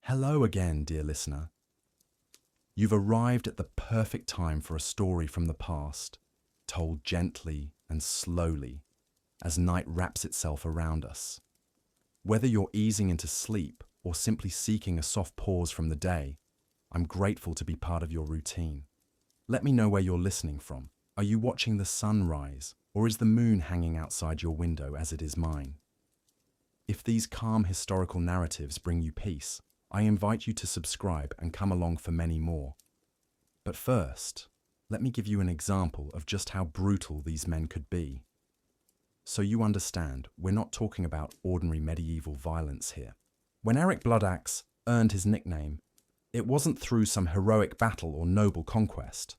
Hello again, dear listener. You've arrived at the perfect time for a story from the past, told gently and slowly as night wraps itself around us. Whether you're easing into sleep or simply seeking a soft pause from the day, I'm grateful to be part of your routine. Let me know where you're listening from. Are you watching the sun rise, or is the moon hanging outside your window as it is mine? If these calm historical narratives bring you peace, I invite you to subscribe and come along for many more. But first, let me give you an example of just how brutal these men could be. So you understand, we're not talking about ordinary medieval violence here. When Eric Bloodaxe earned his nickname, it wasn't through some heroic battle or noble conquest.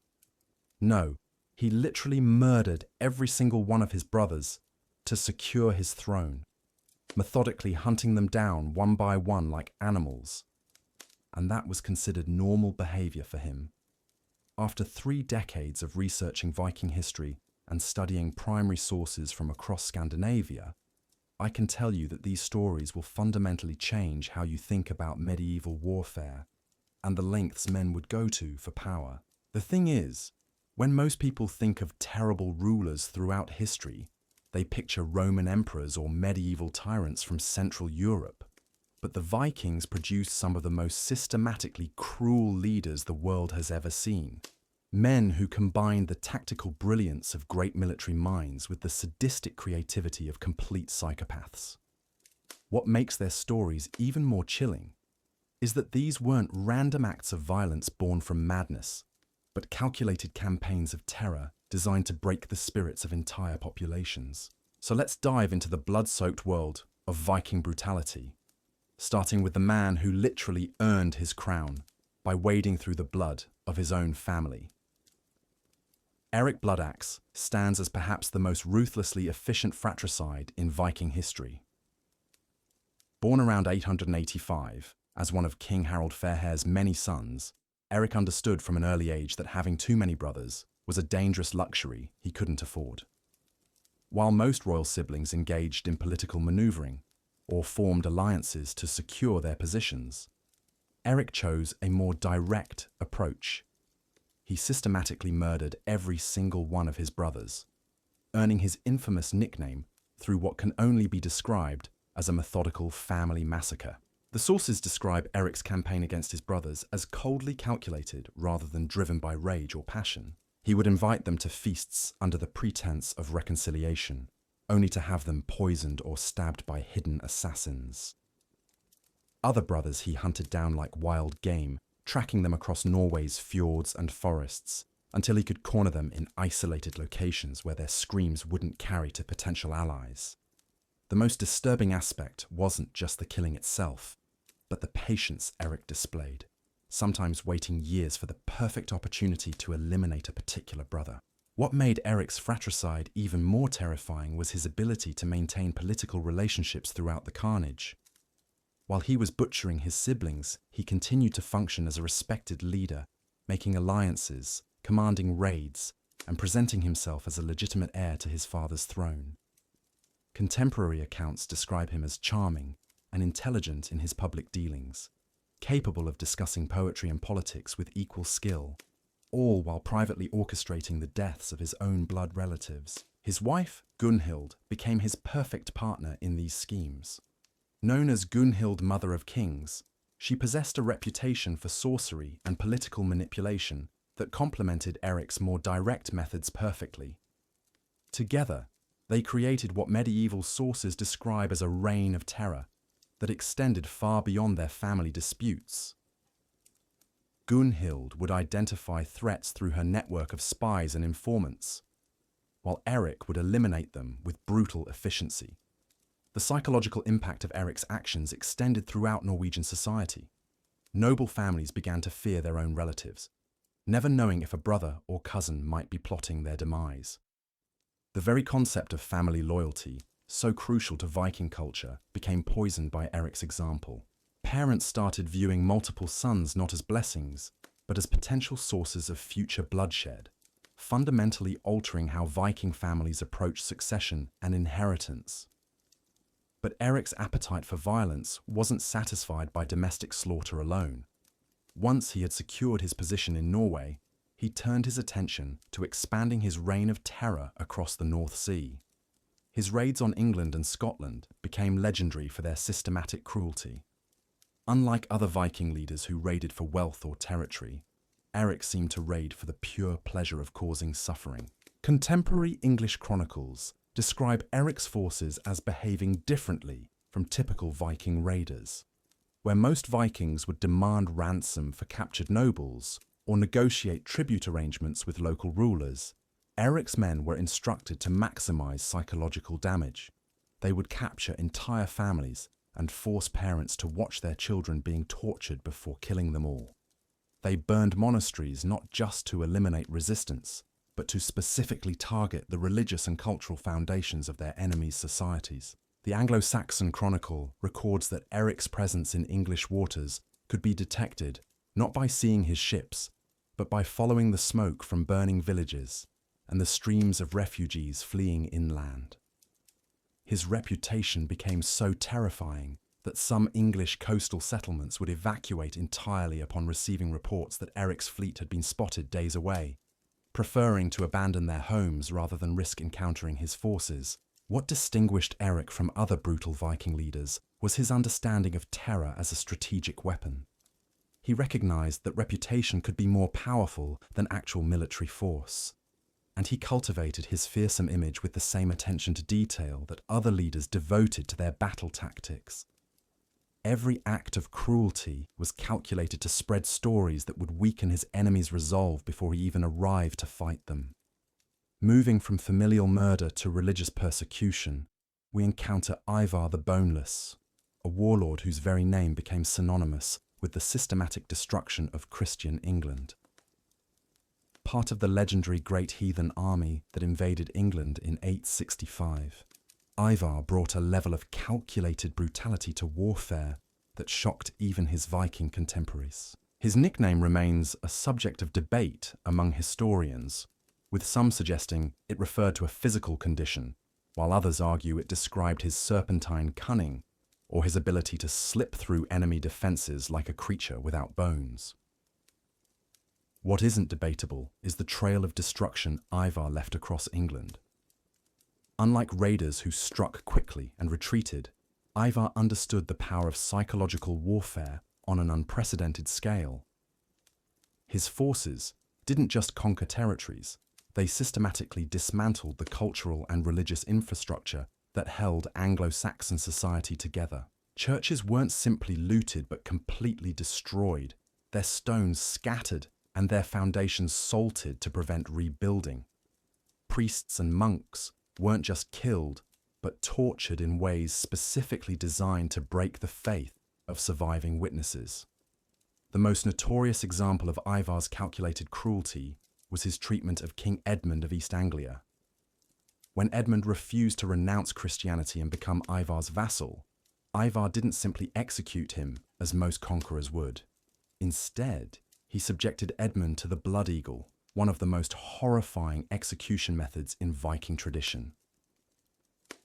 No, he literally murdered every single one of his brothers to secure his throne, methodically hunting them down one by one like animals. And that was considered normal behavior for him. After 3 decades of researching Viking history and studying primary sources from across Scandinavia, I can tell you that these stories will fundamentally change how you think about medieval warfare and the lengths men would go to for power. The thing is, when most people think of terrible rulers throughout history, they picture Roman emperors or medieval tyrants from Central Europe. But the Vikings produced some of the most systematically cruel leaders the world has ever seen. Men who combined the tactical brilliance of great military minds with the sadistic creativity of complete psychopaths. What makes their stories even more chilling is that these weren't random acts of violence born from madness, but calculated campaigns of terror designed to break the spirits of entire populations. So let's dive into the blood-soaked world of Viking brutality, starting with the man who literally earned his crown by wading through the blood of his own family. Eric Bloodaxe stands as perhaps the most ruthlessly efficient fratricide in Viking history. Born around 885, as one of King Harald Fairhair's many sons, Eric understood from an early age that having too many brothers was a dangerous luxury he couldn't afford. While most royal siblings engaged in political maneuvering or formed alliances to secure their positions, Eric chose a more direct approach. He systematically murdered every single one of his brothers, earning his infamous nickname through what can only be described as a methodical family massacre. The sources describe Eric's campaign against his brothers as coldly calculated rather than driven by rage or passion. He would invite them to feasts under the pretense of reconciliation, only to have them poisoned or stabbed by hidden assassins. Other brothers he hunted down like wild game, tracking them across Norway's fjords and forests until he could corner them in isolated locations where their screams wouldn't carry to potential allies. The most disturbing aspect wasn't just the killing itself, but the patience Eric displayed, sometimes waiting years for the perfect opportunity to eliminate a particular brother. What made Eric's fratricide even more terrifying was his ability to maintain political relationships throughout the carnage. While he was butchering his siblings, he continued to function as a respected leader, making alliances, commanding raids, and presenting himself as a legitimate heir to his father's throne. Contemporary accounts describe him as charming and intelligent in his public dealings, capable of discussing poetry and politics with equal skill, all while privately orchestrating the deaths of his own blood relatives. His wife, Gunhild, became his perfect partner in these schemes. Known as Gunhild, Mother of Kings, she possessed a reputation for sorcery and political manipulation that complemented Eric's more direct methods perfectly. Together, they created what medieval sources describe as a reign of terror that extended far beyond their family disputes. Gunhild would identify threats through her network of spies and informants, while Eric would eliminate them with brutal efficiency. The psychological impact of Eric's actions extended throughout Norwegian society. Noble families began to fear their own relatives, never knowing if a brother or cousin might be plotting their demise. The very concept of family loyalty, so crucial to Viking culture, became poisoned by Eric's example. Parents started viewing multiple sons not as blessings, but as potential sources of future bloodshed, fundamentally altering how Viking families approached succession and inheritance. But Eric's appetite for violence wasn't satisfied by domestic slaughter alone. Once he had secured his position in Norway, he turned his attention to expanding his reign of terror across the North Sea. His raids on England and Scotland became legendary for their systematic cruelty. Unlike other Viking leaders who raided for wealth or territory, Eric seemed to raid for the pure pleasure of causing suffering. Contemporary English chronicles describe Eric's forces as behaving differently from typical Viking raiders. Where most Vikings would demand ransom for captured nobles or negotiate tribute arrangements with local rulers, Eric's men were instructed to maximize psychological damage. They would capture entire families and force parents to watch their children being tortured before killing them all. They burned monasteries not just to eliminate resistance, but to specifically target the religious and cultural foundations of their enemies' societies. The Anglo-Saxon Chronicle records that Eric's presence in English waters could be detected not by seeing his ships, but by following the smoke from burning villages and the streams of refugees fleeing inland. His reputation became so terrifying that some English coastal settlements would evacuate entirely upon receiving reports that Eric's fleet had been spotted days away, preferring to abandon their homes rather than risk encountering his forces. What distinguished Eric from other brutal Viking leaders was his understanding of terror as a strategic weapon. He recognized that reputation could be more powerful than actual military force, and he cultivated his fearsome image with the same attention to detail that other leaders devoted to their battle tactics. Every act of cruelty was calculated to spread stories that would weaken his enemy's resolve before he even arrived to fight them. Moving from familial murder to religious persecution, we encounter Ivar the Boneless, a warlord whose very name became synonymous with the systematic destruction of Christian England. Part of the legendary Great Heathen Army that invaded England in 865, Ivar brought a level of calculated brutality to warfare that shocked even his Viking contemporaries. His nickname remains a subject of debate among historians, with some suggesting it referred to a physical condition, while others argue it described his serpentine cunning or his ability to slip through enemy defenses like a creature without bones. What isn't debatable is the trail of destruction Ivar left across England. Unlike raiders who struck quickly and retreated, Ivar understood the power of psychological warfare on an unprecedented scale. His forces didn't just conquer territories, they systematically dismantled the cultural and religious infrastructure that held Anglo-Saxon society together. Churches weren't simply looted but completely destroyed, their stones scattered and their foundations salted to prevent rebuilding. Priests and monks weren't just killed, but tortured in ways specifically designed to break the faith of surviving witnesses. The most notorious example of Ivar's calculated cruelty was his treatment of King Edmund of East Anglia. When Edmund refused to renounce Christianity and become Ivar's vassal, Ivar didn't simply execute him as most conquerors would. Instead, he subjected Edmund to the blood eagle, one of the most horrifying execution methods in Viking tradition.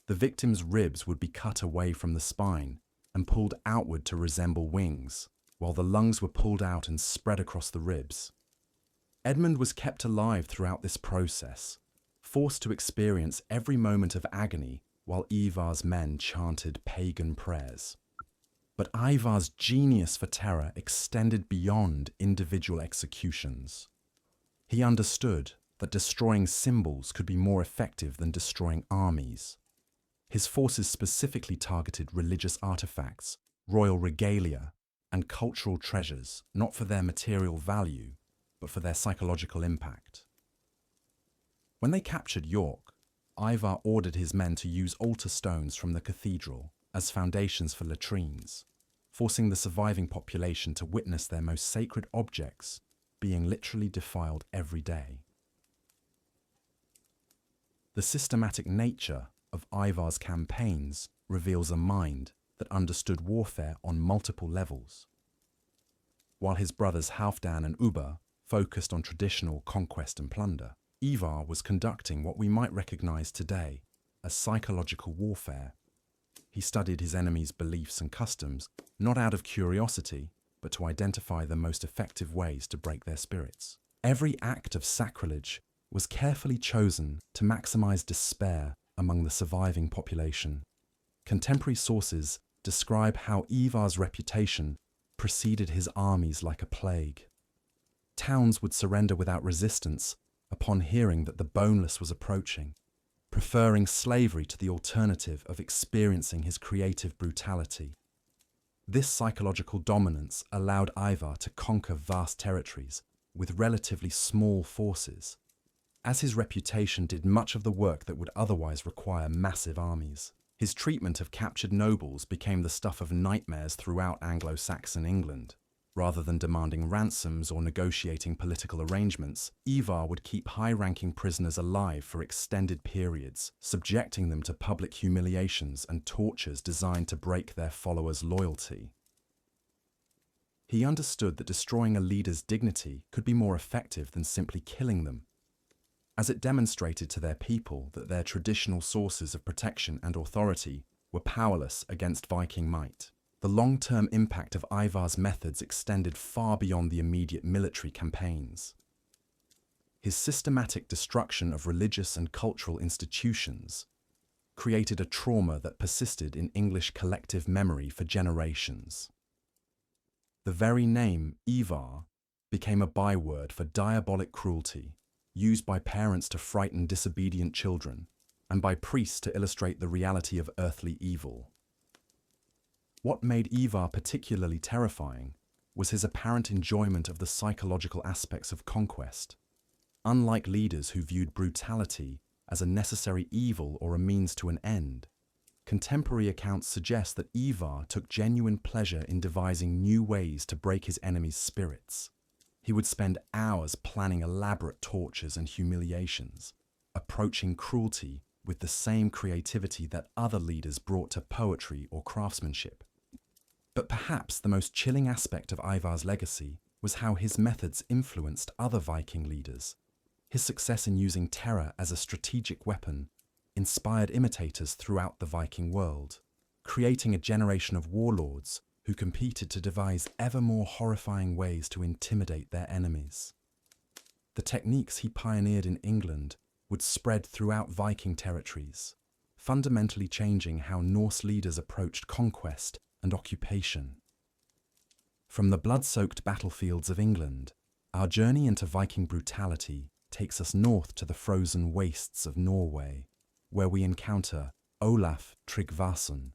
The victim's ribs would be cut away from the spine and pulled outward to resemble wings, while the lungs were pulled out and spread across the ribs. Edmund was kept alive throughout this process, forced to experience every moment of agony while Ivar's men chanted pagan prayers. But Ivar's genius for terror extended beyond individual executions. He understood that destroying symbols could be more effective than destroying armies. His forces specifically targeted religious artifacts, royal regalia, and cultural treasures, not for their material value, but for their psychological impact. When they captured York, Ivar ordered his men to use altar stones from the cathedral as foundations for latrines, forcing the surviving population to witness their most sacred objects being literally defiled every day. The systematic nature of Ivar's campaigns reveals a mind that understood warfare on multiple levels. While his brothers Halfdan and Ubba focused on traditional conquest and plunder, Ivar was conducting what we might recognize today as psychological warfare. He studied his enemies' beliefs and customs, not out of curiosity, but to identify the most effective ways to break their spirits. Every act of sacrilege was carefully chosen to maximize despair among the surviving population. Contemporary sources describe how Ivar's reputation preceded his armies like a plague. Towns would surrender without resistance upon hearing that the boneless was approaching, preferring slavery to the alternative of experiencing his creative brutality. This psychological dominance allowed Ivar to conquer vast territories with relatively small forces, as his reputation did much of the work that would otherwise require massive armies. His treatment of captured nobles became the stuff of nightmares throughout Anglo-Saxon England. Rather than demanding ransoms or negotiating political arrangements, Ivar would keep high-ranking prisoners alive for extended periods, subjecting them to public humiliations and tortures designed to break their followers' loyalty. He understood that destroying a leader's dignity could be more effective than simply killing them, as it demonstrated to their people that their traditional sources of protection and authority were powerless against Viking might. The long-term impact of Ivar's methods extended far beyond the immediate military campaigns. His systematic destruction of religious and cultural institutions created a trauma that persisted in English collective memory for generations. The very name Ivar became a byword for diabolic cruelty, used by parents to frighten disobedient children, and by priests to illustrate the reality of earthly evil. What made Ivar particularly terrifying was his apparent enjoyment of the psychological aspects of conquest. Unlike leaders who viewed brutality as a necessary evil or a means to an end, contemporary accounts suggest that Ivar took genuine pleasure in devising new ways to break his enemies' spirits. He would spend hours planning elaborate tortures and humiliations, approaching cruelty with the same creativity that other leaders brought to poetry or craftsmanship. But perhaps the most chilling aspect of Ivar's legacy was how his methods influenced other Viking leaders. His success in using terror as a strategic weapon inspired imitators throughout the Viking world, creating a generation of warlords who competed to devise ever more horrifying ways to intimidate their enemies. The techniques he pioneered in England would spread throughout Viking territories, fundamentally changing how Norse leaders approached conquest and occupation. From the blood-soaked battlefields of England, our journey into Viking brutality takes us north to the frozen wastes of Norway, where we encounter Olaf Tryggvason,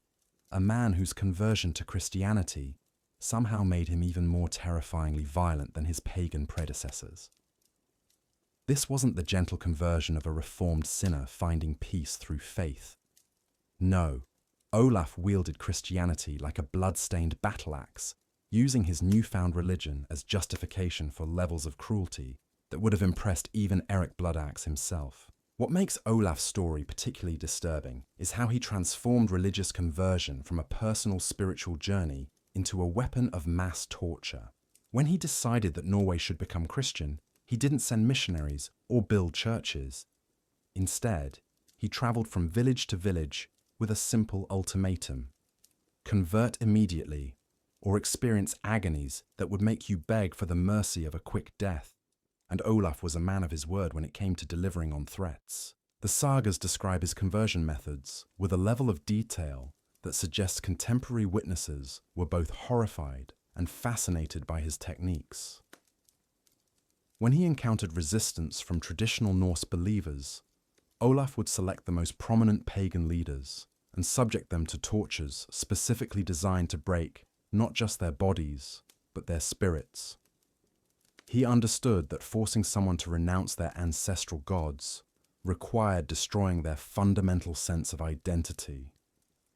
a man whose conversion to Christianity somehow made him even more terrifyingly violent than his pagan predecessors. This wasn't the gentle conversion of a reformed sinner finding peace through faith. No, Olaf wielded Christianity like a blood-stained battle axe, using his newfound religion as justification for levels of cruelty that would have impressed even Eric Bloodaxe himself. What makes Olaf's story particularly disturbing is how he transformed religious conversion from a personal spiritual journey into a weapon of mass torture. When he decided that Norway should become Christian, he didn't send missionaries or build churches. Instead, he traveled from village to village with a simple ultimatum: convert immediately, or experience agonies that would make you beg for the mercy of a quick death. And Olaf was a man of his word when it came to delivering on threats. The sagas describe his conversion methods with a level of detail that suggests contemporary witnesses were both horrified and fascinated by his techniques. When he encountered resistance from traditional Norse believers, Olaf would select the most prominent pagan leaders and subject them to tortures specifically designed to break not just their bodies, but their spirits. He understood that forcing someone to renounce their ancestral gods required destroying their fundamental sense of identity,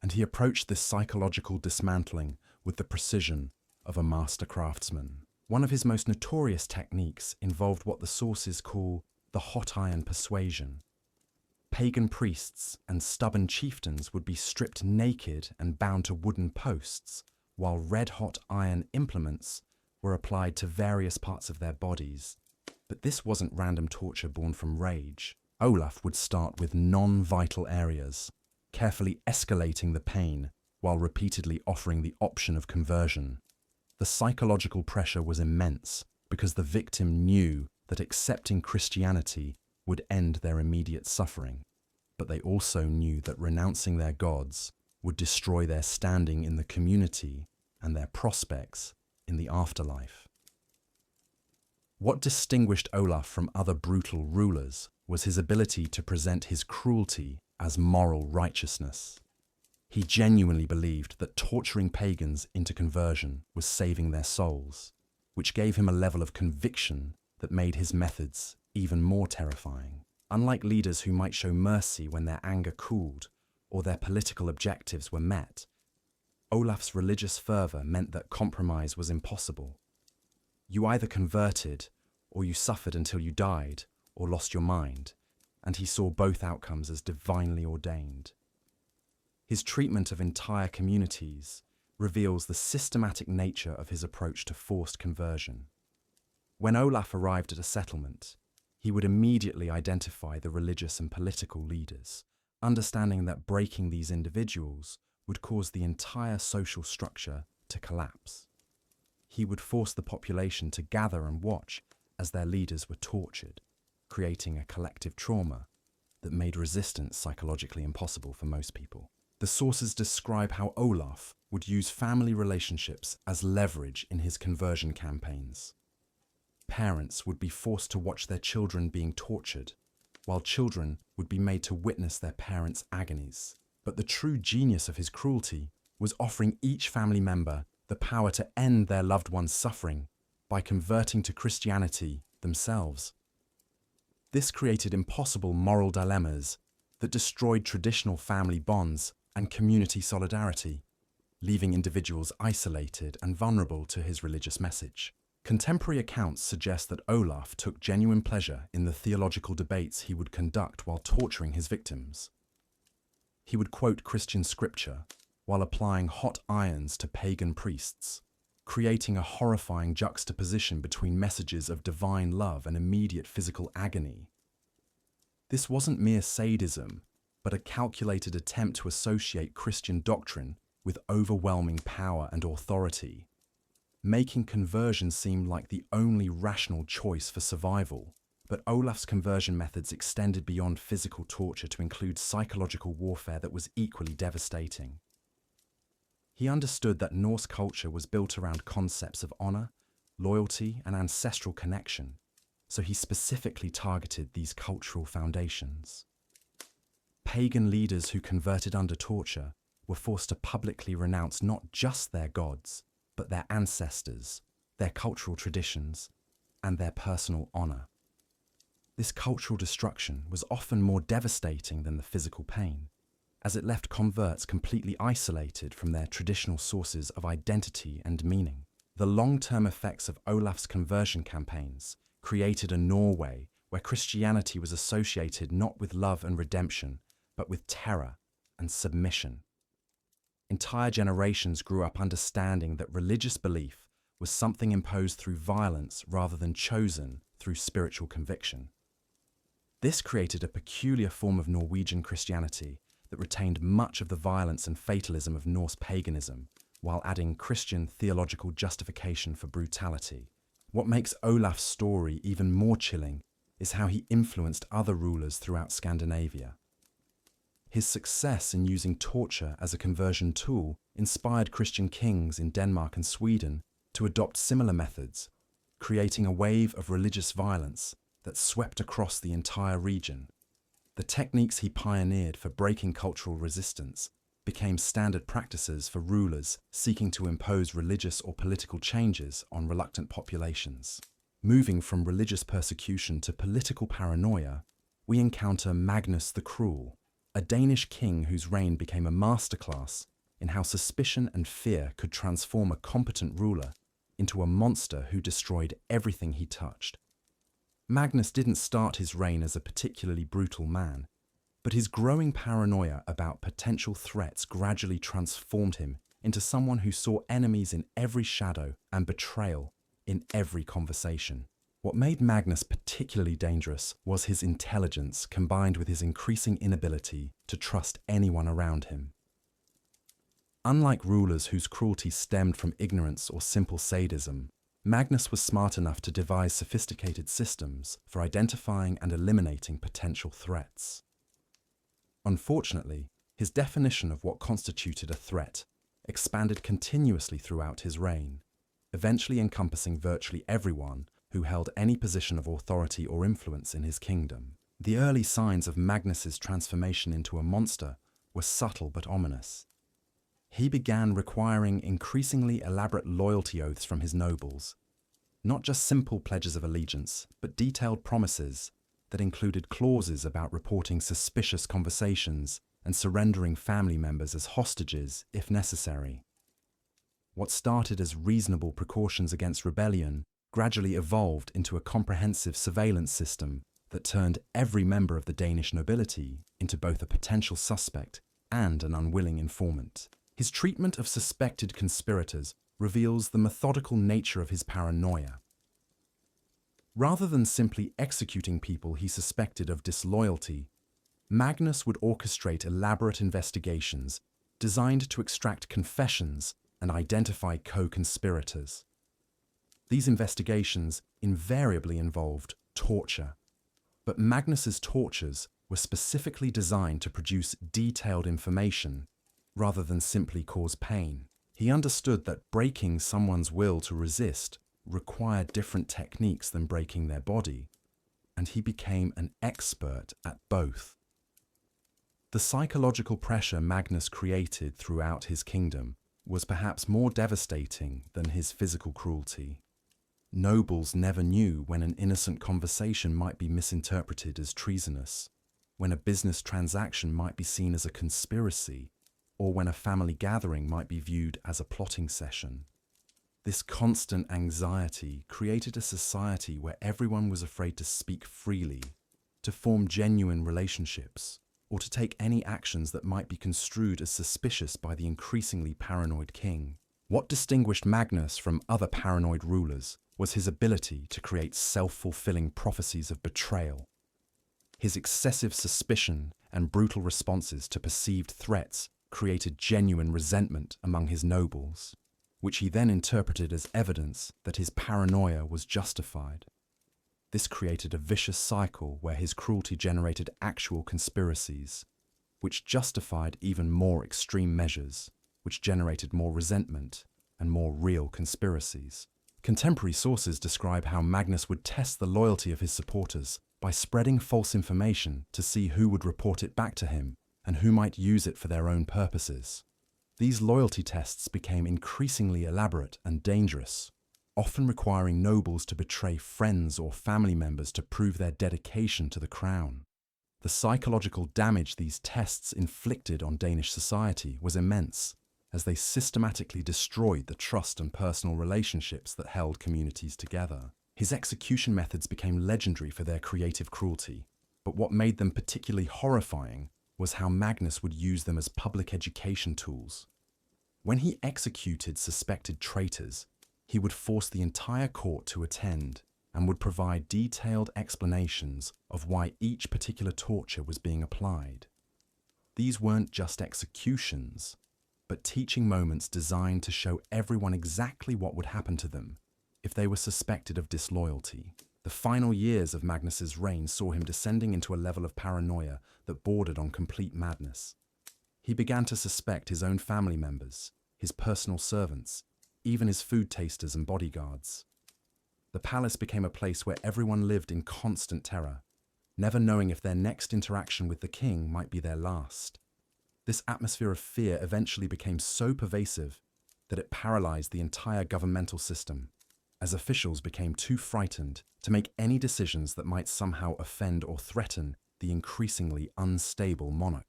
and he approached this psychological dismantling with the precision of a master craftsman. One of his most notorious techniques involved what the sources call the hot iron persuasion. Pagan priests and stubborn chieftains would be stripped naked and bound to wooden posts, while red-hot iron implements were applied to various parts of their bodies. But this wasn't random torture born from rage. Olaf would start with non-vital areas, carefully escalating the pain while repeatedly offering the option of conversion. The psychological pressure was immense because the victim knew that accepting Christianity would end their immediate suffering, but they also knew that renouncing their gods would destroy their standing in the community and their prospects in the afterlife. What distinguished Olaf from other brutal rulers was his ability to present his cruelty as moral righteousness. He genuinely believed that torturing pagans into conversion was saving their souls, which gave him a level of conviction that made his methods even more terrifying. Unlike leaders who might show mercy when their anger cooled or their political objectives were met, Olaf's religious fervour meant that compromise was impossible. You either converted, or you suffered until you died, or lost your mind, and he saw both outcomes as divinely ordained. His treatment of entire communities reveals the systematic nature of his approach to forced conversion. When Olaf arrived at a settlement, he would immediately identify the religious and political leaders, understanding that breaking these individuals would cause the entire social structure to collapse. He would force the population to gather and watch as their leaders were tortured, creating a collective trauma that made resistance psychologically impossible for most people. The sources describe how Olaf would use family relationships as leverage in his conversion campaigns. Parents would be forced to watch their children being tortured, while children would be made to witness their parents' agonies. But the true genius of his cruelty was offering each family member the power to end their loved one's suffering by converting to Christianity themselves. This created impossible moral dilemmas that destroyed traditional family bonds and community solidarity, leaving individuals isolated and vulnerable to his religious message. Contemporary accounts suggest that Olaf took genuine pleasure in the theological debates he would conduct while torturing his victims. He would quote Christian scripture while applying hot irons to pagan priests, creating a horrifying juxtaposition between messages of divine love and immediate physical agony. This wasn't mere sadism, but a calculated attempt to associate Christian doctrine with overwhelming power and authority, making conversion seem like the only rational choice for survival. But Olaf's conversion methods extended beyond physical torture to include psychological warfare that was equally devastating. He understood that Norse culture was built around concepts of honor, loyalty, and ancestral connection, so he specifically targeted these cultural foundations. Pagan leaders who converted under torture were forced to publicly renounce not just their gods, but their ancestors, their cultural traditions, and their personal honor. This cultural destruction was often more devastating than the physical pain, as it left converts completely isolated from their traditional sources of identity and meaning. The long-term effects of Olaf's conversion campaigns created a Norway where Christianity was associated not with love and redemption, but with terror and submission. Entire generations grew up understanding that religious belief was something imposed through violence rather than chosen through spiritual conviction. This created a peculiar form of Norwegian Christianity that retained much of the violence and fatalism of Norse paganism, while adding Christian theological justification for brutality. What makes Olaf's story even more chilling is how he influenced other rulers throughout Scandinavia. His success in using torture as a conversion tool inspired Christian kings in Denmark and Sweden to adopt similar methods, creating a wave of religious violence that swept across the entire region. The techniques he pioneered for breaking cultural resistance became standard practices for rulers seeking to impose religious or political changes on reluctant populations. Moving from religious persecution to political paranoia, we encounter Magnus the Cruel, a Danish king whose reign became a masterclass in how suspicion and fear could transform a competent ruler into a monster who destroyed everything he touched. Magnus didn't start his reign as a particularly brutal man, but his growing paranoia about potential threats gradually transformed him into someone who saw enemies in every shadow and betrayal in every conversation. What made Magnus particularly dangerous was his intelligence combined with his increasing inability to trust anyone around him. Unlike rulers whose cruelty stemmed from ignorance or simple sadism, Magnus was smart enough to devise sophisticated systems for identifying and eliminating potential threats. Unfortunately, his definition of what constituted a threat expanded continuously throughout his reign, eventually encompassing virtually everyone who held any position of authority or influence in his kingdom. The early signs of Magnus's transformation into a monster were subtle but ominous. He began requiring increasingly elaborate loyalty oaths from his nobles, not just simple pledges of allegiance, but detailed promises that included clauses about reporting suspicious conversations and surrendering family members as hostages if necessary. What started as reasonable precautions against rebellion gradually evolved into a comprehensive surveillance system that turned every member of the Danish nobility into both a potential suspect and an unwilling informant. His treatment of suspected conspirators reveals the methodical nature of his paranoia. Rather than simply executing people he suspected of disloyalty, Magnus would orchestrate elaborate investigations designed to extract confessions and identify co-conspirators. These investigations invariably involved torture, but Magnus's tortures were specifically designed to produce detailed information rather than simply cause pain. He understood that breaking someone's will to resist required different techniques than breaking their body, and he became an expert at both. The psychological pressure Magnus created throughout his kingdom was perhaps more devastating than his physical cruelty. Nobles never knew when an innocent conversation might be misinterpreted as treasonous, when a business transaction might be seen as a conspiracy, or when a family gathering might be viewed as a plotting session. This constant anxiety created a society where everyone was afraid to speak freely, to form genuine relationships, or to take any actions that might be construed as suspicious by the increasingly paranoid king. What distinguished Magnus from other paranoid rulers was his ability to create self-fulfilling prophecies of betrayal. His excessive suspicion and brutal responses to perceived threats created genuine resentment among his nobles, which he then interpreted as evidence that his paranoia was justified. This created a vicious cycle where his cruelty generated actual conspiracies, which justified even more extreme measures, which generated more resentment and more real conspiracies. Contemporary sources describe how Magnus would test the loyalty of his supporters by spreading false information to see who would report it back to him and who might use it for their own purposes. These loyalty tests became increasingly elaborate and dangerous, often requiring nobles to betray friends or family members to prove their dedication to the crown. The psychological damage these tests inflicted on Danish society was immense, as they systematically destroyed the trust and personal relationships that held communities together. His execution methods became legendary for their creative cruelty, but what made them particularly horrifying was how Magnus would use them as public education tools. When he executed suspected traitors, he would force the entire court to attend and would provide detailed explanations of why each particular torture was being applied. These weren't just executions, but teaching moments designed to show everyone exactly what would happen to them if they were suspected of disloyalty. The final years of Magnus's reign saw him descending into a level of paranoia that bordered on complete madness. He began to suspect his own family members, his personal servants, even his food tasters and bodyguards. The palace became a place where everyone lived in constant terror, never knowing if their next interaction with the king might be their last. This atmosphere of fear eventually became so pervasive that it paralyzed the entire governmental system, as officials became too frightened to make any decisions that might somehow offend or threaten the increasingly unstable monarch.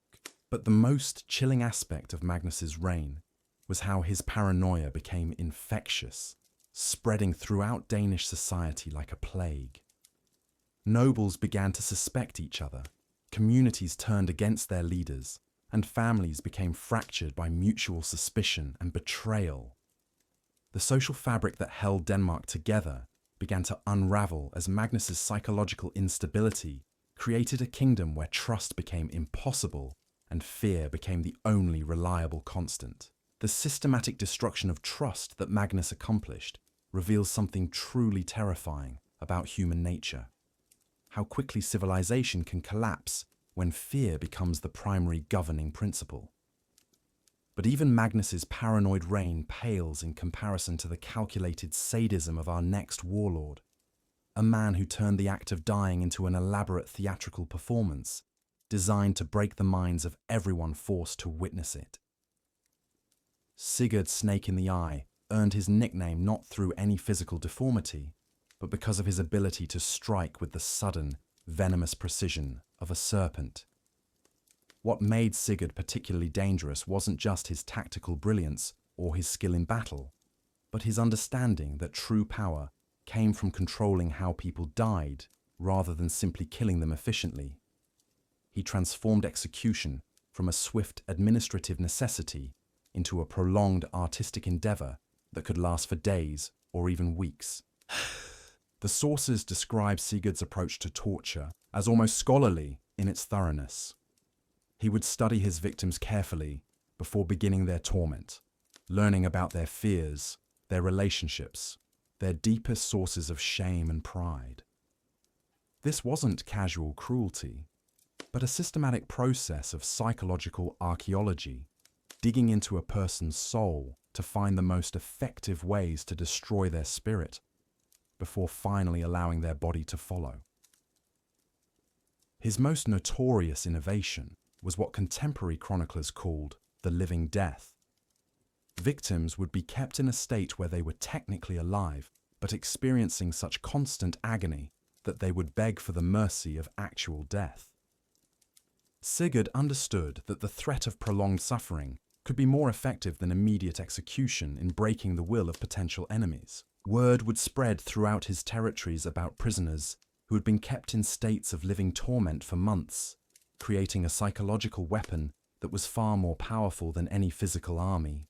But the most chilling aspect of Magnus's reign was how his paranoia became infectious, spreading throughout Danish society like a plague. Nobles began to suspect each other, communities turned against their leaders, and families became fractured by mutual suspicion and betrayal. The social fabric that held Denmark together began to unravel as Magnus's psychological instability created a kingdom where trust became impossible and fear became the only reliable constant. The systematic destruction of trust that Magnus accomplished reveals something truly terrifying about human nature. How quickly civilization can collapse when fear becomes the primary governing principle. But even Magnus's paranoid reign pales in comparison to the calculated sadism of our next warlord, a man who turned the act of dying into an elaborate theatrical performance designed to break the minds of everyone forced to witness it. Sigurd Snake in the Eye earned his nickname not through any physical deformity, but because of his ability to strike with the sudden, venomous precision of a serpent. What made Sigurd particularly dangerous wasn't just his tactical brilliance or his skill in battle, but his understanding that true power came from controlling how people died rather than simply killing them efficiently. He transformed execution from a swift administrative necessity into a prolonged artistic endeavor that could last for days or even weeks. The sources describe Sigurd's approach to torture as almost scholarly in its thoroughness. He would study his victims carefully before beginning their torment, learning about their fears, their relationships, their deepest sources of shame and pride. This wasn't casual cruelty, but a systematic process of psychological archaeology, digging into a person's soul to find the most effective ways to destroy their spirit before finally allowing their body to follow. His most notorious innovation was what contemporary chroniclers called the living death. Victims would be kept in a state where they were technically alive, but experiencing such constant agony that they would beg for the mercy of actual death. Sigurd understood that the threat of prolonged suffering could be more effective than immediate execution in breaking the will of potential enemies. Word would spread throughout his territories about prisoners who had been kept in states of living torment for months, creating a psychological weapon that was far more powerful than any physical army.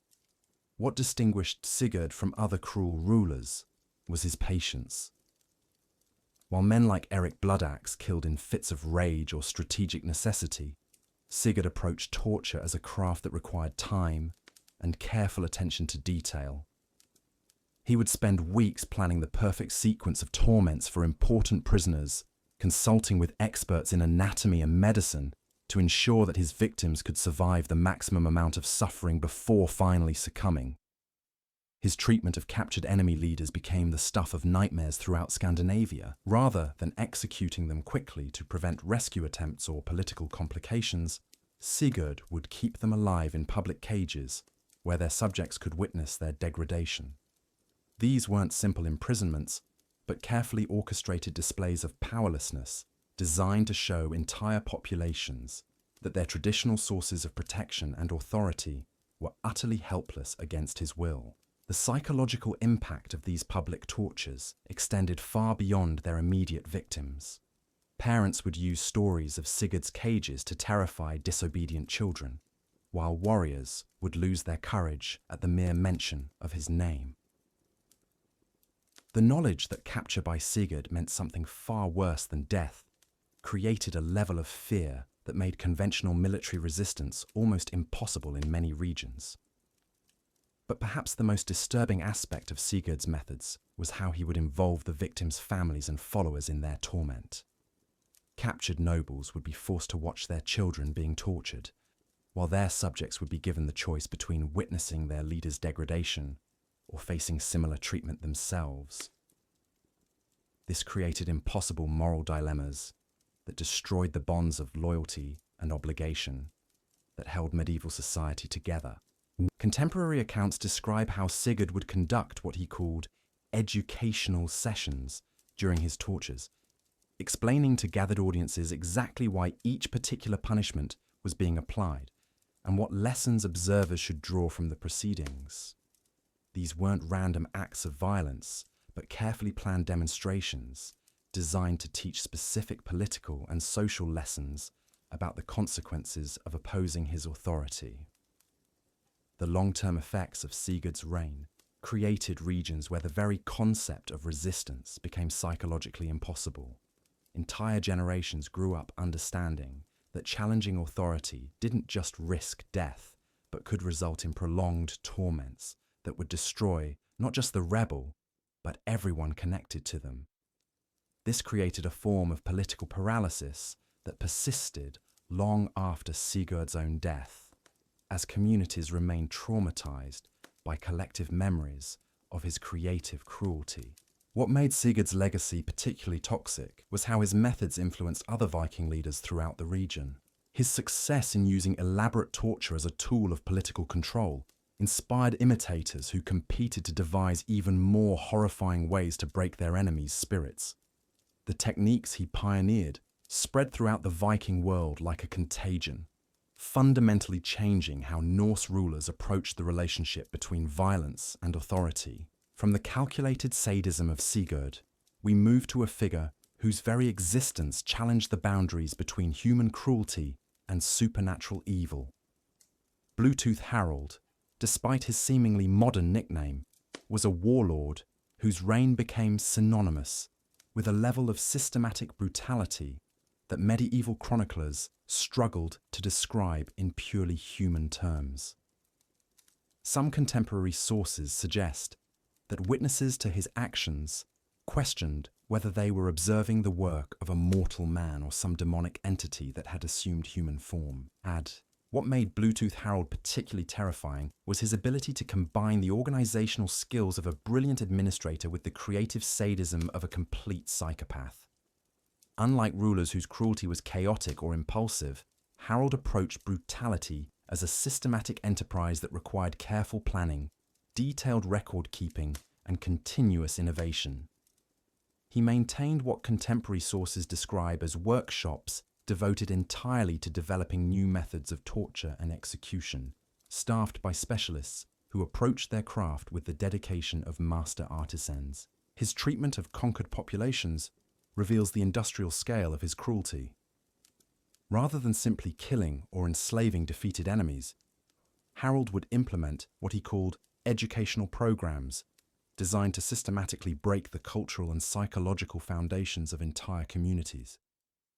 What distinguished Sigurd from other cruel rulers was his patience. While men like Eric Bloodaxe killed in fits of rage or strategic necessity, Sigurd approached torture as a craft that required time and careful attention to detail. He would spend weeks planning the perfect sequence of torments for important prisoners, consulting with experts in anatomy and medicine to ensure that his victims could survive the maximum amount of suffering before finally succumbing. His treatment of captured enemy leaders became the stuff of nightmares throughout Scandinavia. Rather than executing them quickly to prevent rescue attempts or political complications, Sigurd would keep them alive in public cages where their subjects could witness their degradation. These weren't simple imprisonments, but carefully orchestrated displays of powerlessness designed to show entire populations that their traditional sources of protection and authority were utterly helpless against his will. The psychological impact of these public tortures extended far beyond their immediate victims. Parents would use stories of Sigurd's cages to terrify disobedient children, while warriors would lose their courage at the mere mention of his name. The knowledge that capture by Sigurd meant something far worse than death created a level of fear that made conventional military resistance almost impossible in many regions. But perhaps the most disturbing aspect of Sigurd's methods was how he would involve the victims' families and followers in their torment. Captured nobles would be forced to watch their children being tortured, while their subjects would be given the choice between witnessing their leader's degradation or facing similar treatment themselves. This created impossible moral dilemmas that destroyed the bonds of loyalty and obligation that held medieval society together. Contemporary accounts describe how Sigurd would conduct what he called educational sessions during his tortures, explaining to gathered audiences exactly why each particular punishment was being applied and what lessons observers should draw from the proceedings. These weren't random acts of violence, but carefully planned demonstrations designed to teach specific political and social lessons about the consequences of opposing his authority. The long-term effects of Sigurd's reign created regions where the very concept of resistance became psychologically impossible. Entire generations grew up understanding that challenging authority didn't just risk death, but could result in prolonged torments that would destroy not just the rebel, but everyone connected to them. This created a form of political paralysis that persisted long after Sigurd's own death, as communities remained traumatized by collective memories of his creative cruelty. What made Sigurd's legacy particularly toxic was how his methods influenced other Viking leaders throughout the region. His success in using elaborate torture as a tool of political control inspired imitators who competed to devise even more horrifying ways to break their enemies' spirits. The techniques he pioneered spread throughout the Viking world like a contagion, fundamentally changing how Norse rulers approached the relationship between violence and authority. From the calculated sadism of Sigurd, we move to a figure whose very existence challenged the boundaries between human cruelty and supernatural evil. Bluetooth Harald, despite his seemingly modern nickname, was a warlord whose reign became synonymous with a level of systematic brutality that medieval chroniclers struggled to describe in purely human terms. Some contemporary sources suggest that witnesses to his actions questioned whether they were observing the work of a mortal man or some demonic entity that had assumed human form. What made Bluetooth Harald particularly terrifying was his ability to combine the organizational skills of a brilliant administrator with the creative sadism of a complete psychopath. Unlike rulers whose cruelty was chaotic or impulsive, Harald approached brutality as a systematic enterprise that required careful planning, detailed record-keeping, and continuous innovation. He maintained what contemporary sources describe as workshops devoted entirely to developing new methods of torture and execution, staffed by specialists who approached their craft with the dedication of master artisans. His treatment of conquered populations reveals the industrial scale of his cruelty. Rather than simply killing or enslaving defeated enemies, Harald would implement what he called educational programs designed to systematically break the cultural and psychological foundations of entire communities.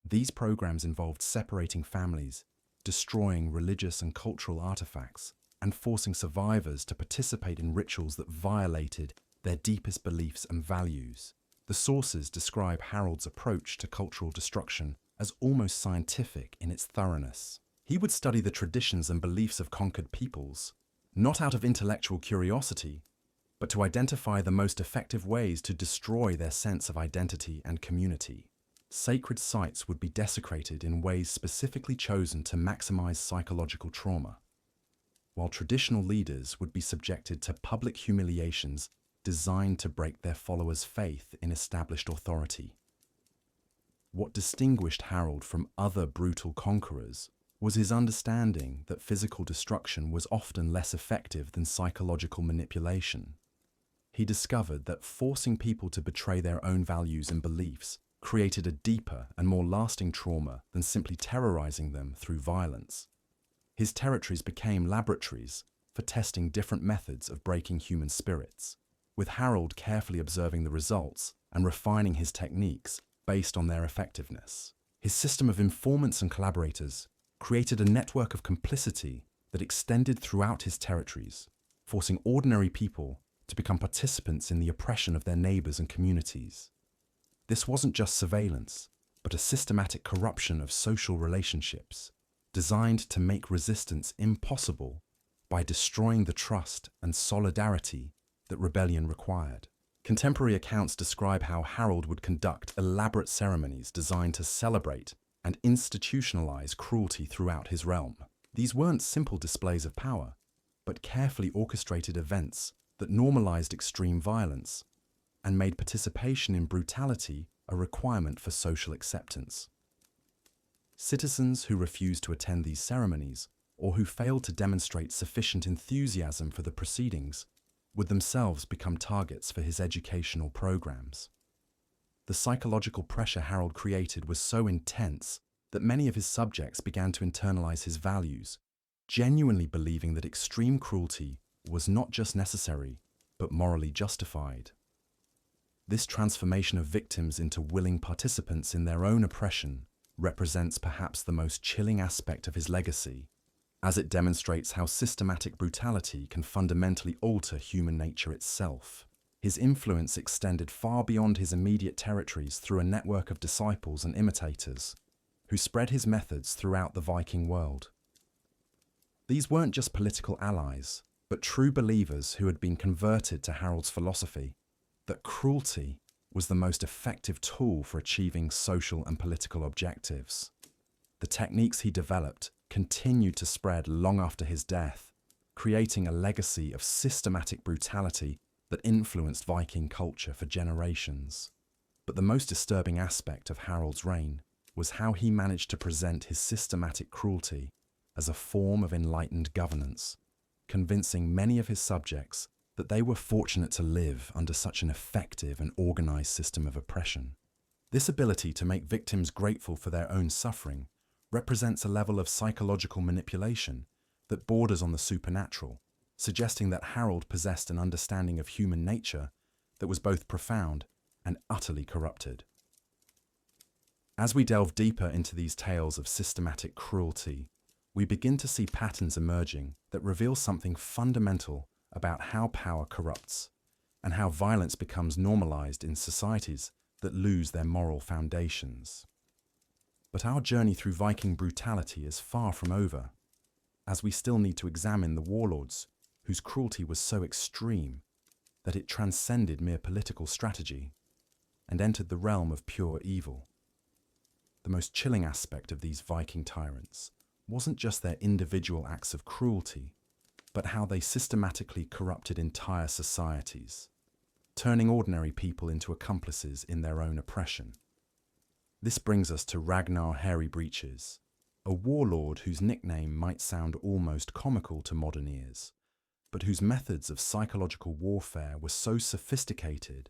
These programs involved separating families, destroying religious and cultural artifacts, and forcing survivors to participate in rituals that violated their deepest beliefs and values. The sources describe Harald's approach to cultural destruction as almost scientific in its thoroughness. He would study the traditions and beliefs of conquered peoples, not out of intellectual curiosity, but to identify the most effective ways to destroy their sense of identity and community. Sacred sites would be desecrated in ways specifically chosen to maximize psychological trauma, while traditional leaders would be subjected to public humiliations designed to break their followers' faith in established authority. What distinguished Harald from other brutal conquerors was his understanding that physical destruction was often less effective than psychological manipulation. He discovered that forcing people to betray their own values and beliefs created a deeper and more lasting trauma than simply terrorizing them through violence. His territories became laboratories for testing different methods of breaking human spirits, with Harald carefully observing the results and refining his techniques based on their effectiveness. His system of informants and collaborators created a network of complicity that extended throughout his territories, forcing ordinary people to become participants in the oppression of their neighbors and communities. This wasn't just surveillance, but a systematic corruption of social relationships, designed to make resistance impossible by destroying the trust and solidarity that rebellion required. Contemporary accounts describe how Harald would conduct elaborate ceremonies designed to celebrate and institutionalize cruelty throughout his realm. These weren't simple displays of power, but carefully orchestrated events that normalized extreme violence and made participation in brutality a requirement for social acceptance. Citizens who refused to attend these ceremonies, or who failed to demonstrate sufficient enthusiasm for the proceedings, would themselves become targets for his educational programs. The psychological pressure Harald created was so intense that many of his subjects began to internalize his values, genuinely believing that extreme cruelty was not just necessary, but morally justified. This transformation of victims into willing participants in their own oppression represents perhaps the most chilling aspect of his legacy, as it demonstrates how systematic brutality can fundamentally alter human nature itself. His influence extended far beyond his immediate territories through a network of disciples and imitators, who spread his methods throughout the Viking world. These weren't just political allies, but true believers who had been converted to Harald's philosophy that cruelty was the most effective tool for achieving social and political objectives. The techniques he developed continued to spread long after his death, creating a legacy of systematic brutality that influenced Viking culture for generations. But the most disturbing aspect of Harald's reign was how he managed to present his systematic cruelty as a form of enlightened governance, convincing many of his subjects that they were fortunate to live under such an effective and organized system of oppression. This ability to make victims grateful for their own suffering represents a level of psychological manipulation that borders on the supernatural, suggesting that Harald possessed an understanding of human nature that was both profound and utterly corrupted. As we delve deeper into these tales of systematic cruelty, we begin to see patterns emerging that reveal something fundamental about how power corrupts and how violence becomes normalized in societies that lose their moral foundations. But our journey through Viking brutality is far from over, as we still need to examine the warlords whose cruelty was so extreme that it transcended mere political strategy and entered the realm of pure evil. The most chilling aspect of these Viking tyrants wasn't just their individual acts of cruelty, but how they systematically corrupted entire societies, turning ordinary people into accomplices in their own oppression. This brings us to Ragnar Hairy Breeches, a warlord whose nickname might sound almost comical to modern ears, but whose methods of psychological warfare were so sophisticated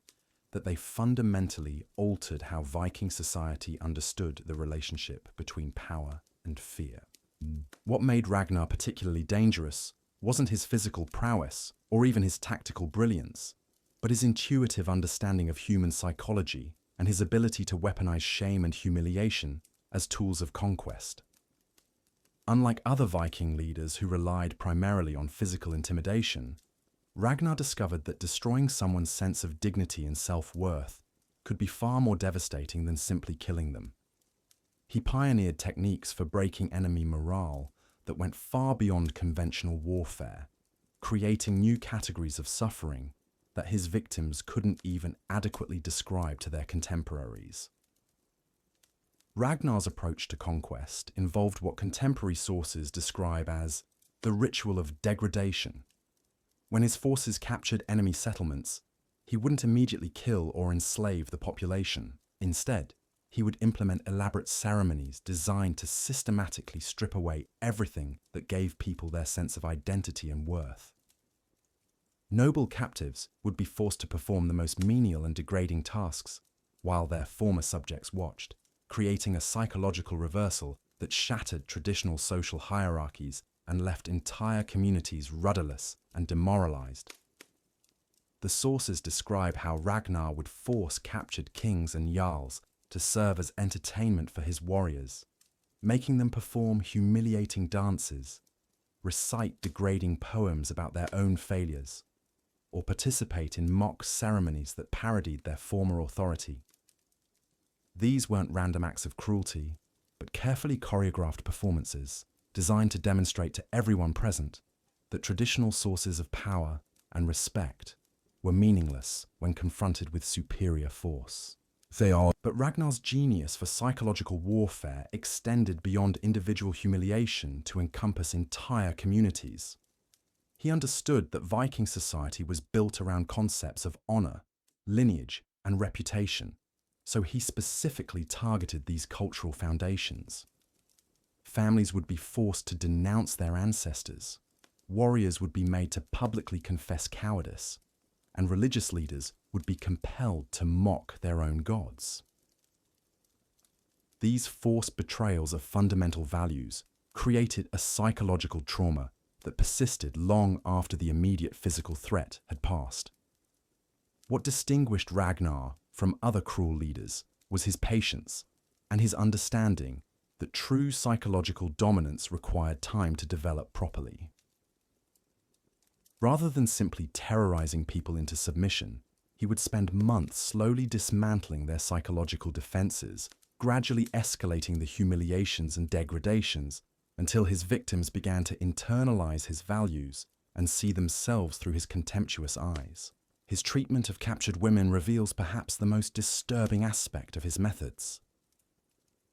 that they fundamentally altered how Viking society understood the relationship between power and fear. What made Ragnar particularly dangerous wasn't his physical prowess or even his tactical brilliance, but his intuitive understanding of human psychology and his ability to weaponize shame and humiliation as tools of conquest. Unlike other Viking leaders who relied primarily on physical intimidation, Ragnar discovered that destroying someone's sense of dignity and self-worth could be far more devastating than simply killing them. He pioneered techniques for breaking enemy morale that went far beyond conventional warfare, creating new categories of suffering that his victims couldn't even adequately describe to their contemporaries. Ragnar's approach to conquest involved what contemporary sources describe as the ritual of degradation. When his forces captured enemy settlements, he wouldn't immediately kill or enslave the population. Instead, he would implement elaborate ceremonies designed to systematically strip away everything that gave people their sense of identity and worth. Noble captives would be forced to perform the most menial and degrading tasks, while their former subjects watched, creating a psychological reversal that shattered traditional social hierarchies and left entire communities rudderless and demoralized. The sources describe how Ragnar would force captured kings and jarls to serve as entertainment for his warriors, making them perform humiliating dances, recite degrading poems about their own failures, or participate in mock ceremonies that parodied their former authority. These weren't random acts of cruelty, but carefully choreographed performances designed to demonstrate to everyone present that traditional sources of power and respect were meaningless when confronted with superior force. But Ragnar's genius for psychological warfare extended beyond individual humiliation to encompass entire communities. He understood that Viking society was built around concepts of honor, lineage, and reputation, so he specifically targeted these cultural foundations. Families would be forced to denounce their ancestors, warriors would be made to publicly confess cowardice, and religious leaders would be compelled to mock their own gods. These forced betrayals of fundamental values created a psychological trauma that persisted long after the immediate physical threat had passed. What distinguished Ragnar from other cruel leaders was his patience and his understanding that true psychological dominance required time to develop properly. Rather than simply terrorizing people into submission, he would spend months slowly dismantling their psychological defenses, gradually escalating the humiliations and degradations until his victims began to internalize his values and see themselves through his contemptuous eyes. His treatment of captured women reveals perhaps the most disturbing aspect of his methods.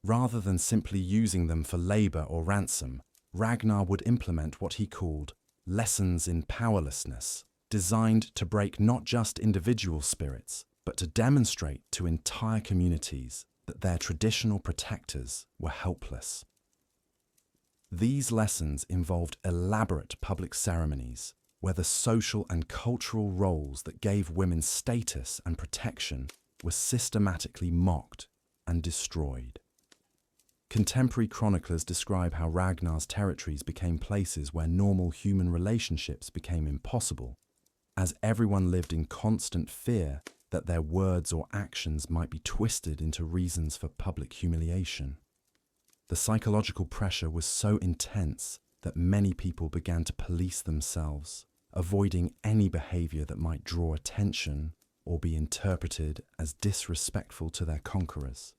Rather than simply using them for labor or ransom, Ragnar would implement what he called lessons in powerlessness, designed to break not just individual spirits, but to demonstrate to entire communities that their traditional protectors were helpless. These lessons involved elaborate public ceremonies, where the social and cultural roles that gave women status and protection were systematically mocked and destroyed. Contemporary chroniclers describe how Ragnar's territories became places where normal human relationships became impossible, as everyone lived in constant fear that their words or actions might be twisted into reasons for public humiliation. The psychological pressure was so intense that many people began to police themselves, avoiding any behavior that might draw attention or be interpreted as disrespectful to their conquerors.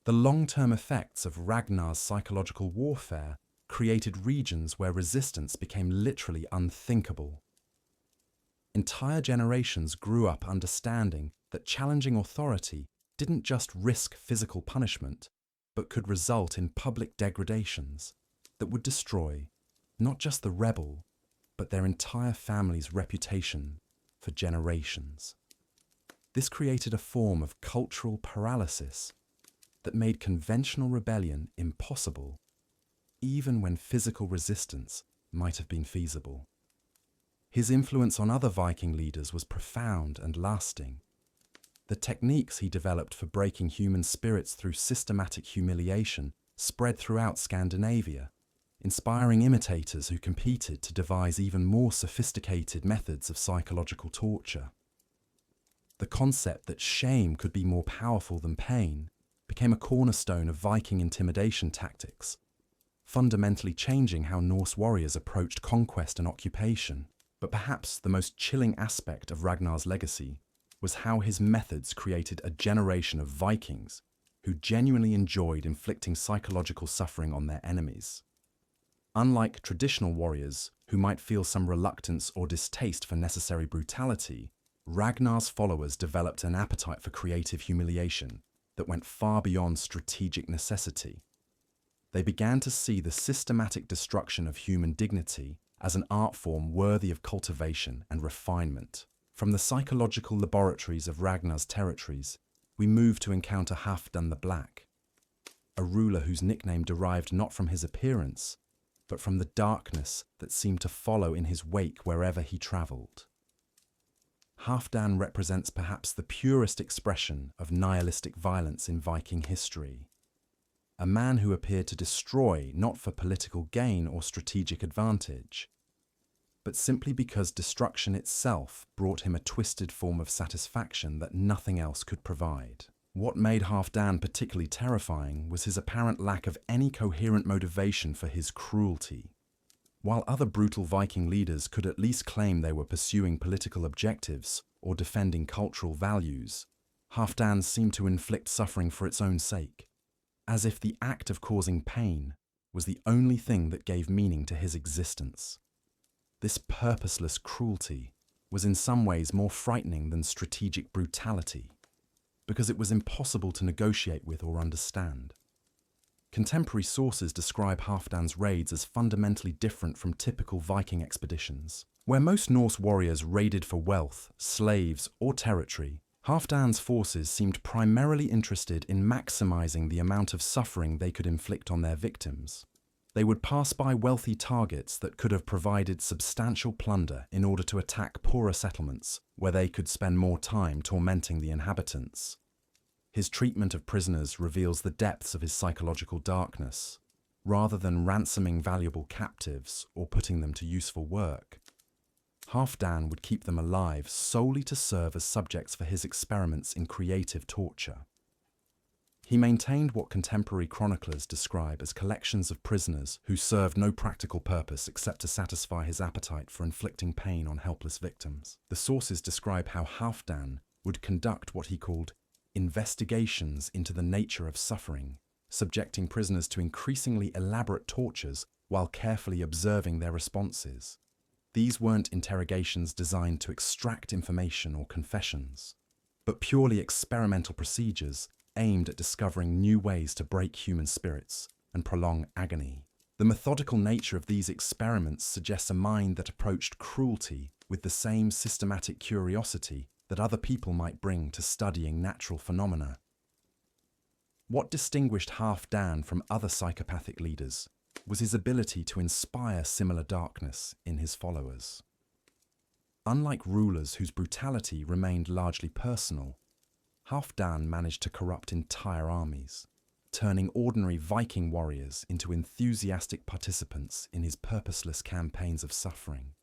The long-term effects of Ragnar's psychological warfare created regions where resistance became literally unthinkable. Entire generations grew up understanding that challenging authority didn't just risk physical punishment, but could result in public degradations that would destroy not just the rebel, but their entire family's reputation for generations. This created a form of cultural paralysis that made conventional rebellion impossible, even when physical resistance might have been feasible. His influence on other Viking leaders was profound and lasting. The techniques he developed for breaking human spirits through systematic humiliation spread throughout Scandinavia, inspiring imitators who competed to devise even more sophisticated methods of psychological torture. The concept that shame could be more powerful than pain became a cornerstone of Viking intimidation tactics, fundamentally changing how Norse warriors approached conquest and occupation. But perhaps the most chilling aspect of Ragnar's legacy was how his methods created a generation of Vikings who genuinely enjoyed inflicting psychological suffering on their enemies. Unlike traditional warriors who might feel some reluctance or distaste for necessary brutality, Ragnar's followers developed an appetite for creative humiliation that went far beyond strategic necessity. They began to see the systematic destruction of human dignity as an art form worthy of cultivation and refinement. From the psychological laboratories of Ragnar's territories, we move to encounter Halfdan the Black, a ruler whose nickname derived not from his appearance, but from the darkness that seemed to follow in his wake wherever he travelled. Halfdan represents perhaps the purest expression of nihilistic violence in Viking history. A man who appeared to destroy not for political gain or strategic advantage, but simply because destruction itself brought him a twisted form of satisfaction that nothing else could provide. What made Halfdan particularly terrifying was his apparent lack of any coherent motivation for his cruelty. While other brutal Viking leaders could at least claim they were pursuing political objectives or defending cultural values, Halfdan seemed to inflict suffering for its own sake, as if the act of causing pain was the only thing that gave meaning to his existence. This purposeless cruelty was in some ways more frightening than strategic brutality, because it was impossible to negotiate with or understand. Contemporary sources describe Halfdan's raids as fundamentally different from typical Viking expeditions. Where most Norse warriors raided for wealth, slaves, or territory, Halfdan's forces seemed primarily interested in maximizing the amount of suffering they could inflict on their victims. They would pass by wealthy targets that could have provided substantial plunder in order to attack poorer settlements where they could spend more time tormenting the inhabitants. His treatment of prisoners reveals the depths of his psychological darkness. Rather than ransoming valuable captives or putting them to useful work, Halfdan would keep them alive solely to serve as subjects for his experiments in creative torture. He maintained what contemporary chroniclers describe as collections of prisoners who served no practical purpose except to satisfy his appetite for inflicting pain on helpless victims. The sources describe how Halfdan would conduct what he called investigations into the nature of suffering, subjecting prisoners to increasingly elaborate tortures while carefully observing their responses. These weren't interrogations designed to extract information or confessions, but purely experimental procedures aimed at discovering new ways to break human spirits and prolong agony. The methodical nature of these experiments suggests a mind that approached cruelty with the same systematic curiosity that other people might bring to studying natural phenomena. What distinguished Halfdan from other psychopathic leaders was his ability to inspire similar darkness in his followers. Unlike rulers whose brutality remained largely personal, Halfdan managed to corrupt entire armies, turning ordinary Viking warriors into enthusiastic participants in his purposeless campaigns of suffering.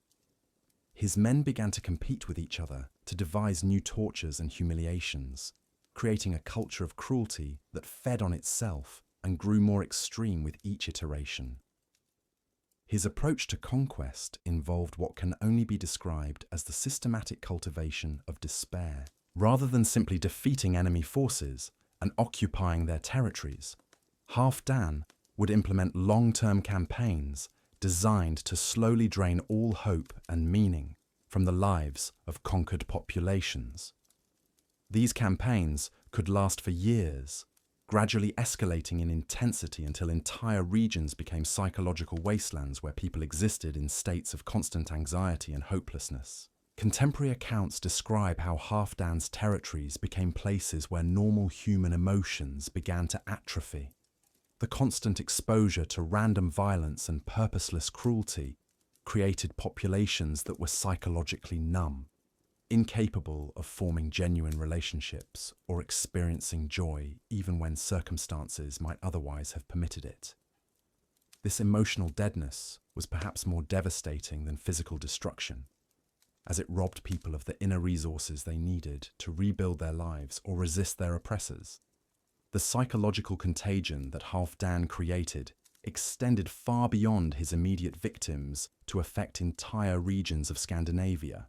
His men began to compete with each other to devise new tortures and humiliations, creating a culture of cruelty that fed on itself and grew more extreme with each iteration. His approach to conquest involved what can only be described as the systematic cultivation of despair. Rather than simply defeating enemy forces and occupying their territories, Halfdan would implement long-term campaigns designed to slowly drain all hope and meaning from the lives of conquered populations. These campaigns could last for years, gradually escalating in intensity until entire regions became psychological wastelands where people existed in states of constant anxiety and hopelessness. Contemporary accounts describe how Halfdan's territories became places where normal human emotions began to atrophy. The constant exposure to random violence and purposeless cruelty created populations that were psychologically numb, incapable of forming genuine relationships or experiencing joy even when circumstances might otherwise have permitted it. This emotional deadness was perhaps more devastating than physical destruction, as it robbed people of the inner resources they needed to rebuild their lives or resist their oppressors. The psychological contagion that Halfdan created extended far beyond his immediate victims to affect entire regions of Scandinavia.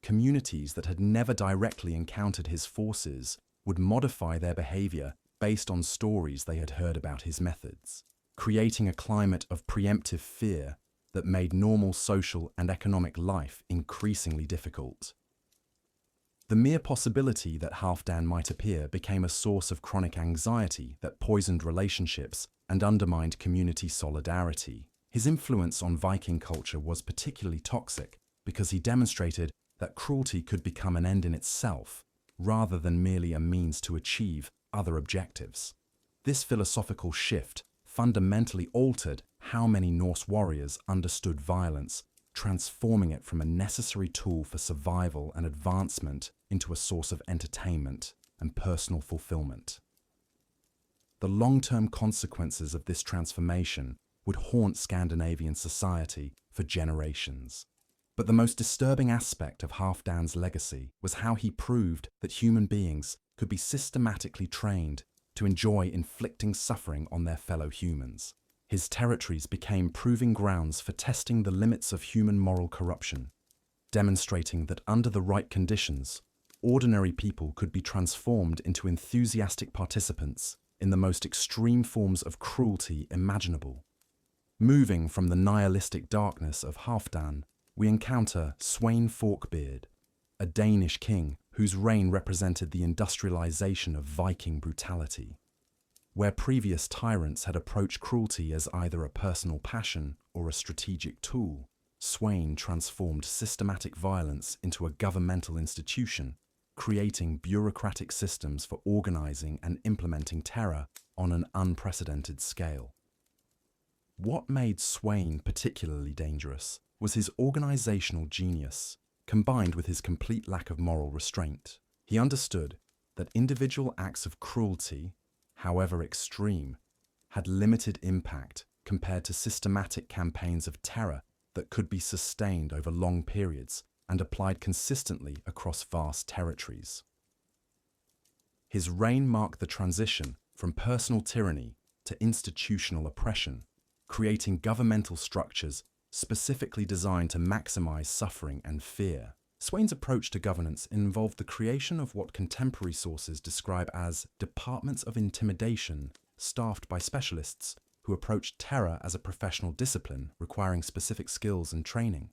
Communities that had never directly encountered his forces would modify their behavior based on stories they had heard about his methods, creating a climate of preemptive fear that made normal social and economic life increasingly difficult. The mere possibility that Halfdan might appear became a source of chronic anxiety that poisoned relationships and undermined community solidarity. His influence on Viking culture was particularly toxic because he demonstrated that cruelty could become an end in itself, rather than merely a means to achieve other objectives. This philosophical shift fundamentally altered how many Norse warriors understood violence, transforming it from a necessary tool for survival and advancement into a source of entertainment and personal fulfillment. The long-term consequences of this transformation would haunt Scandinavian society for generations. But the most disturbing aspect of Halfdan's legacy was how he proved that human beings could be systematically trained to enjoy inflicting suffering on their fellow humans. His territories became proving grounds for testing the limits of human moral corruption, demonstrating that under the right conditions, ordinary people could be transformed into enthusiastic participants in the most extreme forms of cruelty imaginable. Moving from the nihilistic darkness of Halfdan, we encounter Sweyn Forkbeard, a Danish king whose reign represented the industrialization of Viking brutality. Where previous tyrants had approached cruelty as either a personal passion or a strategic tool, Sweyn transformed systematic violence into a governmental institution, creating bureaucratic systems for organizing and implementing terror on an unprecedented scale. What made Sweyn particularly dangerous was his organizational genius, combined with his complete lack of moral restraint. He understood that individual acts of cruelty, however extreme, had limited impact compared to systematic campaigns of terror that could be sustained over long periods and applied consistently across vast territories. His reign marked the transition from personal tyranny to institutional oppression, creating governmental structures specifically designed to maximize suffering and fear. Sweyn's approach to governance involved the creation of what contemporary sources describe as departments of intimidation, staffed by specialists who approached terror as a professional discipline requiring specific skills and training.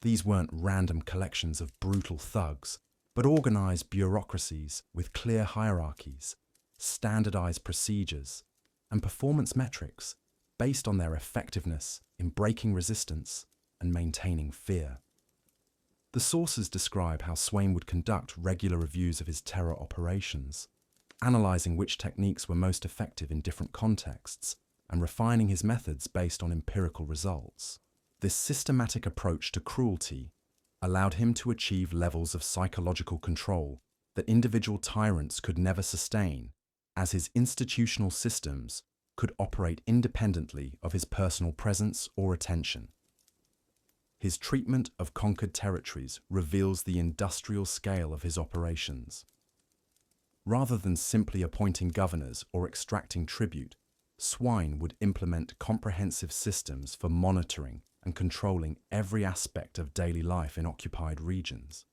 These weren't random collections of brutal thugs, but organized bureaucracies with clear hierarchies, standardized procedures, and performance metrics based on their effectiveness in breaking resistance and maintaining fear. The sources describe how Sweyn would conduct regular reviews of his terror operations, analyzing which techniques were most effective in different contexts and refining his methods based on empirical results. This systematic approach to cruelty allowed him to achieve levels of psychological control that individual tyrants could never sustain, as his institutional systems could operate independently of his personal presence or attention. His treatment of conquered territories reveals the industrial scale of his operations. Rather than simply appointing governors or extracting tribute, Sweyn would implement comprehensive systems for monitoring and controlling every aspect of daily life in occupied regions.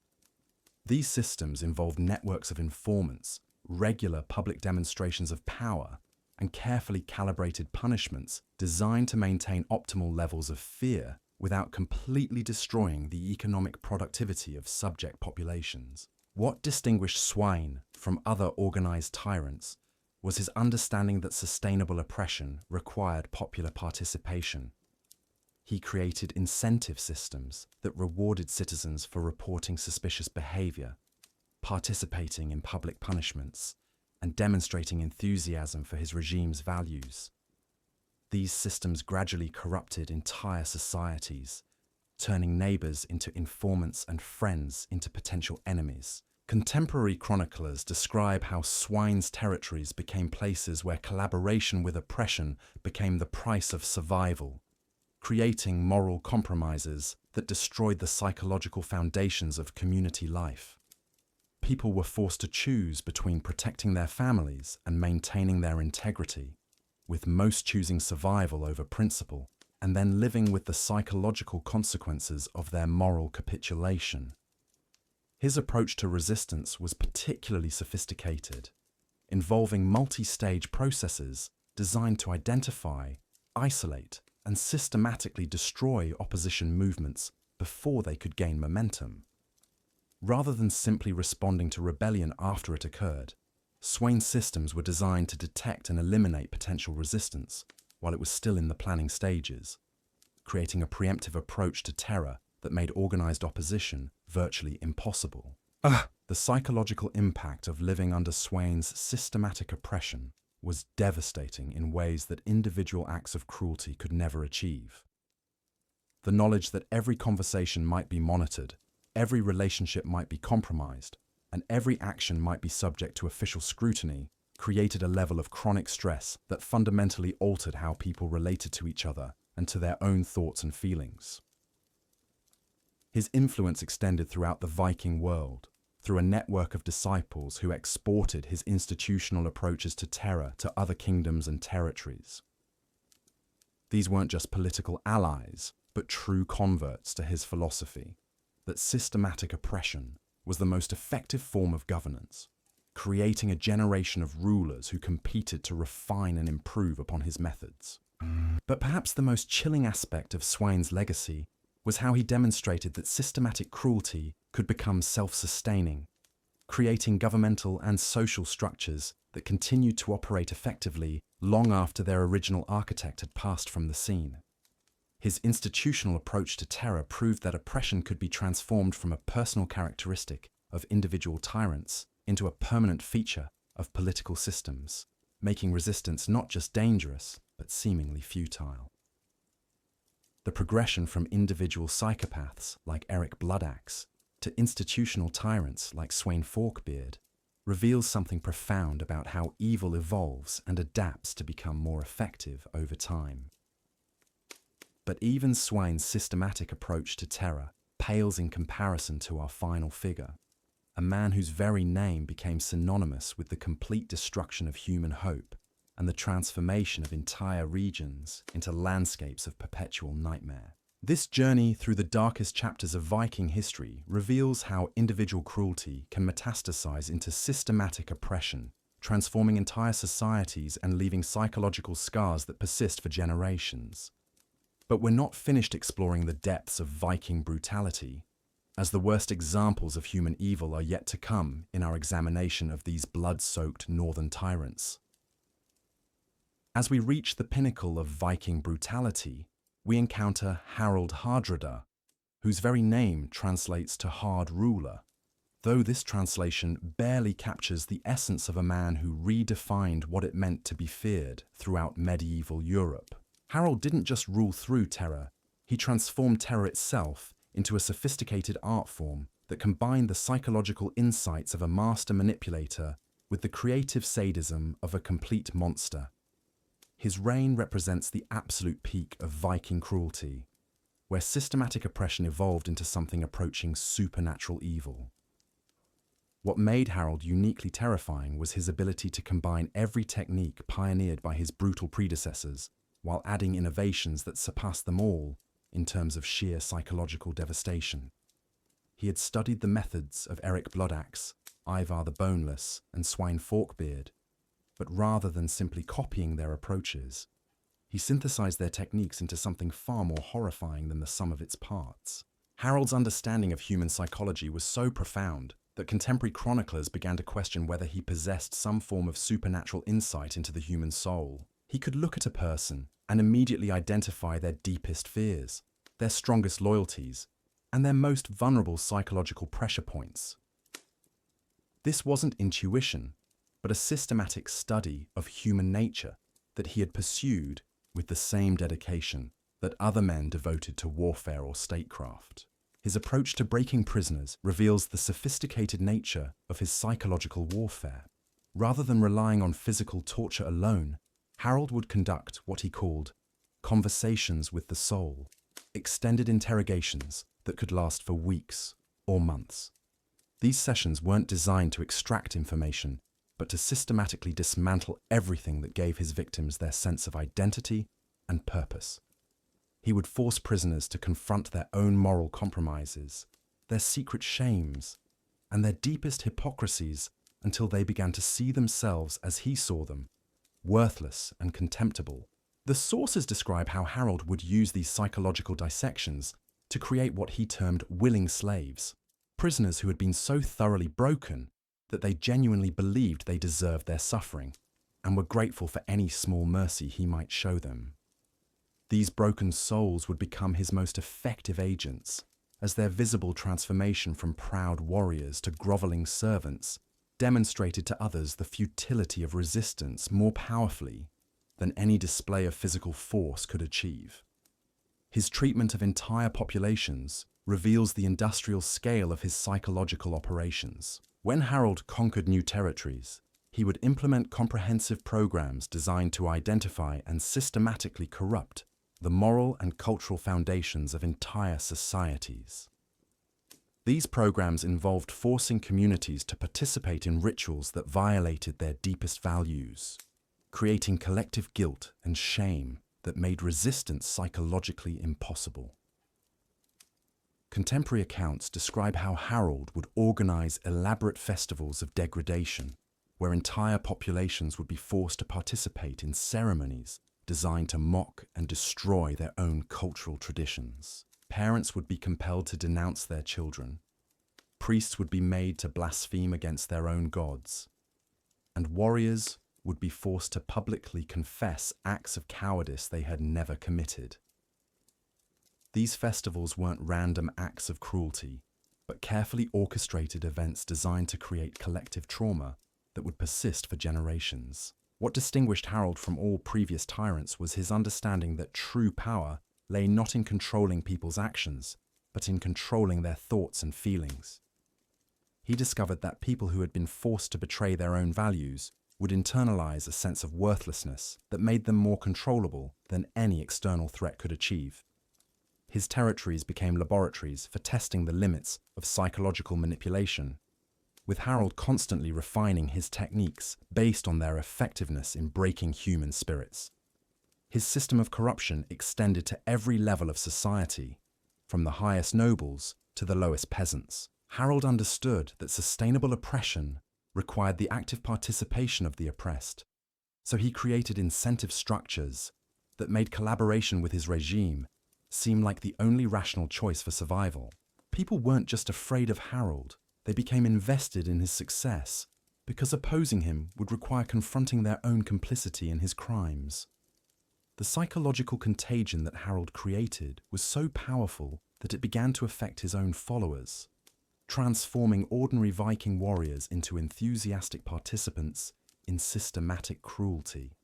These systems involved networks of informants, regular public demonstrations of power, and carefully calibrated punishments designed to maintain optimal levels of fear without completely destroying the economic productivity of subject populations. What distinguished Sweyn from other organized tyrants was his understanding that sustainable oppression required popular participation. He created incentive systems that rewarded citizens for reporting suspicious behavior, participating in public punishments, and demonstrating enthusiasm for his regime's values. These systems gradually corrupted entire societies, turning neighbors into informants and friends into potential enemies. Contemporary chroniclers describe how Sweyn's territories became places where collaboration with oppression became the price of survival, creating moral compromises that destroyed the psychological foundations of community life. People were forced to choose between protecting their families and maintaining their integrity, with most choosing survival over principle, and then living with the psychological consequences of their moral capitulation. His approach to resistance was particularly sophisticated, involving multi-stage processes designed to identify, isolate, and systematically destroy opposition movements before they could gain momentum. Rather than simply responding to rebellion after it occurred, Sweyn's systems were designed to detect and eliminate potential resistance while it was still in the planning stages, creating a preemptive approach to terror that made organized opposition virtually impossible. The psychological impact of living under Sweyn's systematic oppression was devastating in ways that individual acts of cruelty could never achieve. The knowledge that every conversation might be monitored, every relationship might be compromised, and every action might be subject to official scrutiny created a level of chronic stress that fundamentally altered how people related to each other and to their own thoughts and feelings. His influence extended throughout the Viking world, through a network of disciples who exported his institutional approaches to terror to other kingdoms and territories. These weren't just political allies, but true converts to his philosophy that systematic oppression was the most effective form of governance, creating a generation of rulers who competed to refine and improve upon his methods. But perhaps the most chilling aspect of Sweyn's legacy was how he demonstrated that systematic cruelty could become self-sustaining, creating governmental and social structures that continued to operate effectively long after their original architect had passed from the scene. His institutional approach to terror proved that oppression could be transformed from a personal characteristic of individual tyrants into a permanent feature of political systems, making resistance not just dangerous, but seemingly futile. The progression from individual psychopaths like Eric Bloodaxe to institutional tyrants like Sweyn Forkbeard reveals something profound about how evil evolves and adapts to become more effective over time. But even Swain's systematic approach to terror pales in comparison to our final figure, a man whose very name became synonymous with the complete destruction of human hope and the transformation of entire regions into landscapes of perpetual nightmare. This journey through the darkest chapters of Viking history reveals how individual cruelty can metastasize into systematic oppression, transforming entire societies and leaving psychological scars that persist for generations. But we're not finished exploring the depths of Viking brutality, as the worst examples of human evil are yet to come in our examination of these blood-soaked northern tyrants. As we reach the pinnacle of Viking brutality, we encounter Harald Hardrada, whose very name translates to hard ruler, though this translation barely captures the essence of a man who redefined what it meant to be feared throughout medieval Europe. Harald didn't just rule through terror, he transformed terror itself into a sophisticated art form that combined the psychological insights of a master manipulator with the creative sadism of a complete monster. His reign represents the absolute peak of Viking cruelty, where systematic oppression evolved into something approaching supernatural evil. What made Harald uniquely terrifying was his ability to combine every technique pioneered by his brutal predecessors, while adding innovations that surpassed them all in terms of sheer psychological devastation. He had studied the methods of Eric Bloodaxe, Ivar the Boneless, and Sweyn Forkbeard, but rather than simply copying their approaches, he synthesized their techniques into something far more horrifying than the sum of its parts. Harald's understanding of human psychology was so profound that contemporary chroniclers began to question whether he possessed some form of supernatural insight into the human soul. He could look at a person and immediately identify their deepest fears, their strongest loyalties, and their most vulnerable psychological pressure points. This wasn't intuition, but a systematic study of human nature that he had pursued with the same dedication that other men devoted to warfare or statecraft. His approach to breaking prisoners reveals the sophisticated nature of his psychological warfare. Rather than relying on physical torture alone, Harald would conduct what he called conversations with the soul, extended interrogations that could last for weeks or months. These sessions weren't designed to extract information, but to systematically dismantle everything that gave his victims their sense of identity and purpose. He would force prisoners to confront their own moral compromises, their secret shames, and their deepest hypocrisies until they began to see themselves as he saw them, worthless and contemptible. The sources describe how Harald would use these psychological dissections to create what he termed willing slaves, prisoners who had been so thoroughly broken that they genuinely believed they deserved their suffering and were grateful for any small mercy he might show them. These broken souls would become his most effective agents, as their visible transformation from proud warriors to groveling servants demonstrated to others the futility of resistance more powerfully than any display of physical force could achieve. His treatment of entire populations reveals the industrial scale of his psychological operations. When Harald conquered new territories, he would implement comprehensive programs designed to identify and systematically corrupt the moral and cultural foundations of entire societies. These programs involved forcing communities to participate in rituals that violated their deepest values, creating collective guilt and shame that made resistance psychologically impossible. Contemporary accounts describe how Harald would organize elaborate festivals of degradation, where entire populations would be forced to participate in ceremonies designed to mock and destroy their own cultural traditions. Parents would be compelled to denounce their children. Priests would be made to blaspheme against their own gods. And warriors would be forced to publicly confess acts of cowardice they had never committed. These festivals weren't random acts of cruelty, but carefully orchestrated events designed to create collective trauma that would persist for generations. What distinguished Harald from all previous tyrants was his understanding that true power lay not in controlling people's actions, but in controlling their thoughts and feelings. He discovered that people who had been forced to betray their own values would internalize a sense of worthlessness that made them more controllable than any external threat could achieve. His territories became laboratories for testing the limits of psychological manipulation, with Harold constantly refining his techniques based on their effectiveness in breaking human spirits. His system of corruption extended to every level of society, from the highest nobles to the lowest peasants. Harold understood that sustainable oppression required the active participation of the oppressed, so he created incentive structures that made collaboration with his regime seem like the only rational choice for survival. People weren't just afraid of Harold, they became invested in his success because opposing him would require confronting their own complicity in his crimes. The psychological contagion that Harold created was so powerful that it began to affect his own followers, transforming ordinary Viking warriors into enthusiastic participants in systematic cruelty.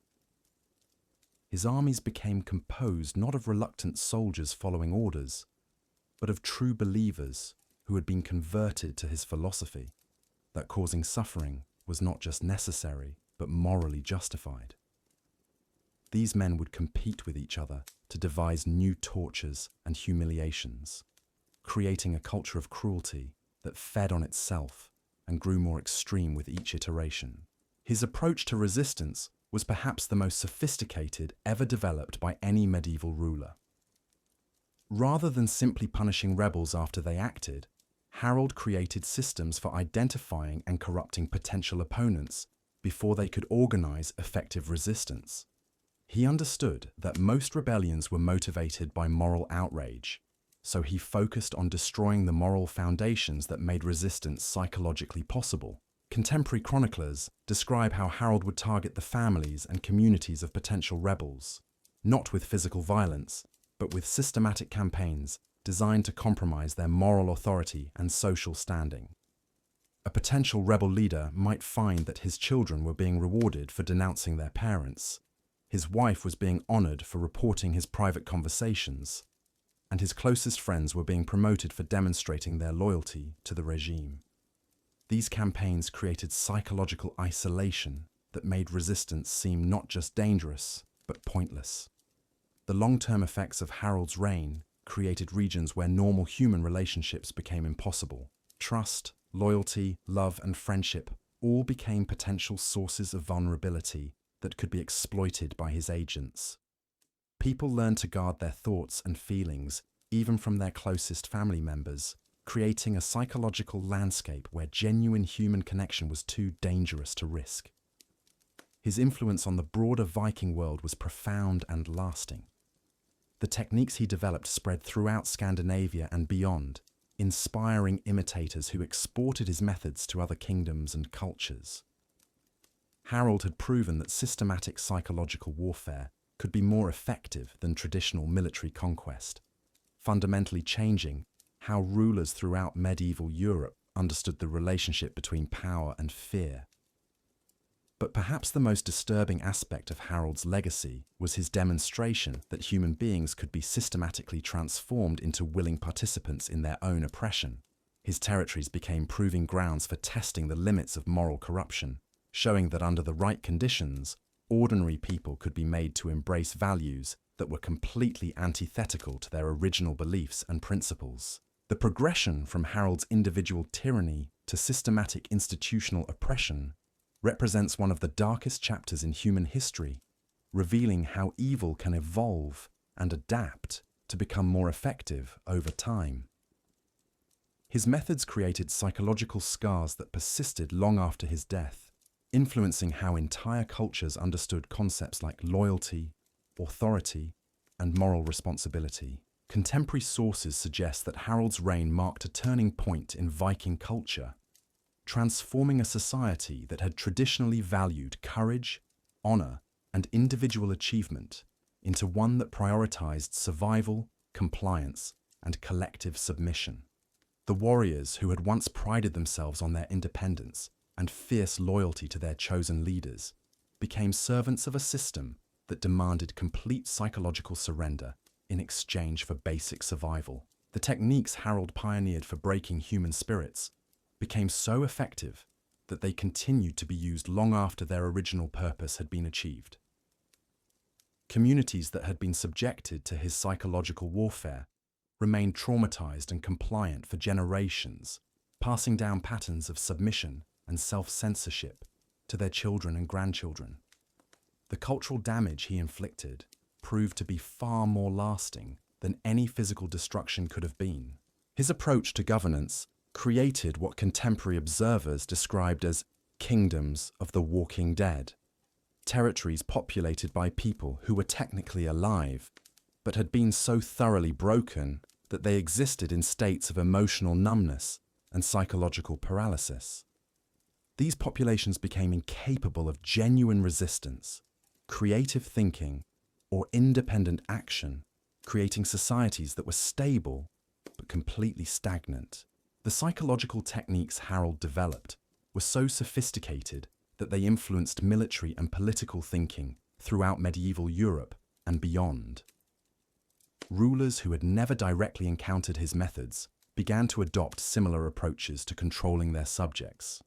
His armies became composed not of reluctant soldiers following orders, but of true believers who had been converted to his philosophy, that causing suffering was not just necessary, but morally justified. These men would compete with each other to devise new tortures and humiliations, creating a culture of cruelty that fed on itself and grew more extreme with each iteration. His approach to resistance was perhaps the most sophisticated ever developed by any medieval ruler. Rather than simply punishing rebels after they acted, Harold created systems for identifying and corrupting potential opponents before they could organize effective resistance. He understood that most rebellions were motivated by moral outrage, so he focused on destroying the moral foundations that made resistance psychologically possible. Contemporary chroniclers describe how Harold would target the families and communities of potential rebels, not with physical violence, but with systematic campaigns designed to compromise their moral authority and social standing. A potential rebel leader might find that his children were being rewarded for denouncing their parents, his wife was being honored for reporting his private conversations, and his closest friends were being promoted for demonstrating their loyalty to the regime. These campaigns created psychological isolation that made resistance seem not just dangerous, but pointless. The long-term effects of Harold's reign created regions where normal human relationships became impossible. Trust, loyalty, love, and friendship all became potential sources of vulnerability that could be exploited by his agents. People learned to guard their thoughts and feelings, even from their closest family members, creating a psychological landscape where genuine human connection was too dangerous to risk. His influence on the broader Viking world was profound and lasting. The techniques he developed spread throughout Scandinavia and beyond, inspiring imitators who exported his methods to other kingdoms and cultures. Harold had proven that systematic psychological warfare could be more effective than traditional military conquest, fundamentally changing how rulers throughout medieval Europe understood the relationship between power and fear. But perhaps the most disturbing aspect of Harold's legacy was his demonstration that human beings could be systematically transformed into willing participants in their own oppression. His territories became proving grounds for testing the limits of moral corruption, showing that under the right conditions, ordinary people could be made to embrace values that were completely antithetical to their original beliefs and principles. The progression from Harold's individual tyranny to systematic institutional oppression represents one of the darkest chapters in human history, revealing how evil can evolve and adapt to become more effective over time. His methods created psychological scars that persisted long after his death, influencing how entire cultures understood concepts like loyalty, authority, and moral responsibility. Contemporary sources suggest that Harold's reign marked a turning point in Viking culture, transforming a society that had traditionally valued courage, honor, and individual achievement into one that prioritized survival, compliance, and collective submission. The warriors who had once prided themselves on their independence and fierce loyalty to their chosen leaders became servants of a system that demanded complete psychological surrender in exchange for basic survival. The techniques Harold pioneered for breaking human spirits became so effective that they continued to be used long after their original purpose had been achieved. Communities that had been subjected to his psychological warfare remained traumatized and compliant for generations, passing down patterns of submission and self-censorship to their children and grandchildren. The cultural damage he inflicted proved to be far more lasting than any physical destruction could have been. His approach to governance created what contemporary observers described as kingdoms of the walking dead, territories populated by people who were technically alive, but had been so thoroughly broken that they existed in states of emotional numbness and psychological paralysis. These populations became incapable of genuine resistance, creative thinking, or independent action, creating societies that were stable but completely stagnant. The psychological techniques Harold developed were so sophisticated that they influenced military and political thinking throughout medieval Europe and beyond. Rulers who had never directly encountered his methods began to adopt similar approaches to controlling their subjects,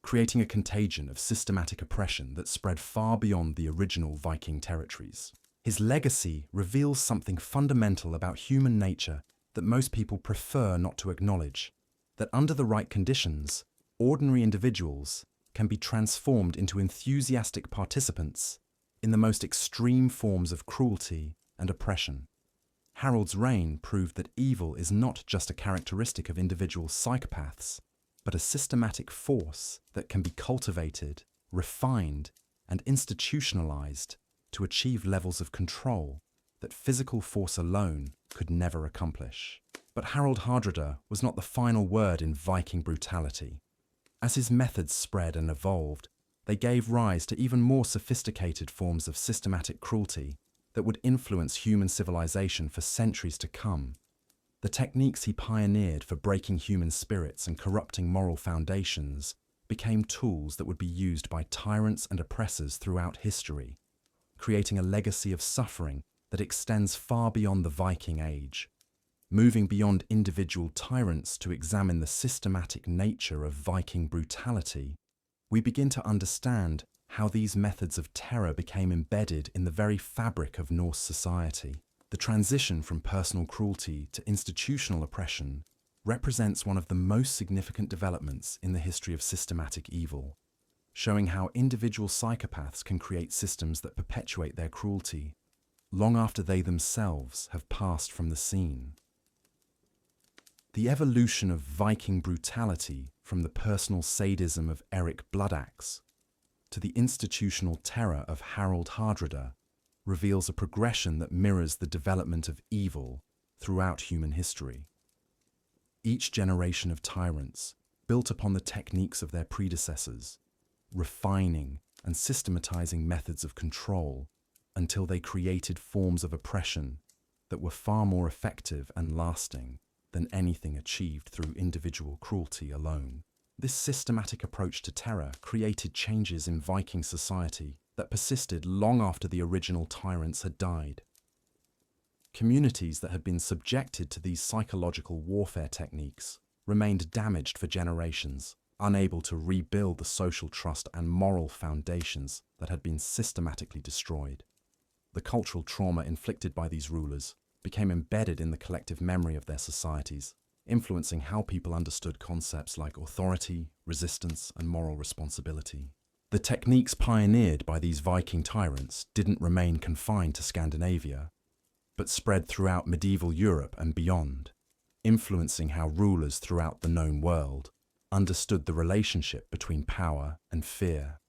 creating a contagion of systematic oppression that spread far beyond the original Viking territories. His legacy reveals something fundamental about human nature that most people prefer not to acknowledge: that under the right conditions, ordinary individuals can be transformed into enthusiastic participants in the most extreme forms of cruelty and oppression. Harold's reign proved that evil is not just a characteristic of individual psychopaths, but a systematic force that can be cultivated, refined, and institutionalized to achieve levels of control that physical force alone could never accomplish. But Harold Hardrada was not the final word in Viking brutality. As his methods spread and evolved, they gave rise to even more sophisticated forms of systematic cruelty that would influence human civilization for centuries to come. The techniques he pioneered for breaking human spirits and corrupting moral foundations became tools that would be used by tyrants and oppressors throughout history, creating a legacy of suffering that extends far beyond the Viking Age. Moving beyond individual tyrants to examine the systematic nature of Viking brutality, we begin to understand how these methods of terror became embedded in the very fabric of Norse society. The transition from personal cruelty to institutional oppression represents one of the most significant developments in the history of systematic evil, showing how individual psychopaths can create systems that perpetuate their cruelty long after they themselves have passed from the scene. The evolution of Viking brutality from the personal sadism of Eric Bloodaxe to the institutional terror of Harold Hardrada reveals a progression that mirrors the development of evil throughout human history. Each generation of tyrants built upon the techniques of their predecessors, refining and systematizing methods of control until they created forms of oppression that were far more effective and lasting than anything achieved through individual cruelty alone. This systematic approach to terror created changes in Viking society that persisted long after the original tyrants had died. Communities that had been subjected to these psychological warfare techniques remained damaged for generations, unable to rebuild the social trust and moral foundations that had been systematically destroyed. The cultural trauma inflicted by these rulers became embedded in the collective memory of their societies, influencing how people understood concepts like authority, resistance, and moral responsibility. The techniques pioneered by these Viking tyrants didn't remain confined to Scandinavia, but spread throughout medieval Europe and beyond, influencing how rulers throughout the known world understood the relationship between power and fear.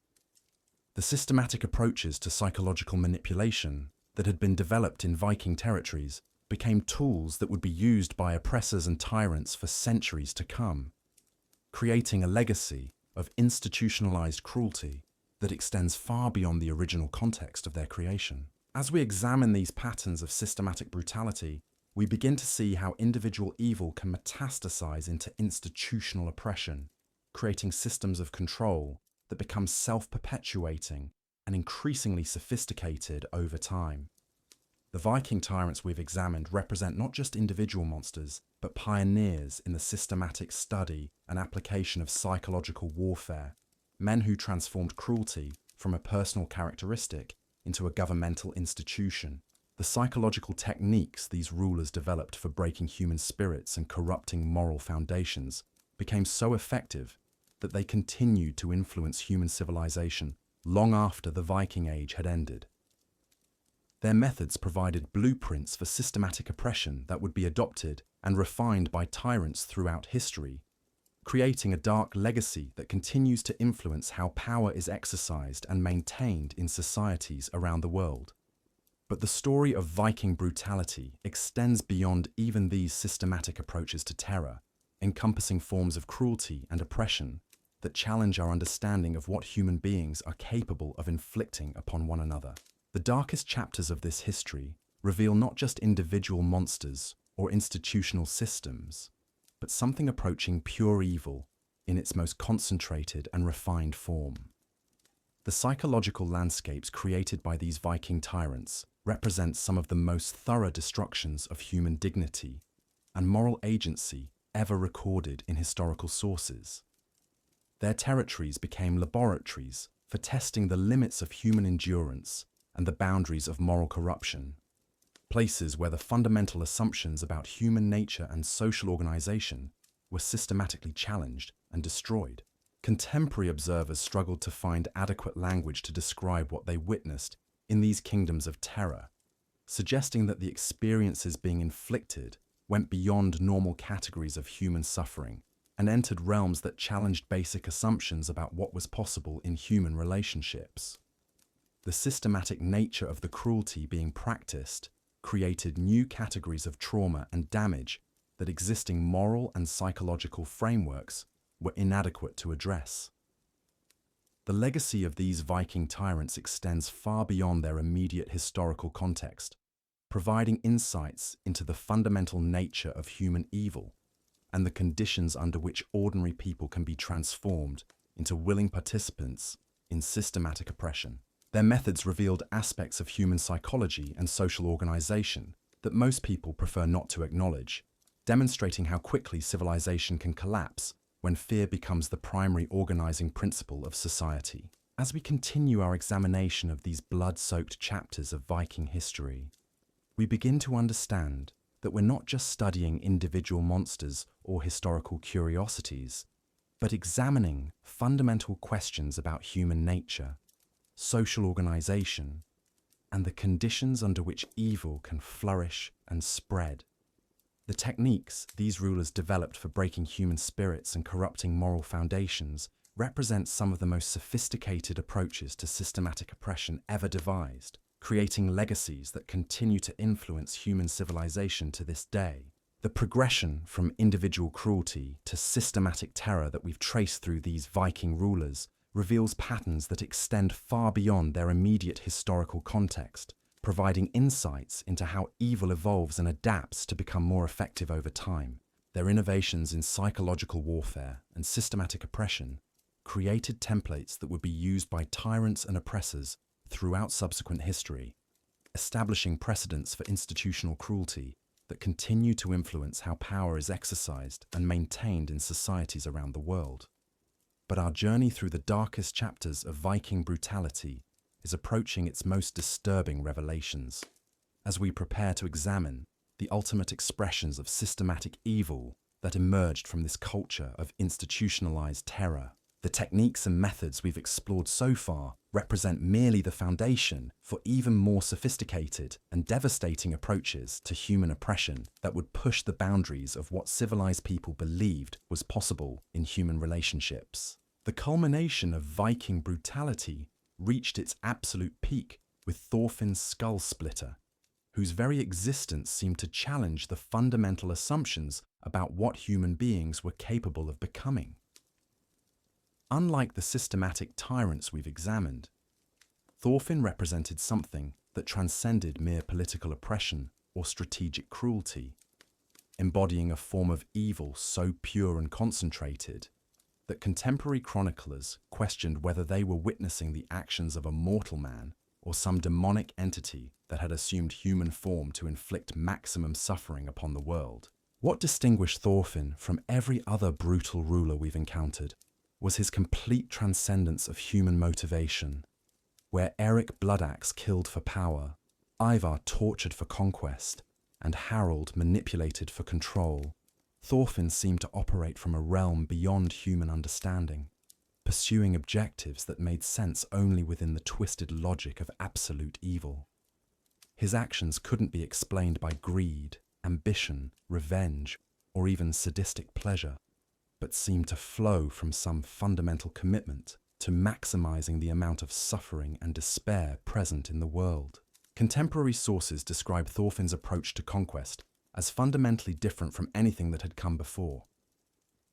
The systematic approaches to psychological manipulation that had been developed in Viking territories became tools that would be used by oppressors and tyrants for centuries to come, creating a legacy of institutionalized cruelty that extends far beyond the original context of their creation. As we examine these patterns of systematic brutality, we begin to see how individual evil can metastasize into institutional oppression, creating systems of control that become self-perpetuating and increasingly sophisticated over time. The Viking tyrants we've examined represent not just individual monsters, but pioneers in the systematic study and application of psychological warfare, men who transformed cruelty from a personal characteristic into a governmental institution, The psychological techniques these rulers developed for breaking human spirits and corrupting moral foundations became so effective that they continued to influence human civilization long after the Viking Age had ended. Their methods provided blueprints for systematic oppression that would be adopted and refined by tyrants throughout history, creating a dark legacy that continues to influence how power is exercised and maintained in societies around the world. But the story of Viking brutality extends beyond even these systematic approaches to terror, encompassing forms of cruelty and oppression that challenge our understanding of what human beings are capable of inflicting upon one another. The darkest chapters of this history reveal not just individual monsters or institutional systems, but something approaching pure evil in its most concentrated and refined form. The psychological landscapes created by these Viking tyrants represent some of the most thorough destructions of human dignity and moral agency ever recorded in historical sources. Their territories became laboratories for testing the limits of human endurance and the boundaries of moral corruption, places where the fundamental assumptions about human nature and social organization were systematically challenged and destroyed. Contemporary observers struggled to find adequate language to describe what they witnessed in these kingdoms of terror, suggesting that the experiences being inflicted went beyond normal categories of human suffering and entered realms that challenged basic assumptions about what was possible in human relationships. The systematic nature of the cruelty being practiced created new categories of trauma and damage that existing moral and psychological frameworks were inadequate to address. The legacy of these Viking tyrants extends far beyond their immediate historical context, providing insights into the fundamental nature of human evil and the conditions under which ordinary people can be transformed into willing participants in systematic oppression. Their methods revealed aspects of human psychology and social organization that most people prefer not to acknowledge, demonstrating how quickly civilization can collapse when fear becomes the primary organizing principle of society. As we continue our examination of these blood-soaked chapters of Viking history, we begin to understand that we're not just studying individual monsters or historical curiosities, but examining fundamental questions about human nature, social organization, and the conditions under which evil can flourish and spread. The techniques these rulers developed for breaking human spirits and corrupting moral foundations represent some of the most sophisticated approaches to systematic oppression ever devised, creating legacies that continue to influence human civilization to this day. The progression from individual cruelty to systematic terror that we've traced through these Viking rulers reveals patterns that extend far beyond their immediate historical context, providing insights into how evil evolves and adapts to become more effective over time. Their innovations in psychological warfare and systematic oppression created templates that would be used by tyrants and oppressors throughout subsequent history, establishing precedents for institutional cruelty that continue to influence how power is exercised and maintained in societies around the world. But our journey through the darkest chapters of Viking brutality is approaching its most disturbing revelations. As we prepare to examine the ultimate expressions of systematic evil that emerged from this culture of institutionalized terror, the techniques and methods we've explored so far represent merely the foundation for even more sophisticated and devastating approaches to human oppression that would push the boundaries of what civilized people believed was possible in human relationships. The culmination of Viking brutality reached its absolute peak with Thorfinn's skull splitter, whose very existence seemed to challenge the fundamental assumptions about what human beings were capable of becoming. Unlike the systematic tyrants we've examined, Thorfinn represented something that transcended mere political oppression or strategic cruelty, embodying a form of evil so pure and concentrated that contemporary chroniclers questioned whether they were witnessing the actions of a mortal man or some demonic entity that had assumed human form to inflict maximum suffering upon the world. What distinguished Thorfinn from every other brutal ruler we've encountered was his complete transcendence of human motivation. Where Eric Bloodaxe killed for power, Ivar tortured for conquest, and Harold manipulated for control, Thorfinn seemed to operate from a realm beyond human understanding, pursuing objectives that made sense only within the twisted logic of absolute evil. His actions couldn't be explained by greed, ambition, revenge, or even sadistic pleasure, but seemed to flow from some fundamental commitment to maximizing the amount of suffering and despair present in the world. Contemporary sources describe Thorfinn's approach to conquest as fundamentally different from anything that had come before.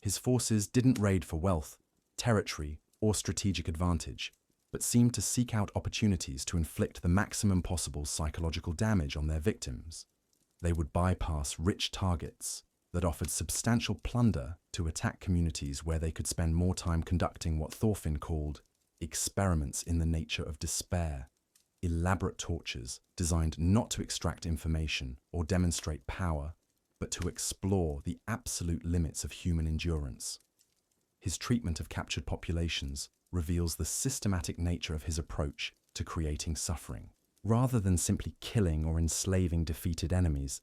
His forces didn't raid for wealth, territory, or strategic advantage, but seemed to seek out opportunities to inflict the maximum possible psychological damage on their victims. They would bypass rich targets that offered substantial plunder to attack communities where they could spend more time conducting what Thorfinn called experiments in the nature of despair, elaborate tortures designed not to extract information or demonstrate power, but to explore the absolute limits of human endurance. His treatment of captured populations reveals the systematic nature of his approach to creating suffering. Rather than simply killing or enslaving defeated enemies,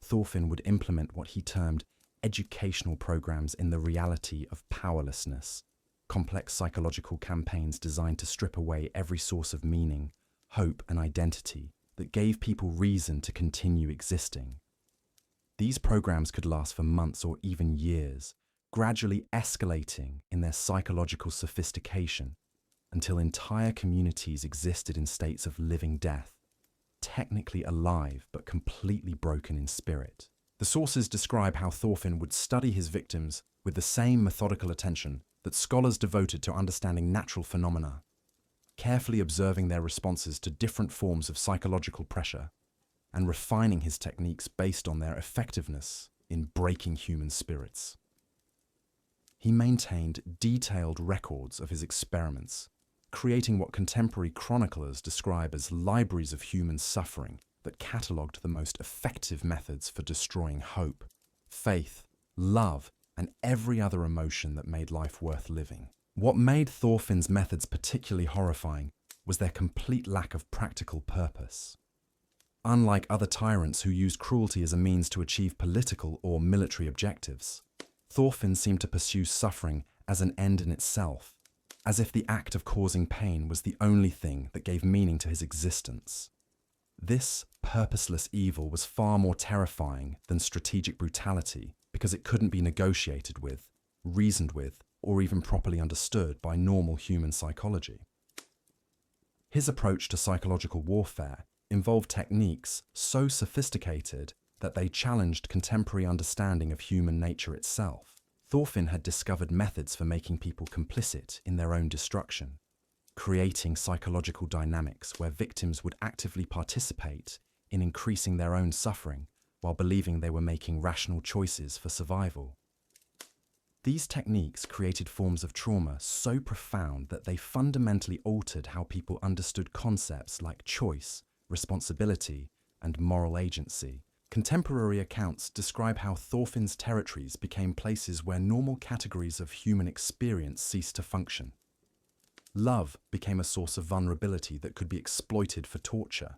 Thorfinn would implement what he termed educational programs in the reality of powerlessness, complex psychological campaigns designed to strip away every source of meaning, hope, and identity that gave people reason to continue existing. These programs could last for months or even years, gradually escalating in their psychological sophistication until entire communities existed in states of living death, technically alive but completely broken in spirit. The sources describe how Thorfinn would study his victims with the same methodical attention that scholars devoted to understanding natural phenomena, carefully observing their responses to different forms of psychological pressure and refining his techniques based on their effectiveness in breaking human spirits. He maintained detailed records of his experiments, creating what contemporary chroniclers describe as libraries of human suffering that catalogued the most effective methods for destroying hope, faith, love, and every other emotion that made life worth living. What made Thorfinn's methods particularly horrifying was their complete lack of practical purpose. Unlike other tyrants who used cruelty as a means to achieve political or military objectives, Thorfinn seemed to pursue suffering as an end in itself, as if the act of causing pain was the only thing that gave meaning to his existence. This purposeless evil was far more terrifying than strategic brutality because it couldn't be negotiated with, reasoned with, or even properly understood by normal human psychology. His approach to psychological warfare involved techniques so sophisticated that they challenged contemporary understanding of human nature itself. Thorfinn had discovered methods for making people complicit in their own destruction, creating psychological dynamics where victims would actively participate in increasing their own suffering while believing they were making rational choices for survival. These techniques created forms of trauma so profound that they fundamentally altered how people understood concepts like choice, responsibility, and moral agency. Contemporary accounts describe how Thorfinn's territories became places where normal categories of human experience ceased to function. Love became a source of vulnerability that could be exploited for torture.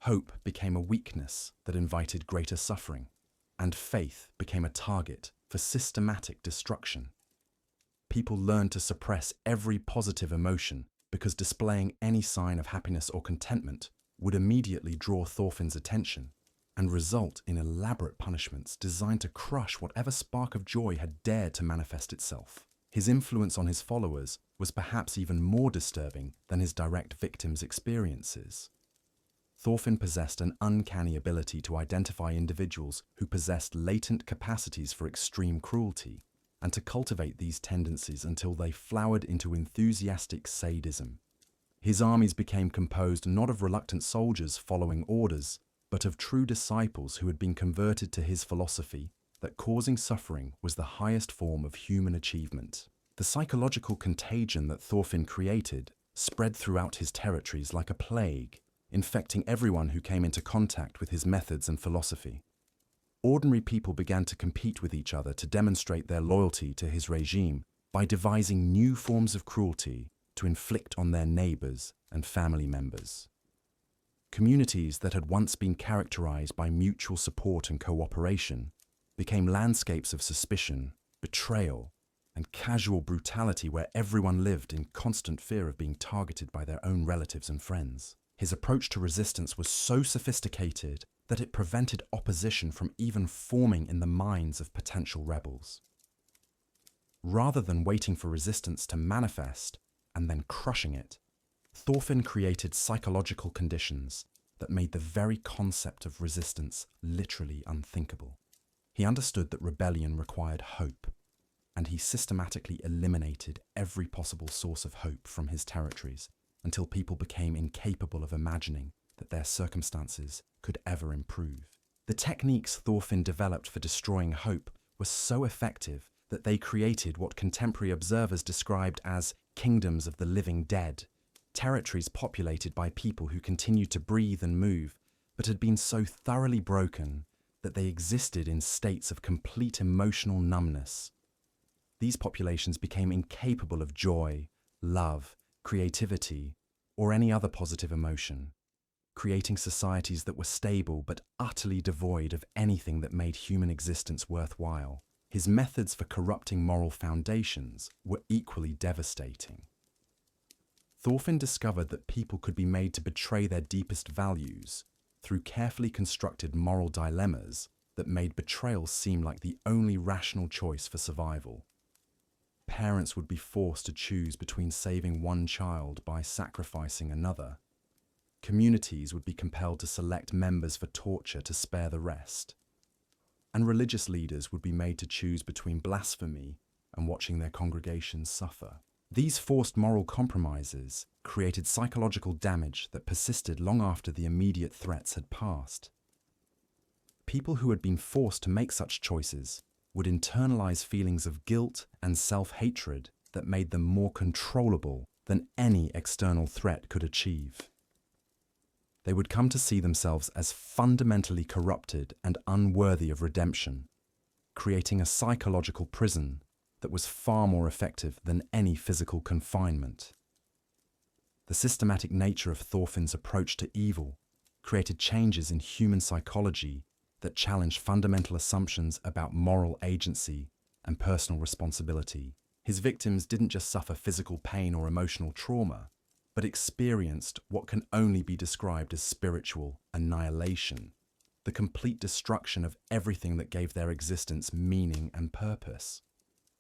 Hope became a weakness that invited greater suffering, and faith became a target for systematic destruction. People learned to suppress every positive emotion because displaying any sign of happiness or contentment would immediately draw Thorfinn's attention and result in elaborate punishments designed to crush whatever spark of joy had dared to manifest itself. His influence on his followers was perhaps even more disturbing than his direct victims' experiences. Thorfinn possessed an uncanny ability to identify individuals who possessed latent capacities for extreme cruelty and to cultivate these tendencies until they flowered into enthusiastic sadism. His armies became composed not of reluctant soldiers following orders, but of true disciples who had been converted to his philosophy that causing suffering was the highest form of human achievement. The psychological contagion that Thorfinn created spread throughout his territories like a plague, infecting everyone who came into contact with his methods and philosophy. Ordinary people began to compete with each other to demonstrate their loyalty to his regime by devising new forms of cruelty to inflict on their neighbors and family members. Communities that had once been characterized by mutual support and cooperation became landscapes of suspicion, betrayal, and casual brutality where everyone lived in constant fear of being targeted by their own relatives and friends. His approach to resistance was so sophisticated that it prevented opposition from even forming in the minds of potential rebels. Rather than waiting for resistance to manifest and then crushing it, Thorfinn created psychological conditions that made the very concept of resistance literally unthinkable. He understood that rebellion required hope, and he systematically eliminated every possible source of hope from his territories until people became incapable of imagining that their circumstances could ever improve. The techniques Thorfinn developed for destroying hope were so effective that they created what contemporary observers described as kingdoms of the living dead, territories populated by people who continued to breathe and move, but had been so thoroughly broken that they existed in states of complete emotional numbness. These populations became incapable of joy, love, creativity, or any other positive emotion, creating societies that were stable but utterly devoid of anything that made human existence worthwhile. His methods for corrupting moral foundations were equally devastating. Thorfinn discovered that people could be made to betray their deepest values through carefully constructed moral dilemmas that made betrayal seem like the only rational choice for survival. Parents would be forced to choose between saving one child by sacrificing another. Communities would be compelled to select members for torture to spare the rest. And religious leaders would be made to choose between blasphemy and watching their congregations suffer. These forced moral compromises created psychological damage that persisted long after the immediate threats had passed. People who had been forced to make such choices would internalize feelings of guilt and self-hatred that made them more controllable than any external threat could achieve. They would come to see themselves as fundamentally corrupted and unworthy of redemption, creating a psychological prison that was far more effective than any physical confinement. The systematic nature of Thorfinn's approach to evil created changes in human psychology that challenged fundamental assumptions about moral agency and personal responsibility. His victims didn't just suffer physical pain or emotional trauma, but experienced what can only be described as spiritual annihilation, the complete destruction of everything that gave their existence meaning and purpose.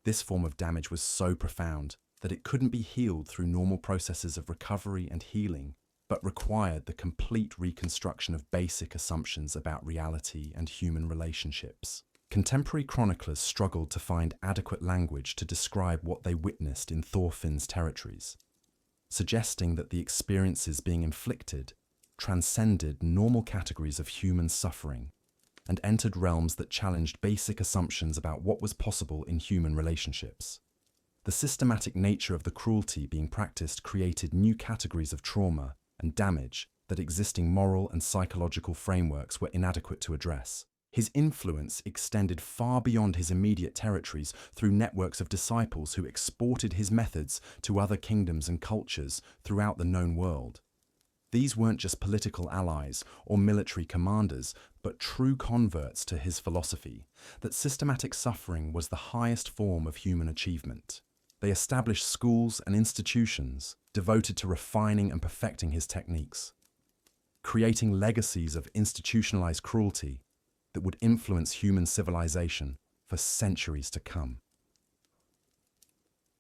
This form of damage was so profound that it couldn't be healed through normal processes of recovery and healing, but required the complete reconstruction of basic assumptions about reality and human relationships. Contemporary chroniclers struggled to find adequate language to describe what they witnessed in Thorfinn's territories, suggesting that the experiences being inflicted transcended normal categories of human suffering and entered realms that challenged basic assumptions about what was possible in human relationships. The systematic nature of the cruelty being practiced created new categories of trauma and damage that existing moral and psychological frameworks were inadequate to address. His influence extended far beyond his immediate territories through networks of disciples who exported his methods to other kingdoms and cultures throughout the known world. These weren't just political allies or military commanders, but true converts to his philosophy that systematic suffering was the highest form of human achievement. They established schools and institutions devoted to refining and perfecting his techniques, creating legacies of institutionalized cruelty that would influence human civilization for centuries to come.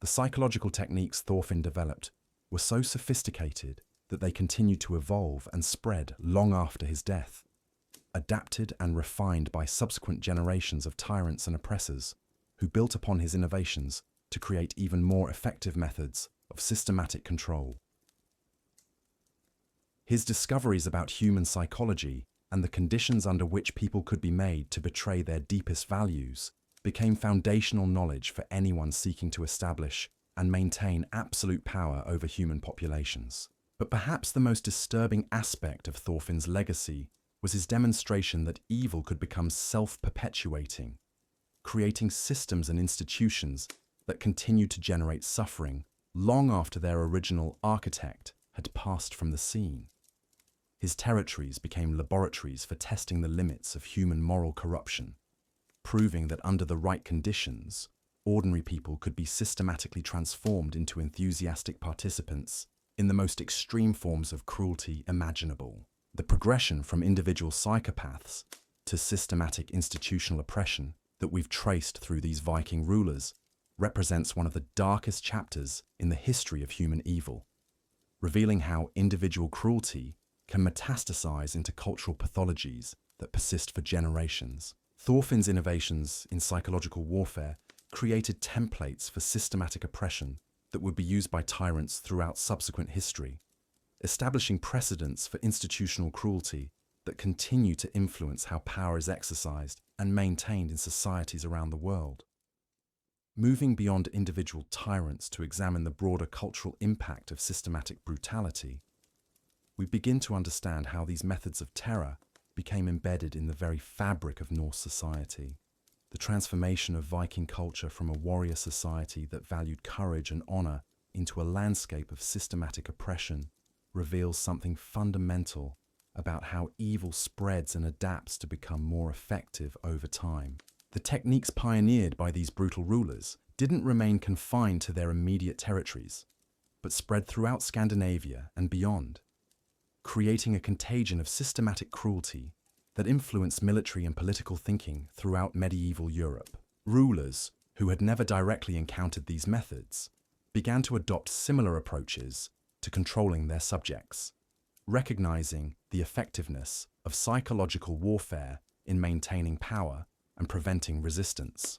The psychological techniques Thorfinn developed were so sophisticated that they continued to evolve and spread long after his death, adapted and refined by subsequent generations of tyrants and oppressors who built upon his innovations to create even more effective methods of systematic control. His discoveries about human psychology and the conditions under which people could be made to betray their deepest values became foundational knowledge for anyone seeking to establish and maintain absolute power over human populations. But perhaps the most disturbing aspect of Thorfinn's legacy was his demonstration that evil could become self-perpetuating, creating systems and institutions that continued to generate suffering long after their original architect had passed from the scene. his territories became laboratories for testing the limits of human moral corruption, proving that under the right conditions, ordinary people could be systematically transformed into enthusiastic participants in the most extreme forms of cruelty imaginable. The progression from individual psychopaths to systematic institutional oppression that we've traced through these Viking rulers represents one of the darkest chapters in the history of human evil, revealing how individual cruelty can metastasize into cultural pathologies that persist for generations. Thorfinn's innovations in psychological warfare created templates for systematic oppression that would be used by tyrants throughout subsequent history, establishing precedents for institutional cruelty that continue to influence how power is exercised and maintained in societies around the world. Moving beyond individual tyrants to examine the broader cultural impact of systematic brutality, we begin to understand how these methods of terror became embedded in the very fabric of Norse society. The transformation of Viking culture from a warrior society that valued courage and honor into a landscape of systematic oppression reveals something fundamental about how evil spreads and adapts to become more effective over time. The techniques pioneered by these brutal rulers didn't remain confined to their immediate territories, but spread throughout Scandinavia and beyond, creating a contagion of systematic cruelty that influenced military and political thinking throughout medieval Europe. Rulers, who had never directly encountered these methods, began to adopt similar approaches to controlling their subjects, recognizing the effectiveness of psychological warfare in maintaining power and preventing resistance.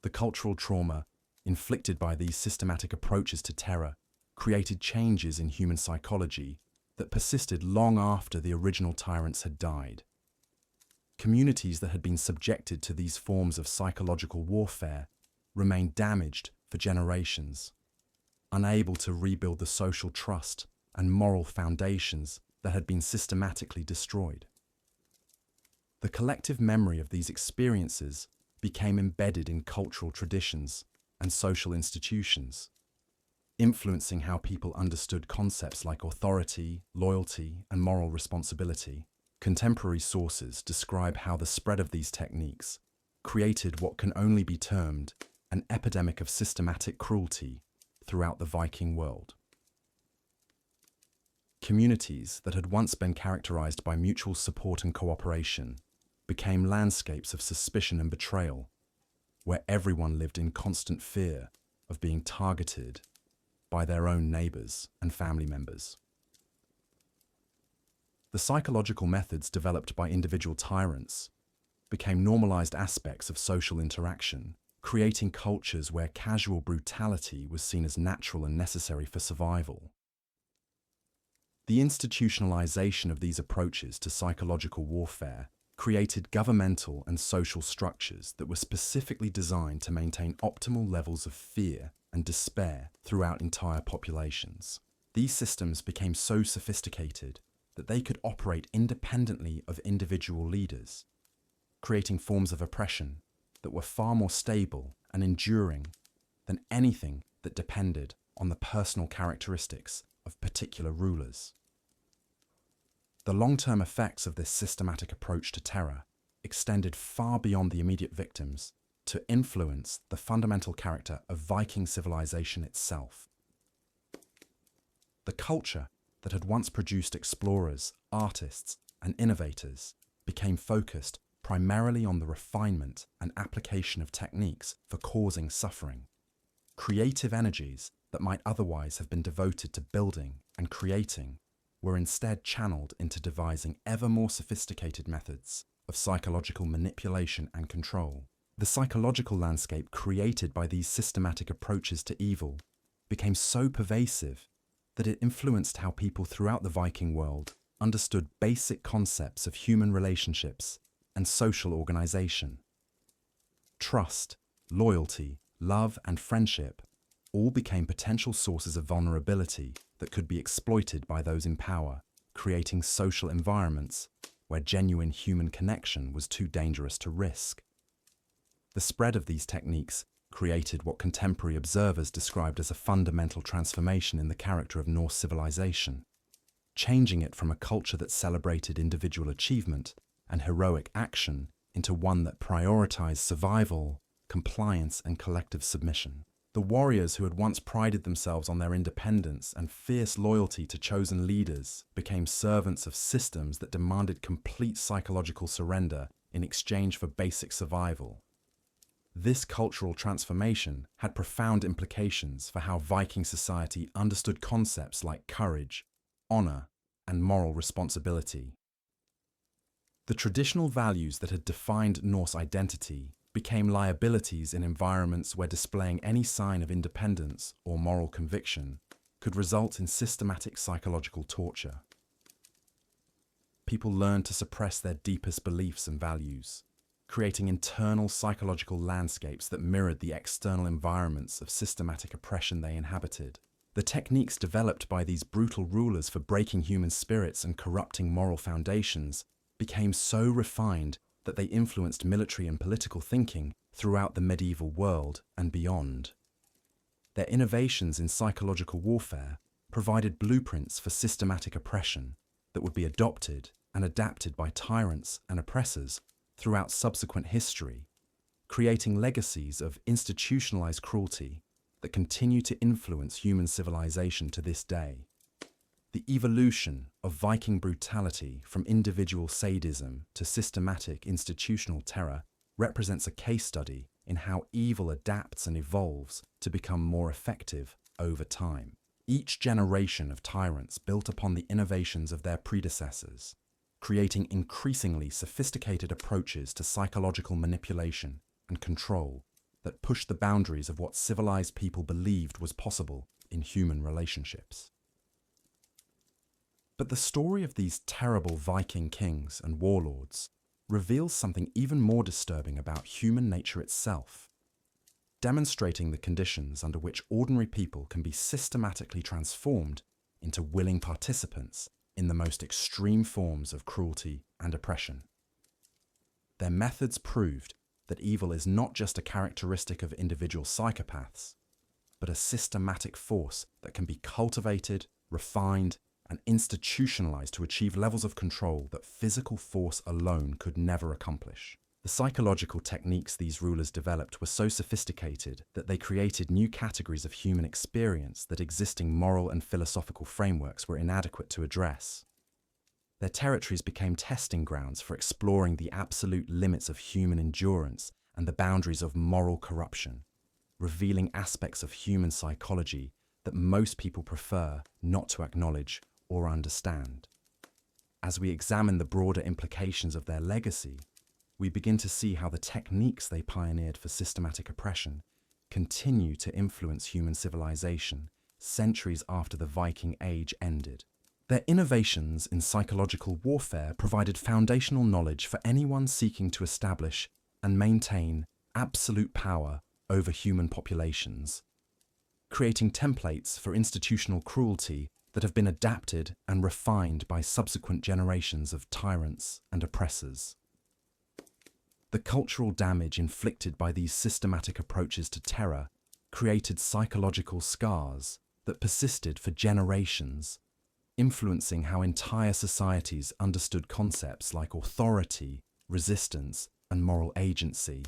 The cultural trauma inflicted by these systematic approaches to terror created changes in human psychology that persisted long after the original tyrants had died. Communities that had been subjected to these forms of psychological warfare remained damaged for generations, unable to rebuild the social trust and moral foundations that had been systematically destroyed. The collective memory of these experiences became embedded in cultural traditions and social institutions, influencing how people understood concepts like authority, loyalty, and moral responsibility. Contemporary sources describe how the spread of these techniques created what can only be termed an epidemic of systematic cruelty throughout the Viking world. Communities that had once been characterized by mutual support and cooperation became landscapes of suspicion and betrayal, where everyone lived in constant fear of being targeted by their own neighbors and family members. The psychological methods developed by individual tyrants became normalized aspects of social interaction, creating cultures where casual brutality was seen as natural and necessary for survival. The institutionalization of these approaches to psychological warfare created governmental and social structures that were specifically designed to maintain optimal levels of fear and despair throughout entire populations. These systems became so sophisticated that they could operate independently of individual leaders, creating forms of oppression that were far more stable and enduring than anything that depended on the personal characteristics of particular rulers. The long-term effects of this systematic approach to terror extended far beyond the immediate victims to influence the fundamental character of Viking civilization itself. The culture that had once produced explorers, artists, and innovators became focused primarily on the refinement and application of techniques for causing suffering. Creative energies that might otherwise have been devoted to building and creating were instead channeled into devising ever more sophisticated methods of psychological manipulation and control. The psychological landscape created by these systematic approaches to evil became so pervasive that it influenced how people throughout the Viking world understood basic concepts of human relationships and social organization. Trust, loyalty, love, and friendship all became potential sources of vulnerability that could be exploited by those in power, creating social environments where genuine human connection was too dangerous to risk. The spread of these techniques created what contemporary observers described as a fundamental transformation in the character of Norse civilization. changing it from a culture that celebrated individual achievement and heroic action into one that prioritized survival, compliance, and collective submission. The warriors who had once prided themselves on their independence and fierce loyalty to chosen leaders became servants of systems that demanded complete psychological surrender in exchange for basic survival. This cultural transformation had profound implications for how Viking society understood concepts like courage, honor, and moral responsibility. The traditional values that had defined Norse identity became liabilities in environments where displaying any sign of independence or moral conviction could result in systematic psychological torture. People learned to suppress their deepest beliefs and values, creating internal psychological landscapes that mirrored the external environments of systematic oppression they inhabited. The techniques developed by these brutal rulers for breaking human spirits and corrupting moral foundations became so refined that they influenced military and political thinking throughout the medieval world and beyond. Their innovations in psychological warfare provided blueprints for systematic oppression that would be adopted and adapted by tyrants and oppressors throughout subsequent history, creating legacies of institutionalized cruelty that continue to influence human civilization to this day. The evolution of Viking brutality from individual sadism to systematic institutional terror represents a case study in how evil adapts and evolves to become more effective over time. Each generation of tyrants built upon the innovations of their predecessors, creating increasingly sophisticated approaches to psychological manipulation and control that pushed the boundaries of what civilized people believed was possible in human relationships. But the story of these terrible Viking kings and warlords reveals something even more disturbing about human nature itself, demonstrating the conditions under which ordinary people can be systematically transformed into willing participants in the most extreme forms of cruelty and oppression. Their methods proved that evil is not just a characteristic of individual psychopaths, but a systematic force that can be cultivated, refined, and institutionalized to achieve levels of control that physical force alone could never accomplish. The psychological techniques these rulers developed were so sophisticated that they created new categories of human experience that existing moral and philosophical frameworks were inadequate to address. Their territories became testing grounds for exploring the absolute limits of human endurance and the boundaries of moral corruption, revealing aspects of human psychology that most people prefer not to acknowledge or understand. As we examine the broader implications of their legacy, we begin to see how the techniques they pioneered for systematic oppression continue to influence human civilization centuries after the Viking Age ended. Their innovations in psychological warfare provided foundational knowledge for anyone seeking to establish and maintain absolute power over human populations, creating templates for institutional cruelty that have been adapted and refined by subsequent generations of tyrants and oppressors. The cultural damage inflicted by these systematic approaches to terror created psychological scars that persisted for generations, influencing how entire societies understood concepts like authority, resistance, and moral agency.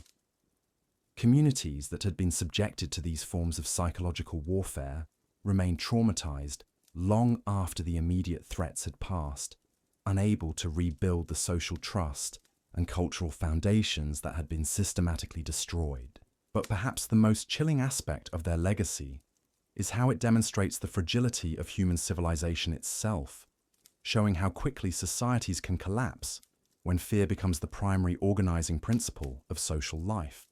Communities that had been subjected to these forms of psychological warfare remained traumatized long after the immediate threats had passed, unable to rebuild the social trust and cultural foundations that had been systematically destroyed. But perhaps the most chilling aspect of their legacy is how it demonstrates the fragility of human civilization itself, showing how quickly societies can collapse when fear becomes the primary organizing principle of social life.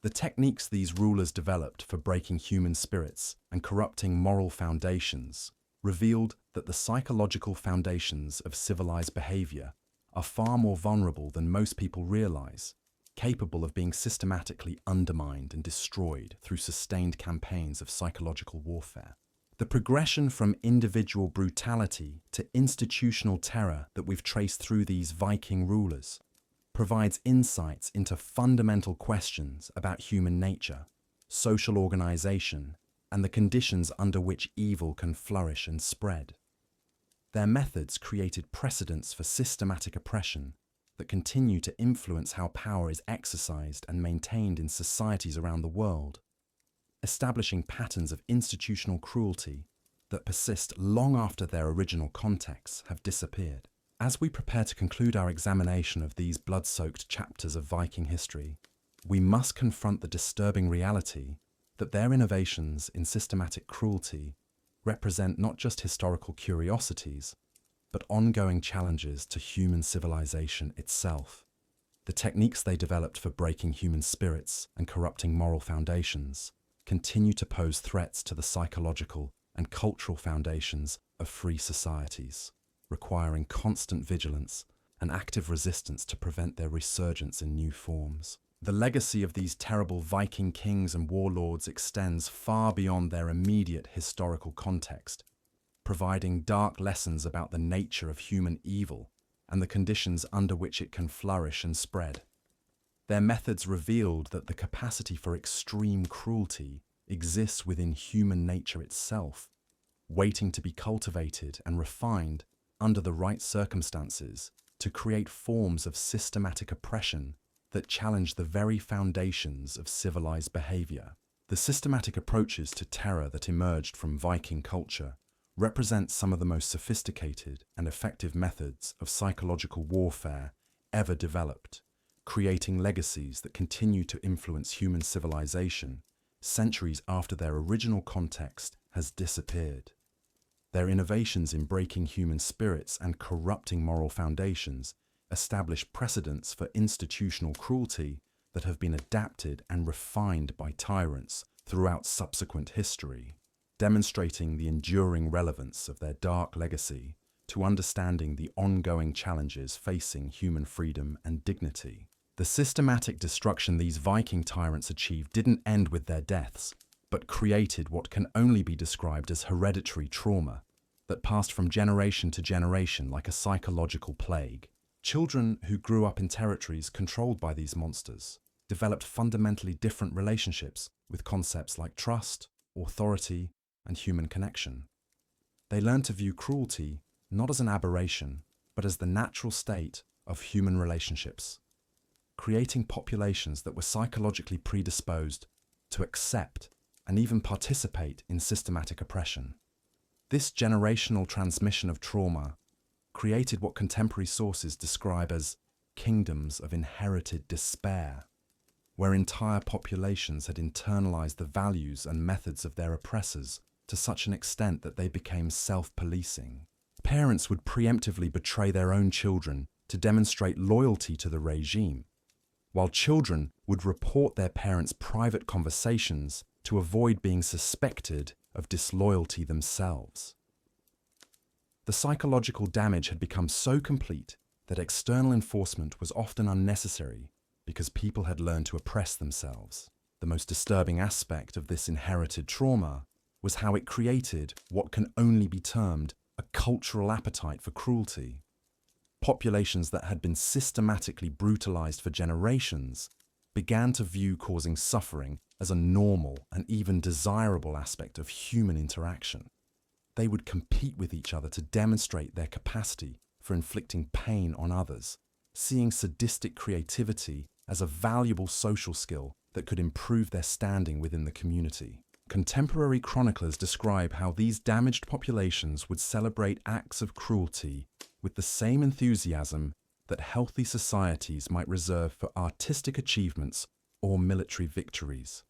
The techniques these rulers developed for breaking human spirits and corrupting moral foundations revealed that the psychological foundations of civilized behavior are far more vulnerable than most people realize, capable of being systematically undermined and destroyed through sustained campaigns of psychological warfare. The progression from individual brutality to institutional terror that we've traced through these Viking rulers provides insights into fundamental questions about human nature, social organization, and the conditions under which evil can flourish and spread. Their methods created precedents for systematic oppression that continue to influence how power is exercised and maintained in societies around the world, establishing patterns of institutional cruelty that persist long after their original contexts have disappeared. As we prepare to conclude our examination of these blood-soaked chapters of Viking history, we must confront the disturbing reality that their innovations in systematic cruelty represent not just historical curiosities, but ongoing challenges to human civilization itself. The techniques they developed for breaking human spirits and corrupting moral foundations continue to pose threats to the psychological and cultural foundations of free societies, requiring constant vigilance and active resistance to prevent their resurgence in new forms. The legacy of these terrible Viking kings and warlords extends far beyond their immediate historical context, providing dark lessons about the nature of human evil and the conditions under which it can flourish and spread. Their methods revealed that the capacity for extreme cruelty exists within human nature itself, waiting to be cultivated and refined under the right circumstances to create forms of systematic oppression that challenge the very foundations of civilized behavior. The systematic approaches to terror that emerged from Viking culture represent some of the most sophisticated and effective methods of psychological warfare ever developed, creating legacies that continue to influence human civilization centuries after their original context has disappeared. Their innovations in breaking human spirits and corrupting moral foundations establish precedents for institutional cruelty that have been adapted and refined by tyrants throughout subsequent history, demonstrating the enduring relevance of their dark legacy to understanding the ongoing challenges facing human freedom and dignity. The systematic destruction these Viking tyrants achieved didn't end with their deaths, but created what can only be described as hereditary trauma that passed from generation to generation like a psychological plague. Children who grew up in territories controlled by these monsters developed fundamentally different relationships with concepts like trust, authority, and human connection. They learned to view cruelty not as an aberration, but as the natural state of human relationships, creating populations that were psychologically predisposed to accept and even participate in systematic oppression. This generational transmission of trauma created what contemporary sources describe as kingdoms of inherited despair, where entire populations had internalized the values and methods of their oppressors to such an extent that they became self-policing. Parents would preemptively betray their own children to demonstrate loyalty to the regime, while children would report their parents' private conversations to avoid being suspected of disloyalty themselves. The psychological damage had become so complete that external enforcement was often unnecessary because people had learned to oppress themselves. The most disturbing aspect of this inherited trauma was how it created what can only be termed a cultural appetite for cruelty. Populations that had been systematically brutalized for generations began to view causing suffering as a normal and even desirable aspect of human interaction. They would compete with each other to demonstrate their capacity for inflicting pain on others, seeing sadistic creativity as a valuable social skill that could improve their standing within the community. Contemporary chroniclers describe how these damaged populations would celebrate acts of cruelty with the same enthusiasm that healthy societies might reserve for artistic achievements or military victories.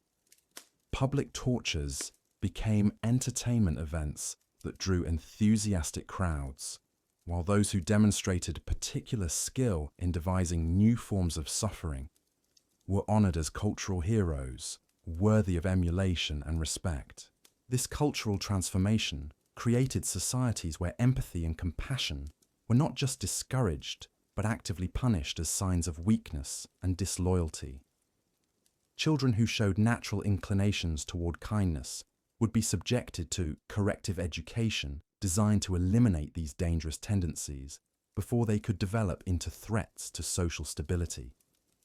Public tortures became entertainment events that drew enthusiastic crowds, while those who demonstrated particular skill in devising new forms of suffering were honored as cultural heroes, worthy of emulation and respect. This cultural transformation created societies where empathy and compassion were not just discouraged, but actively punished as signs of weakness and disloyalty. Children who showed natural inclinations toward kindness would be subjected to corrective education designed to eliminate these dangerous tendencies before they could develop into threats to social stability.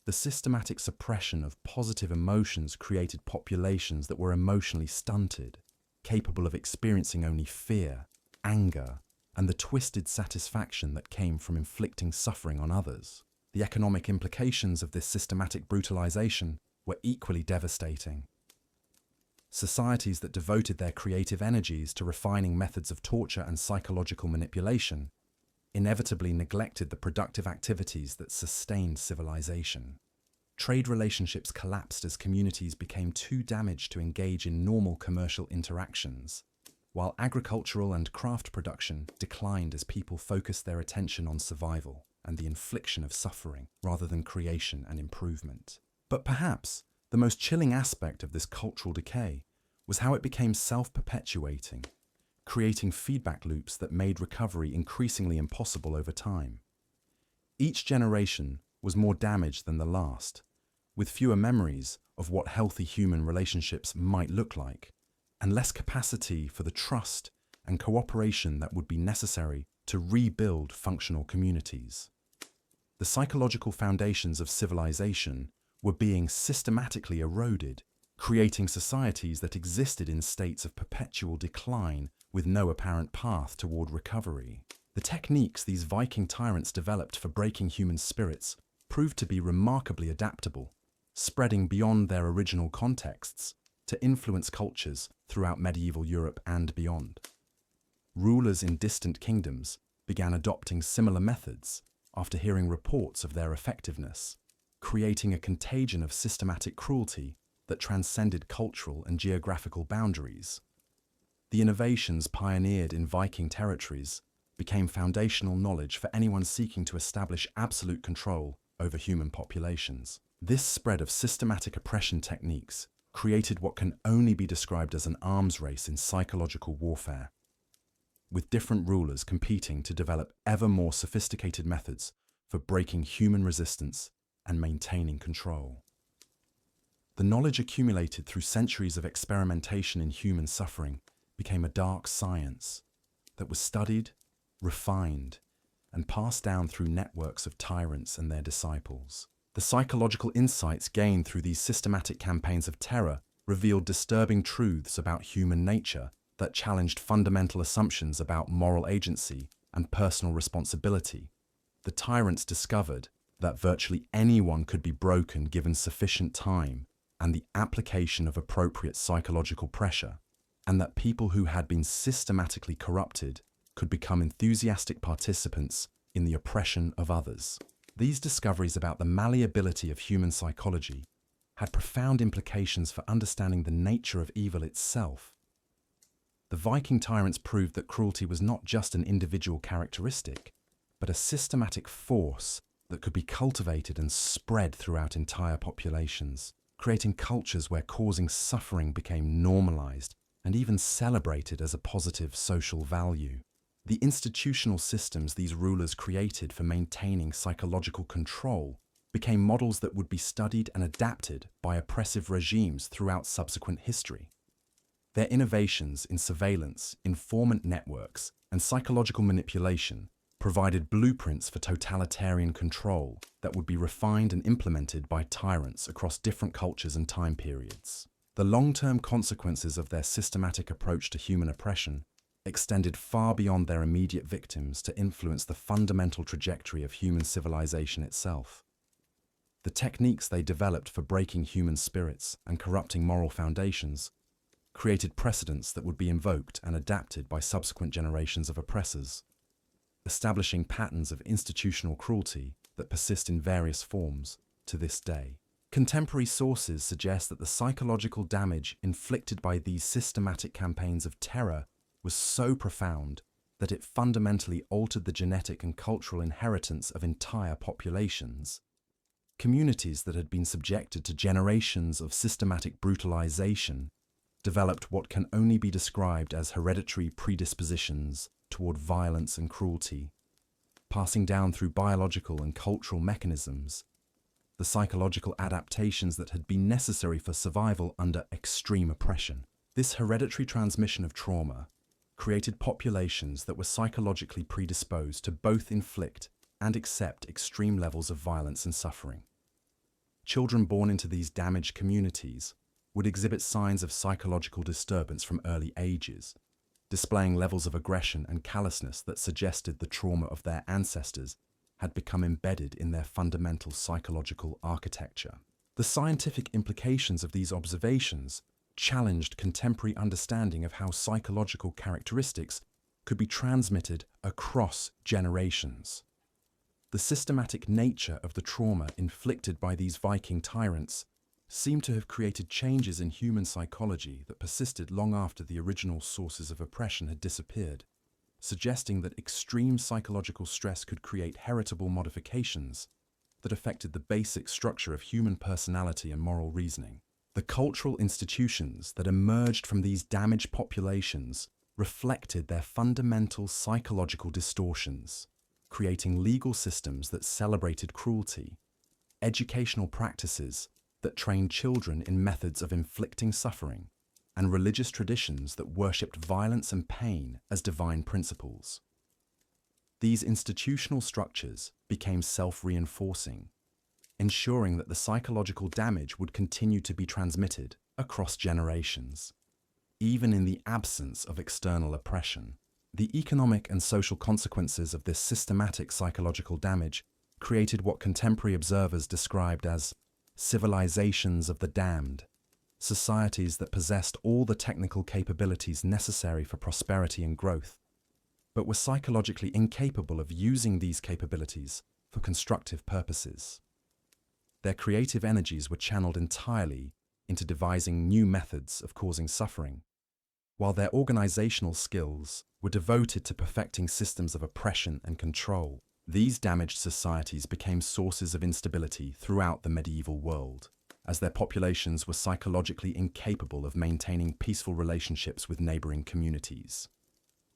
The systematic suppression of positive emotions created populations that were emotionally stunted, capable of experiencing only fear, anger, and the twisted satisfaction that came from inflicting suffering on others. The economic implications of this systematic brutalization were equally devastating. Societies that devoted their creative energies to refining methods of torture and psychological manipulation inevitably neglected the productive activities that sustained civilization. Trade relationships collapsed as communities became too damaged to engage in normal commercial interactions, while agricultural and craft production declined as people focused their attention on survival and the infliction of suffering rather than creation and improvement. But perhaps the most chilling aspect of this cultural decay was how it became self-perpetuating, creating feedback loops that made recovery increasingly impossible over time. Each generation was more damaged than the last, with fewer memories of what healthy human relationships might look like, and less capacity for the trust and cooperation that would be necessary to rebuild functional communities. The psychological foundations of civilization were being systematically eroded, creating societies that existed in states of perpetual decline with no apparent path toward recovery. The techniques these Viking tyrants developed for breaking human spirits proved to be remarkably adaptable, spreading beyond their original contexts to influence cultures throughout medieval Europe and beyond. Rulers in distant kingdoms began adopting similar methods after hearing reports of their effectiveness, creating a contagion of systematic cruelty that transcended cultural and geographical boundaries. The innovations pioneered in Viking territories became foundational knowledge for anyone seeking to establish absolute control over human populations. This spread of systematic oppression techniques created what can only be described as an arms race in psychological warfare, with different rulers competing to develop ever more sophisticated methods for breaking human resistance and maintaining control. The knowledge accumulated through centuries of experimentation in human suffering became a dark science that was studied, refined, and passed down through networks of tyrants and their disciples. The psychological insights gained through these systematic campaigns of terror revealed disturbing truths about human nature that challenged fundamental assumptions about moral agency and personal responsibility. The tyrants discovered that virtually anyone could be broken given sufficient time and the application of appropriate psychological pressure, and that people who had been systematically corrupted could become enthusiastic participants in the oppression of others. These discoveries about the malleability of human psychology had profound implications for understanding the nature of evil itself. The Viking tyrants proved that cruelty was not just an individual characteristic, but a systematic force that could be cultivated and spread throughout entire populations, creating cultures where causing suffering became normalized and even celebrated as a positive social value. The institutional systems these rulers created for maintaining psychological control became models that would be studied and adapted by oppressive regimes throughout subsequent history. Their innovations in surveillance, informant networks, and psychological manipulation provided blueprints for totalitarian control that would be refined and implemented by tyrants across different cultures and time periods. The long-term consequences of their systematic approach to human oppression extended far beyond their immediate victims to influence the fundamental trajectory of human civilization itself. The techniques they developed for breaking human spirits and corrupting moral foundations created precedents that would be invoked and adapted by subsequent generations of oppressors, establishing patterns of institutional cruelty that persist in various forms to this day. Contemporary sources suggest that the psychological damage inflicted by these systematic campaigns of terror was so profound that it fundamentally altered the genetic and cultural inheritance of entire populations. Communities that had been subjected to generations of systematic brutalization developed what can only be described as hereditary predispositions toward violence and cruelty, passing down through biological and cultural mechanisms the psychological adaptations that had been necessary for survival under extreme oppression. This hereditary transmission of trauma created populations that were psychologically predisposed to both inflict and accept extreme levels of violence and suffering. Children born into these damaged communities would exhibit signs of psychological disturbance from early ages, displaying levels of aggression and callousness that suggested the trauma of their ancestors had become embedded in their fundamental psychological architecture. The scientific implications of these observations challenged contemporary understanding of how psychological characteristics could be transmitted across generations. The systematic nature of the trauma inflicted by these Viking tyrants seemed to have created changes in human psychology that persisted long after the original sources of oppression had disappeared, suggesting that extreme psychological stress could create heritable modifications that affected the basic structure of human personality and moral reasoning. The cultural institutions that emerged from these damaged populations reflected their fundamental psychological distortions, creating legal systems that celebrated cruelty, educational practices that trained children in methods of inflicting suffering, and religious traditions that worshipped violence and pain as divine principles. These institutional structures became self-reinforcing, ensuring that the psychological damage would continue to be transmitted across generations, even in the absence of external oppression. The economic and social consequences of this systematic psychological damage created what contemporary observers described as civilizations of the damned, societies that possessed all the technical capabilities necessary for prosperity and growth, but were psychologically incapable of using these capabilities for constructive purposes. Their creative energies were channeled entirely into devising new methods of causing suffering, while their organizational skills were devoted to perfecting systems of oppression and control. These damaged societies became sources of instability throughout the medieval world, as their populations were psychologically incapable of maintaining peaceful relationships with neighboring communities.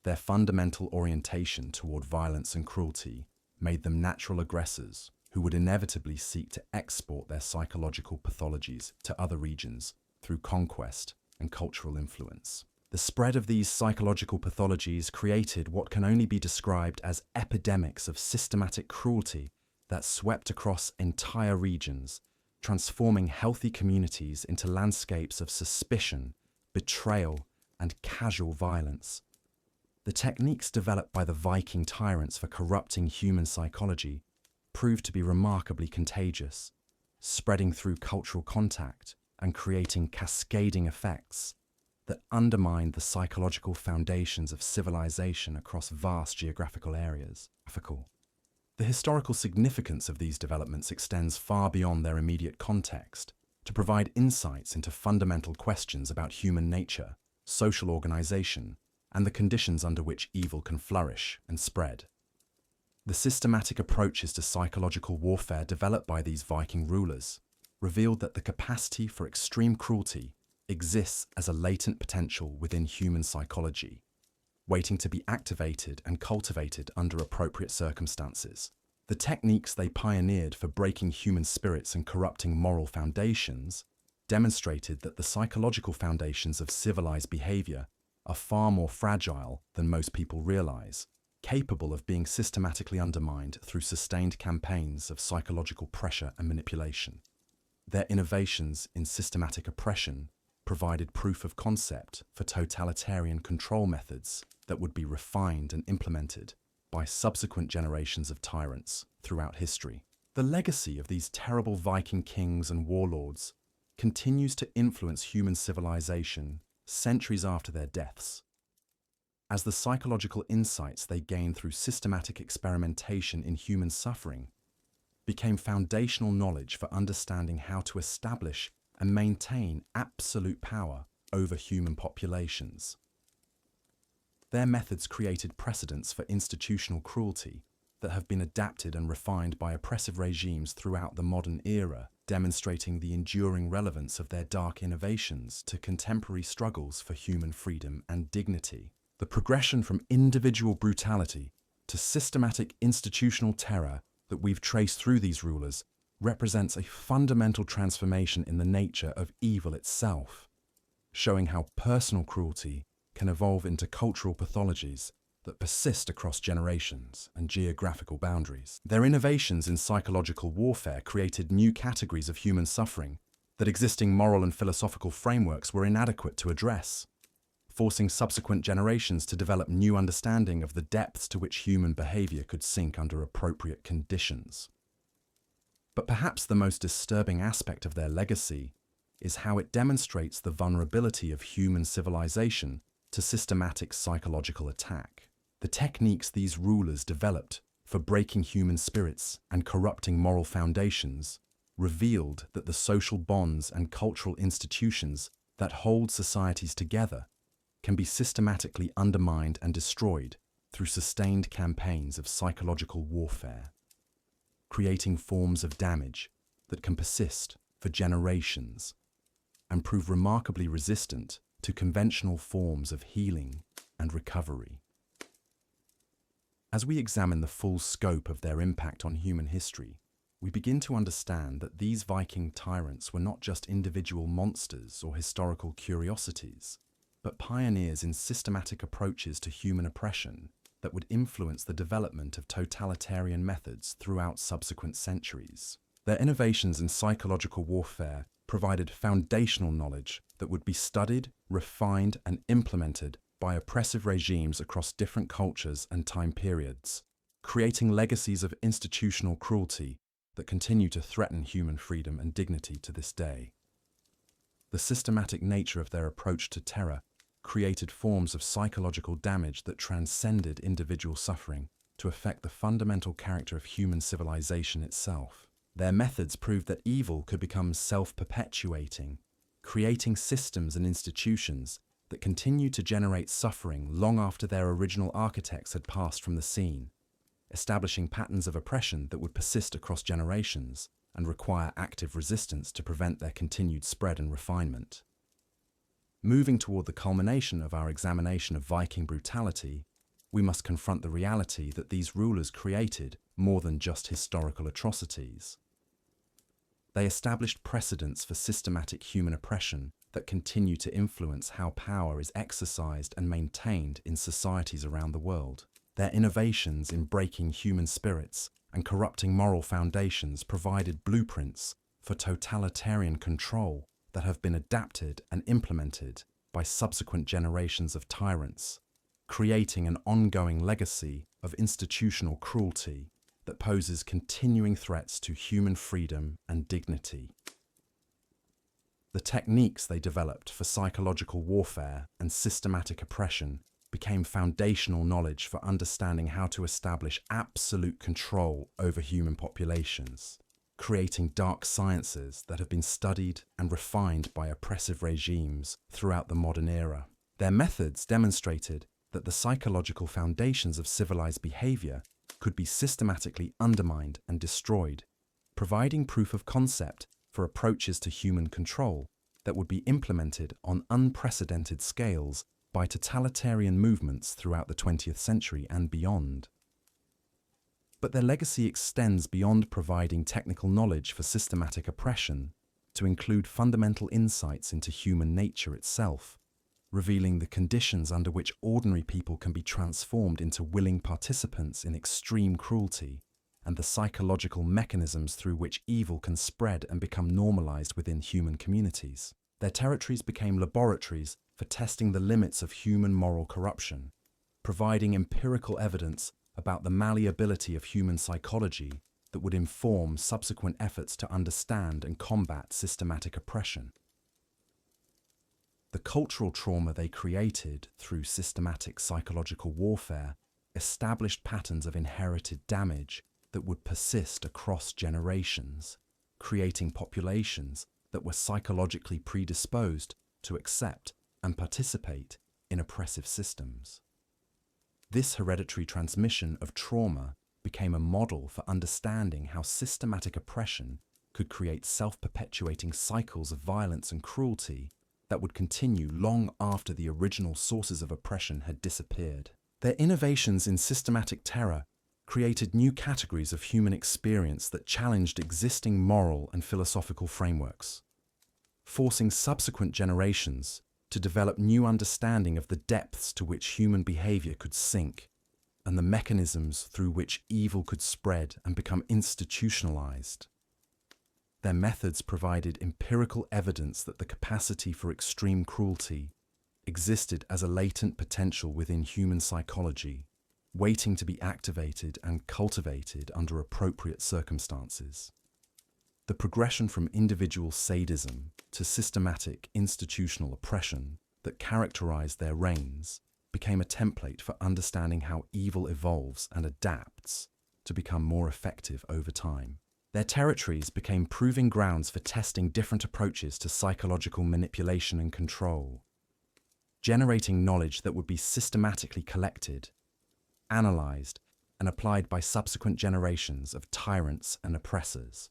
Their fundamental orientation toward violence and cruelty made them natural aggressors who would inevitably seek to export their psychological pathologies to other regions through conquest and cultural influence. The spread of these psychological pathologies created what can only be described as epidemics of systematic cruelty that swept across entire regions, transforming healthy communities into landscapes of suspicion, betrayal, and casual violence. The techniques developed by the Viking tyrants for corrupting human psychology proved to be remarkably contagious, spreading through cultural contact and creating cascading effects that undermined the psychological foundations of civilization across vast geographical areas. The historical significance of these developments extends far beyond their immediate context to provide insights into fundamental questions about human nature, social organization, and the conditions under which evil can flourish and spread. The systematic approaches to psychological warfare developed by these Viking rulers revealed that the capacity for extreme cruelty exists as a latent potential within human psychology, waiting to be activated and cultivated under appropriate circumstances. The techniques they pioneered for breaking human spirits and corrupting moral foundations demonstrated that the psychological foundations of civilized behavior are far more fragile than most people realize, capable of being systematically undermined through sustained campaigns of psychological pressure and manipulation. Their innovations in systematic oppression provided proof of concept for totalitarian control methods that would be refined and implemented by subsequent generations of tyrants throughout history. The legacy of these terrible Viking kings and warlords continues to influence human civilization centuries after their deaths, as the psychological insights they gained through systematic experimentation in human suffering became foundational knowledge for understanding how to establish and maintain absolute power over human populations. Their methods created precedents for institutional cruelty that have been adapted and refined by oppressive regimes throughout the modern era, demonstrating the enduring relevance of their dark innovations to contemporary struggles for human freedom and dignity. The progression from individual brutality to systematic institutional terror that we've traced through these rulers represents a fundamental transformation in the nature of evil itself, showing how personal cruelty can evolve into cultural pathologies that persist across generations and geographical boundaries. Their innovations in psychological warfare created new categories of human suffering that existing moral and philosophical frameworks were inadequate to address, forcing subsequent generations to develop new understanding of the depths to which human behavior could sink under appropriate conditions. But perhaps the most disturbing aspect of their legacy is how it demonstrates the vulnerability of human civilization to systematic psychological attack. The techniques these rulers developed for breaking human spirits and corrupting moral foundations revealed that the social bonds and cultural institutions that hold societies together can be systematically undermined and destroyed through sustained campaigns of psychological warfare, creating forms of damage that can persist for generations and prove remarkably resistant to conventional forms of healing and recovery. As we examine the full scope of their impact on human history, we begin to understand that these Viking tyrants were not just individual monsters or historical curiosities, but pioneers in systematic approaches to human oppression that would influence the development of totalitarian methods throughout subsequent centuries. Their innovations in psychological warfare provided foundational knowledge that would be studied, refined, and implemented by oppressive regimes across different cultures and time periods, creating legacies of institutional cruelty that continue to threaten human freedom and dignity to this day. The systematic nature of their approach to terror created forms of psychological damage that transcended individual suffering to affect the fundamental character of human civilization itself. Their methods proved that evil could become self-perpetuating, creating systems and institutions that continued to generate suffering long after their original architects had passed from the scene, establishing patterns of oppression that would persist across generations and require active resistance to prevent their continued spread and refinement. Moving toward the culmination of our examination of Viking brutality, we must confront the reality that these rulers created more than just historical atrocities. They established precedents for systematic human oppression that continue to influence how power is exercised and maintained in societies around the world. Their innovations in breaking human spirits and corrupting moral foundations provided blueprints for totalitarian control that have been adapted and implemented by subsequent generations of tyrants, creating an ongoing legacy of institutional cruelty that poses continuing threats to human freedom and dignity. The techniques they developed for psychological warfare and systematic oppression became foundational knowledge for understanding how to establish absolute control over human populations, creating dark sciences that have been studied and refined by oppressive regimes throughout the modern era. Their methods demonstrated that the psychological foundations of civilized behavior could be systematically undermined and destroyed, providing proof of concept for approaches to human control that would be implemented on unprecedented scales by totalitarian movements throughout the 20th century and beyond. But their legacy extends beyond providing technical knowledge for systematic oppression to include fundamental insights into human nature itself, revealing the conditions under which ordinary people can be transformed into willing participants in extreme cruelty, and the psychological mechanisms through which evil can spread and become normalized within human communities. Their territories became laboratories for testing the limits of human moral corruption, providing empirical evidence about the malleability of human psychology that would inform subsequent efforts to understand and combat systematic oppression. The cultural trauma they created through systematic psychological warfare established patterns of inherited damage that would persist across generations, creating populations that were psychologically predisposed to accept and participate in oppressive systems. This hereditary transmission of trauma became a model for understanding how systematic oppression could create self-perpetuating cycles of violence and cruelty that would continue long after the original sources of oppression had disappeared. Their innovations in systematic terror created new categories of human experience that challenged existing moral and philosophical frameworks, forcing subsequent generations to develop new understanding of the depths to which human behavior could sink and the mechanisms through which evil could spread and become institutionalized. Their methods provided empirical evidence that the capacity for extreme cruelty existed as a latent potential within human psychology, waiting to be activated and cultivated under appropriate circumstances. The progression from individual sadism to systematic institutional oppression that characterized their reigns became a template for understanding how evil evolves and adapts to become more effective over time. Their territories became proving grounds for testing different approaches to psychological manipulation and control, generating knowledge that would be systematically collected, analyzed, and applied by subsequent generations of tyrants and oppressors.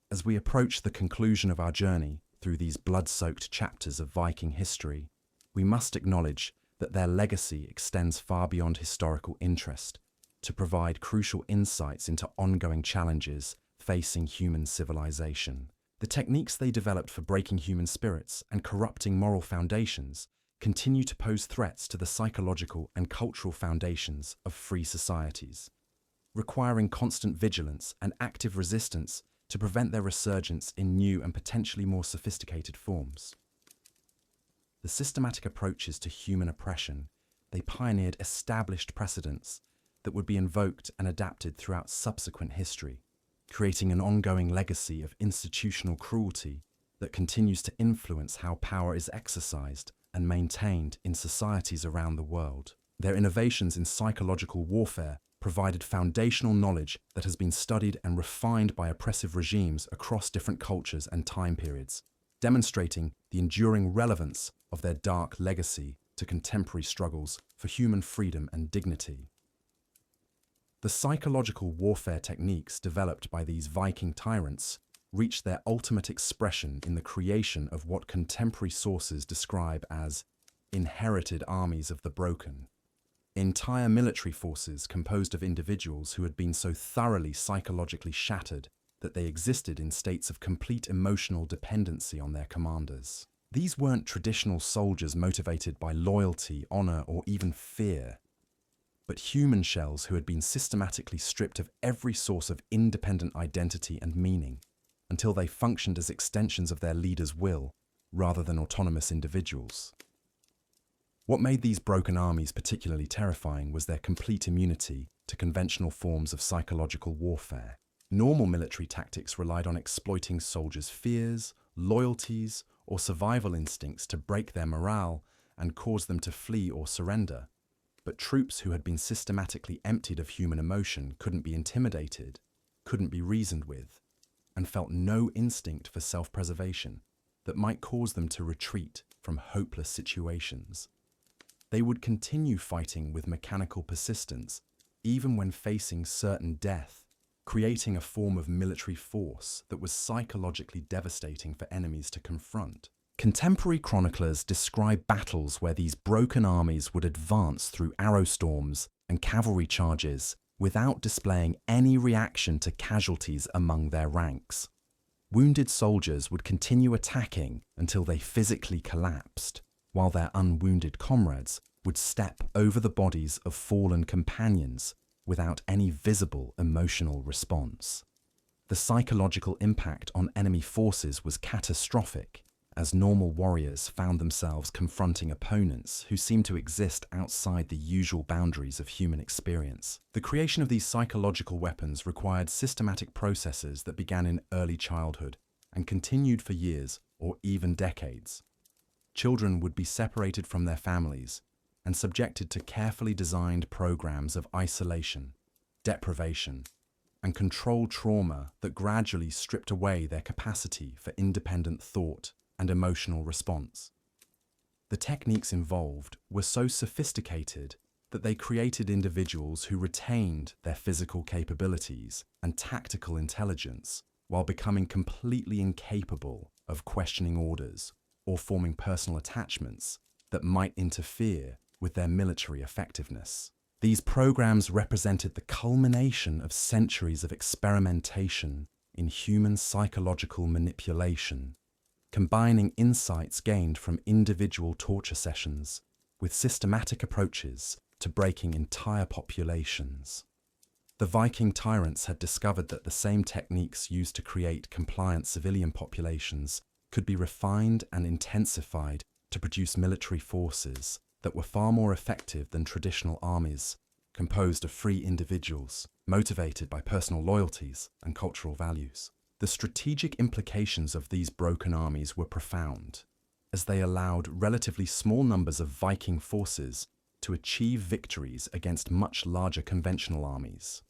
As we approach the conclusion of our journey through these blood-soaked chapters of Viking history, we must acknowledge that their legacy extends far beyond historical interest to provide crucial insights into ongoing challenges facing human civilization. The techniques they developed for breaking human spirits and corrupting moral foundations continue to pose threats to the psychological and cultural foundations of free societies, requiring constant vigilance and active resistance to prevent their resurgence in new and potentially more sophisticated forms. The systematic approaches to human oppression they pioneered established precedents that would be invoked and adapted throughout subsequent history, creating an ongoing legacy of institutional cruelty that continues to influence how power is exercised and maintained in societies around the world. Their innovations in psychological warfare provided foundational knowledge that has been studied and refined by oppressive regimes across different cultures and time periods, demonstrating the enduring relevance of their dark legacy to contemporary struggles for human freedom and dignity. The psychological warfare techniques developed by these Viking tyrants reached their ultimate expression in the creation of what contemporary sources describe as inherited armies of the broken, entire military forces composed of individuals who had been so thoroughly psychologically shattered that they existed in states of complete emotional dependency on their commanders. These weren't traditional soldiers motivated by loyalty, honor, or even fear, but human shells who had been systematically stripped of every source of independent identity and meaning until they functioned as extensions of their leader's will rather than autonomous individuals. What made these broken armies particularly terrifying was their complete immunity to conventional forms of psychological warfare. Normal military tactics relied on exploiting soldiers' fears, loyalties, or survival instincts to break their morale and cause them to flee or surrender. But troops who had been systematically emptied of human emotion couldn't be intimidated, couldn't be reasoned with, and felt no instinct for self-preservation that might cause them to retreat from hopeless situations. They would continue fighting with mechanical persistence, even when facing certain death, creating a form of military force that was psychologically devastating for enemies to confront. Contemporary chroniclers describe battles where these broken armies would advance through arrow storms and cavalry charges without displaying any reaction to casualties among their ranks. Wounded soldiers would continue attacking until they physically collapsed, while their unwounded comrades would step over the bodies of fallen companions without any visible emotional response. The psychological impact on enemy forces was catastrophic, as normal warriors found themselves confronting opponents who seemed to exist outside the usual boundaries of human experience. The creation of these psychological weapons required systematic processes that began in early childhood and continued for years or even decades. Children would be separated from their families and subjected to carefully designed programs of isolation, deprivation, and controlled trauma that gradually stripped away their capacity for independent thought and emotional response. The techniques involved were so sophisticated that they created individuals who retained their physical capabilities and tactical intelligence while becoming completely incapable of questioning orders or forming personal attachments that might interfere with their military effectiveness. These programs represented the culmination of centuries of experimentation in human psychological manipulation, combining insights gained from individual torture sessions with systematic approaches to breaking entire populations. The Viking tyrants had discovered that the same techniques used to create compliant civilian populations could be refined and intensified to produce military forces that were far more effective than traditional armies, composed of free individuals, motivated by personal loyalties and cultural values. The strategic implications of these broken armies were profound, as they allowed relatively small numbers of Viking forces to achieve victories against much larger conventional armies.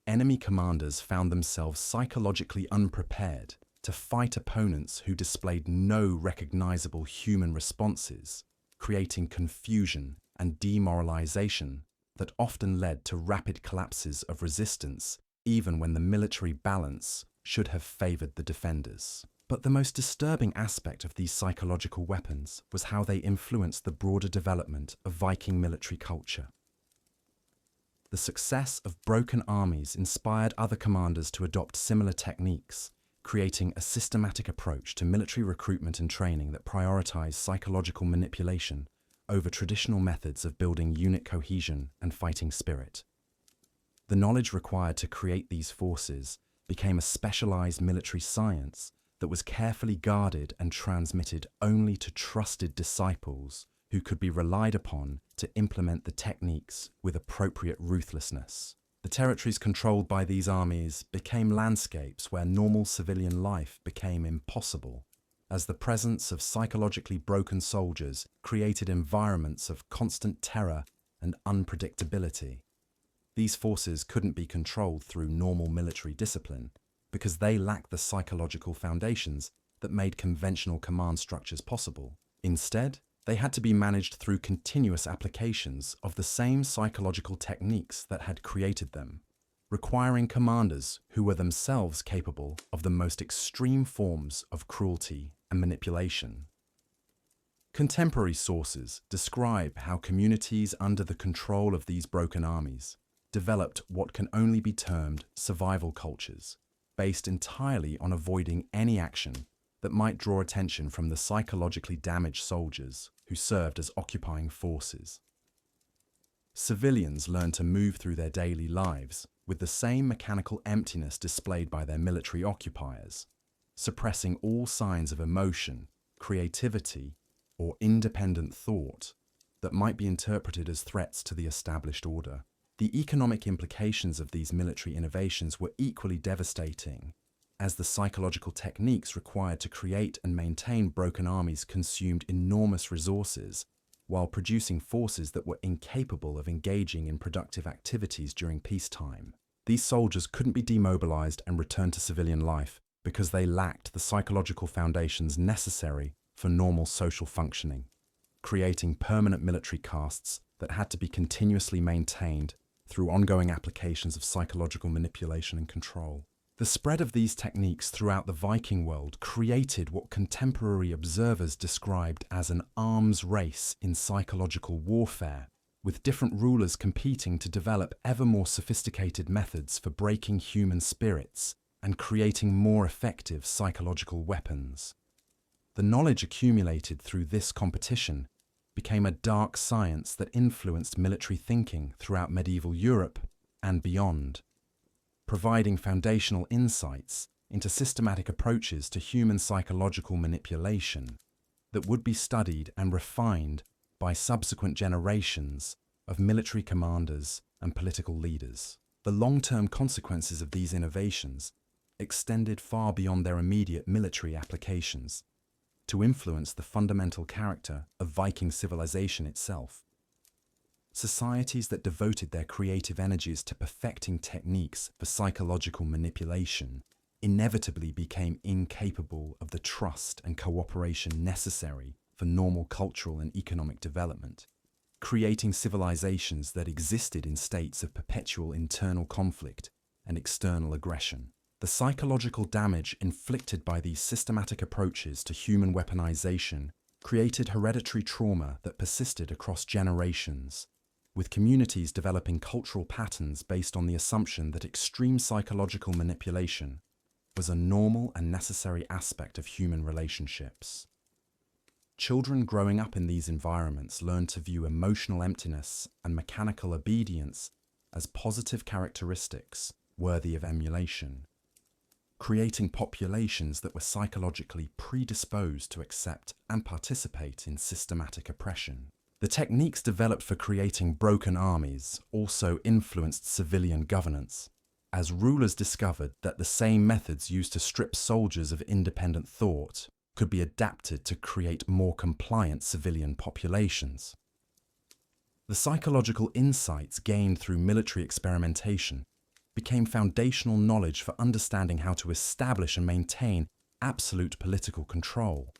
Enemy commanders found themselves psychologically unprepared to fight opponents who displayed no recognizable human responses, creating confusion and demoralization that often led to rapid collapses of resistance, even when the military balance should have favored the defenders. But the most disturbing aspect of these psychological weapons was how they influenced the broader development of Viking military culture. The success of broken armies inspired other commanders to adopt similar techniques, creating a systematic approach to military recruitment and training that prioritized psychological manipulation over traditional methods of building unit cohesion and fighting spirit. The knowledge required to create these forces became a specialized military science that was carefully guarded and transmitted only to trusted disciples who could be relied upon to implement the techniques with appropriate ruthlessness. The territories controlled by these armies became landscapes where normal civilian life became impossible, as the presence of psychologically broken soldiers created environments of constant terror and unpredictability. These forces couldn't be controlled through normal military discipline because they lacked the psychological foundations that made conventional command structures possible. Instead, they had to be managed through continuous applications of the same psychological techniques that had created them, requiring commanders who were themselves capable of the most extreme forms of cruelty and manipulation. Contemporary sources describe how communities under the control of these broken armies developed what can only be termed survival cultures, based entirely on avoiding any action that might draw attention from the psychologically damaged soldiers who served as occupying forces. Civilians learned to move through their daily lives with the same mechanical emptiness displayed by their military occupiers, suppressing all signs of emotion, creativity, or independent thought that might be interpreted as threats to the established order. The economic implications of these military innovations were equally devastating, as the psychological techniques required to create and maintain broken armies consumed enormous resources while producing forces that were incapable of engaging in productive activities during peacetime. These soldiers couldn't be demobilized and returned to civilian life because they lacked the psychological foundations necessary for normal social functioning, creating permanent military castes that had to be continuously maintained through ongoing applications of psychological manipulation and control. The spread of these techniques throughout the Viking world created what contemporary observers described as an arms race in psychological warfare, with different rulers competing to develop ever more sophisticated methods for breaking human spirits and creating more effective psychological weapons. The knowledge accumulated through this competition became a dark science that influenced military thinking throughout medieval Europe and beyond, providing foundational insights into systematic approaches to human psychological manipulation that would be studied and refined by subsequent generations of military commanders and political leaders. The long-term consequences of these innovations extended far beyond their immediate military applications to influence the fundamental character of Viking civilization itself. Societies that devoted their creative energies to perfecting techniques for psychological manipulation inevitably became incapable of the trust and cooperation necessary for normal cultural and economic development, creating civilizations that existed in states of perpetual internal conflict and external aggression. The psychological damage inflicted by these systematic approaches to human weaponization created hereditary trauma that persisted across generations, with communities developing cultural patterns based on the assumption that extreme psychological manipulation was a normal and necessary aspect of human relationships. Children growing up in these environments learned to view emotional emptiness and mechanical obedience as positive characteristics worthy of emulation, creating populations that were psychologically predisposed to accept and participate in systematic oppression. The techniques developed for creating broken armies also influenced civilian governance, as rulers discovered that the same methods used to strip soldiers of independent thought could be adapted to create more compliant civilian populations. The psychological insights gained through military experimentation became foundational knowledge for understanding how to establish and maintain absolute political control,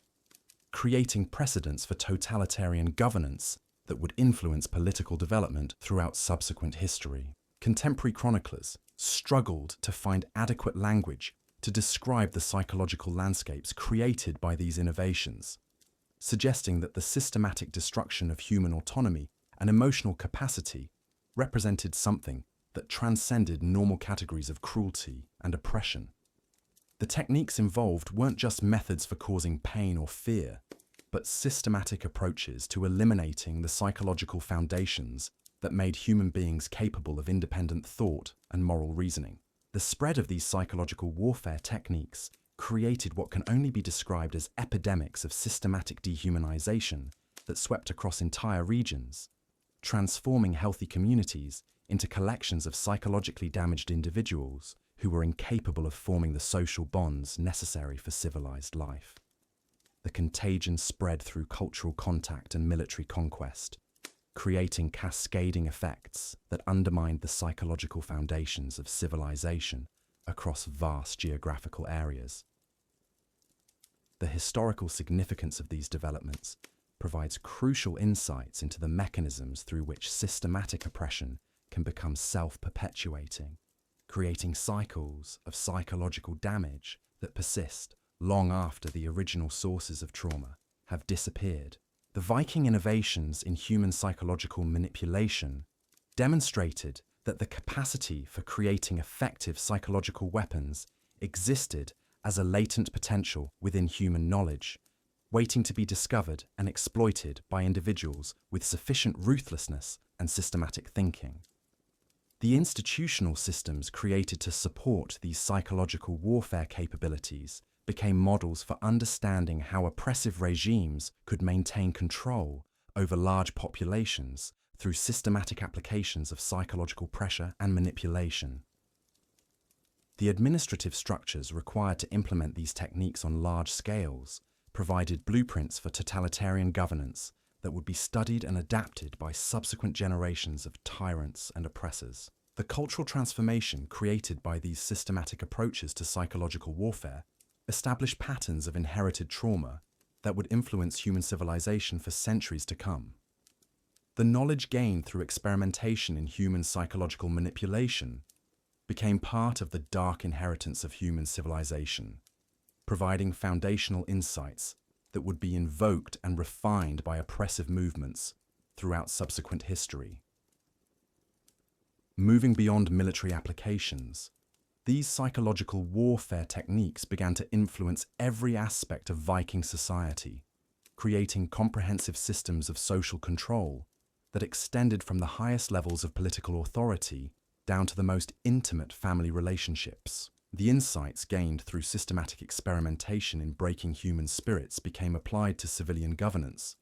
creating precedents for totalitarian governance that would influence political development throughout subsequent history. Contemporary chroniclers struggled to find adequate language to describe the psychological landscapes created by these innovations, suggesting that the systematic destruction of human autonomy and emotional capacity represented something that transcended normal categories of cruelty and oppression. The techniques involved weren't just methods for causing pain or fear, but systematic approaches to eliminating the psychological foundations that made human beings capable of independent thought and moral reasoning. The spread of these psychological warfare techniques created what can only be described as epidemics of systematic dehumanization that swept across entire regions, transforming healthy communities into collections of psychologically damaged individuals who were incapable of forming the social bonds necessary for civilized life. The contagion spread through cultural contact and military conquest, creating cascading effects that undermined the psychological foundations of civilization across vast geographical areas. The historical significance of these developments provides crucial insights into the mechanisms through which systematic oppression can become self-perpetuating, creating cycles of psychological damage that persist long after the original sources of trauma have disappeared. The Viking innovations in human psychological manipulation demonstrated that the capacity for creating effective psychological weapons existed as a latent potential within human knowledge, waiting to be discovered and exploited by individuals with sufficient ruthlessness and systematic thinking. The institutional systems created to support these psychological warfare capabilities became models for understanding how oppressive regimes could maintain control over large populations through systematic applications of psychological pressure and manipulation. The administrative structures required to implement these techniques on large scales provided blueprints for totalitarian governance that would be studied and adapted by subsequent generations of tyrants and oppressors. The cultural transformation created by these systematic approaches to psychological warfare established patterns of inherited trauma that would influence human civilization for centuries to come. The knowledge gained through experimentation in human psychological manipulation became part of the dark inheritance of human civilization, providing foundational insights that would be invoked and refined by oppressive movements throughout subsequent history. Moving beyond military applications, these psychological warfare techniques began to influence every aspect of Viking society, creating comprehensive systems of social control that extended from the highest levels of political authority down to the most intimate family relationships. The insights gained through systematic experimentation in breaking human spirits became applied to civilian governance,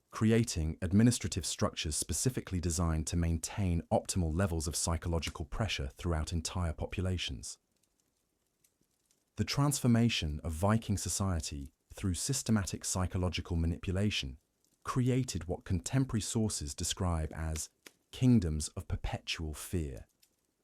creating administrative structures specifically designed to maintain optimal levels of psychological pressure throughout entire populations. The transformation of Viking society through systematic psychological manipulation created what contemporary sources describe as kingdoms of perpetual fear,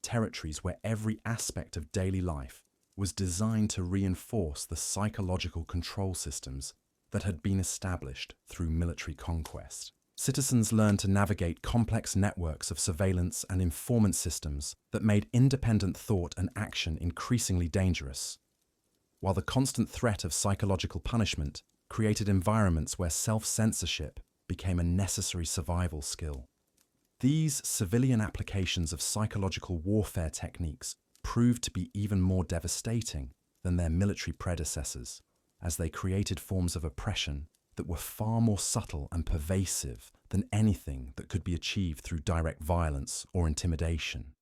territories where every aspect of daily life was designed to reinforce the psychological control systems that had been established through military conquest. Citizens learned to navigate complex networks of surveillance and informant systems that made independent thought and action increasingly dangerous, while the constant threat of psychological punishment created environments where self-censorship became a necessary survival skill. These civilian applications of psychological warfare techniques proved to be even more devastating than their military predecessors, as they created forms of oppression that were far more subtle and pervasive than anything that could be achieved through direct violence or intimidation.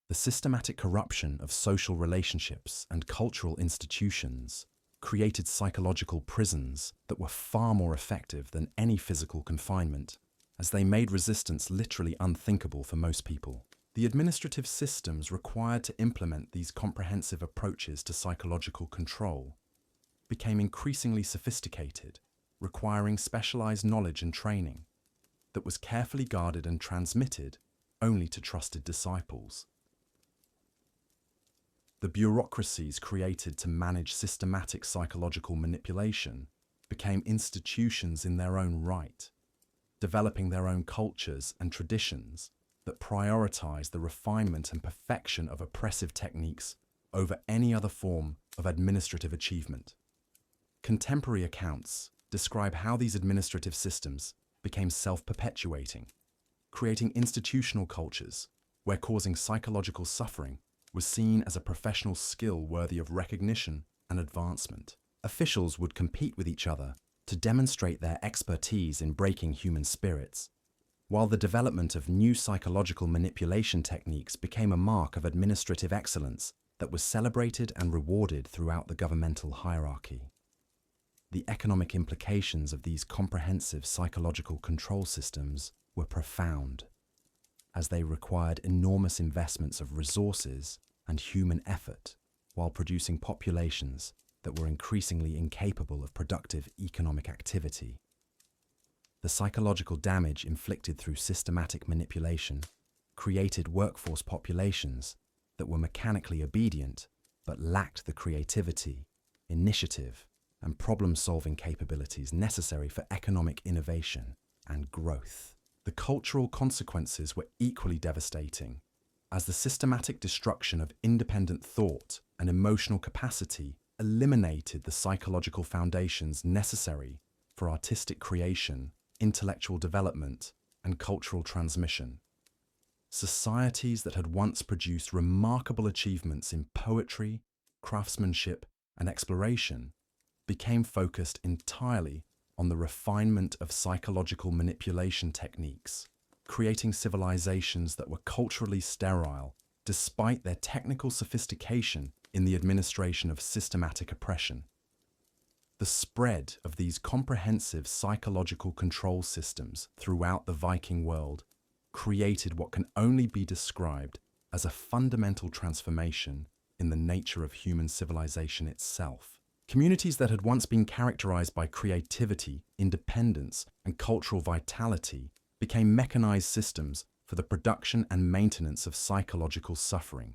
The systematic corruption of social relationships and cultural institutions created psychological prisons that were far more effective than any physical confinement, as they made resistance literally unthinkable for most people. The administrative systems required to implement these comprehensive approaches to psychological control became increasingly sophisticated, requiring specialized knowledge and training that was carefully guarded and transmitted only to trusted disciples. The bureaucracies created to manage systematic psychological manipulation became institutions in their own right, developing their own cultures and traditions that prioritized the refinement and perfection of oppressive techniques over any other form of administrative achievement. Contemporary accounts describe how these administrative systems became self-perpetuating, creating institutional cultures where causing psychological suffering was seen as a professional skill worthy of recognition and advancement. Officials would compete with each other to demonstrate their expertise in breaking human spirits, while the development of new psychological manipulation techniques became a mark of administrative excellence that was celebrated and rewarded throughout the governmental hierarchy. The economic implications of these comprehensive psychological control systems were profound, as they required enormous investments of resources and human effort while producing populations that were increasingly incapable of productive economic activity. The psychological damage inflicted through systematic manipulation created workforce populations that were mechanically obedient but lacked the creativity, initiative, and problem-solving capabilities necessary for economic innovation and growth. The cultural consequences were equally devastating, as the systematic destruction of independent thought and emotional capacity eliminated the psychological foundations necessary for artistic creation, intellectual development, and cultural transmission. Societies that had once produced remarkable achievements in poetry, craftsmanship, and exploration became focused entirely on the refinement of psychological manipulation techniques, creating civilizations that were culturally sterile despite their technical sophistication in the administration of systematic oppression. The spread of these comprehensive psychological control systems throughout the Viking world created what can only be described as a fundamental transformation in the nature of human civilization itself. Communities that had once been characterized by creativity, independence, and cultural vitality became mechanized systems for the production and maintenance of psychological suffering,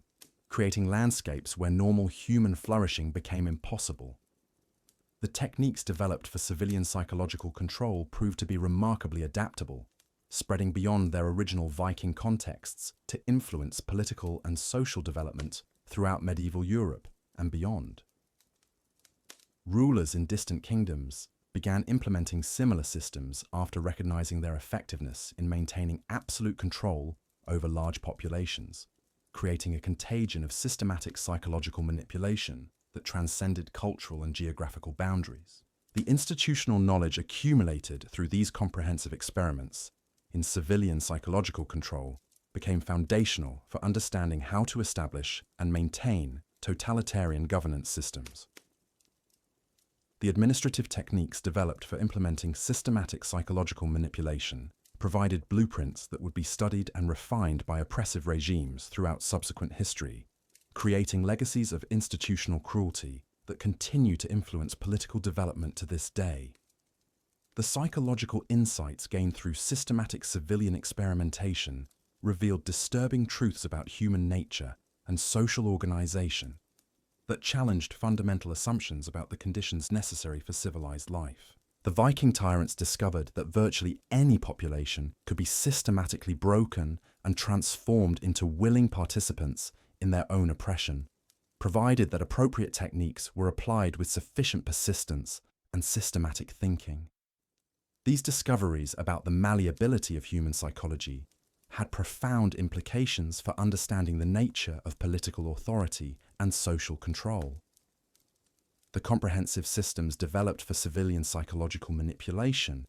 creating landscapes where normal human flourishing became impossible. The techniques developed for civilian psychological control proved to be remarkably adaptable, spreading beyond their original Viking contexts to influence political and social development throughout medieval Europe and beyond. Rulers in distant kingdoms began implementing similar systems after recognizing their effectiveness in maintaining absolute control over large populations, creating a contagion of systematic psychological manipulation that transcended cultural and geographical boundaries. The institutional knowledge accumulated through these comprehensive experiments in civilian psychological control became foundational for understanding how to establish and maintain totalitarian governance systems. The administrative techniques developed for implementing systematic psychological manipulation provided blueprints that would be studied and refined by oppressive regimes throughout subsequent history, creating legacies of institutional cruelty that continue to influence political development to this day. The psychological insights gained through systematic civilian experimentation revealed disturbing truths about human nature and social organization that challenged fundamental assumptions about the conditions necessary for civilized life. The Viking tyrants discovered that virtually any population could be systematically broken and transformed into willing participants in their own oppression, provided that appropriate techniques were applied with sufficient persistence and systematic thinking. These discoveries about the malleability of human psychology had profound implications for understanding the nature of political authority and social control. The comprehensive systems developed for civilian psychological manipulation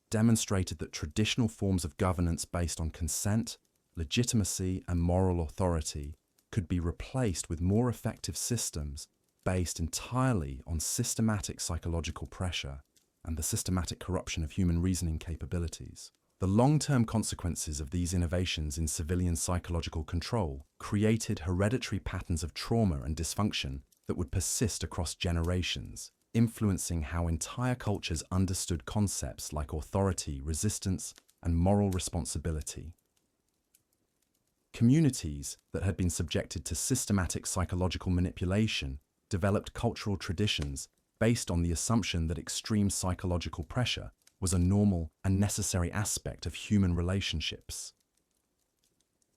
demonstrated that traditional forms of governance based on consent, legitimacy, and moral authority could be replaced with more effective systems based entirely on systematic psychological pressure and the systematic corruption of human reasoning capabilities. The long-term consequences of these innovations in civilian psychological control created hereditary patterns of trauma and dysfunction that would persist across generations, influencing how entire cultures understood concepts like authority, resistance, and moral responsibility. Communities that had been subjected to systematic psychological manipulation developed cultural traditions based on the assumption that extreme psychological pressure was a normal and necessary aspect of human relationships.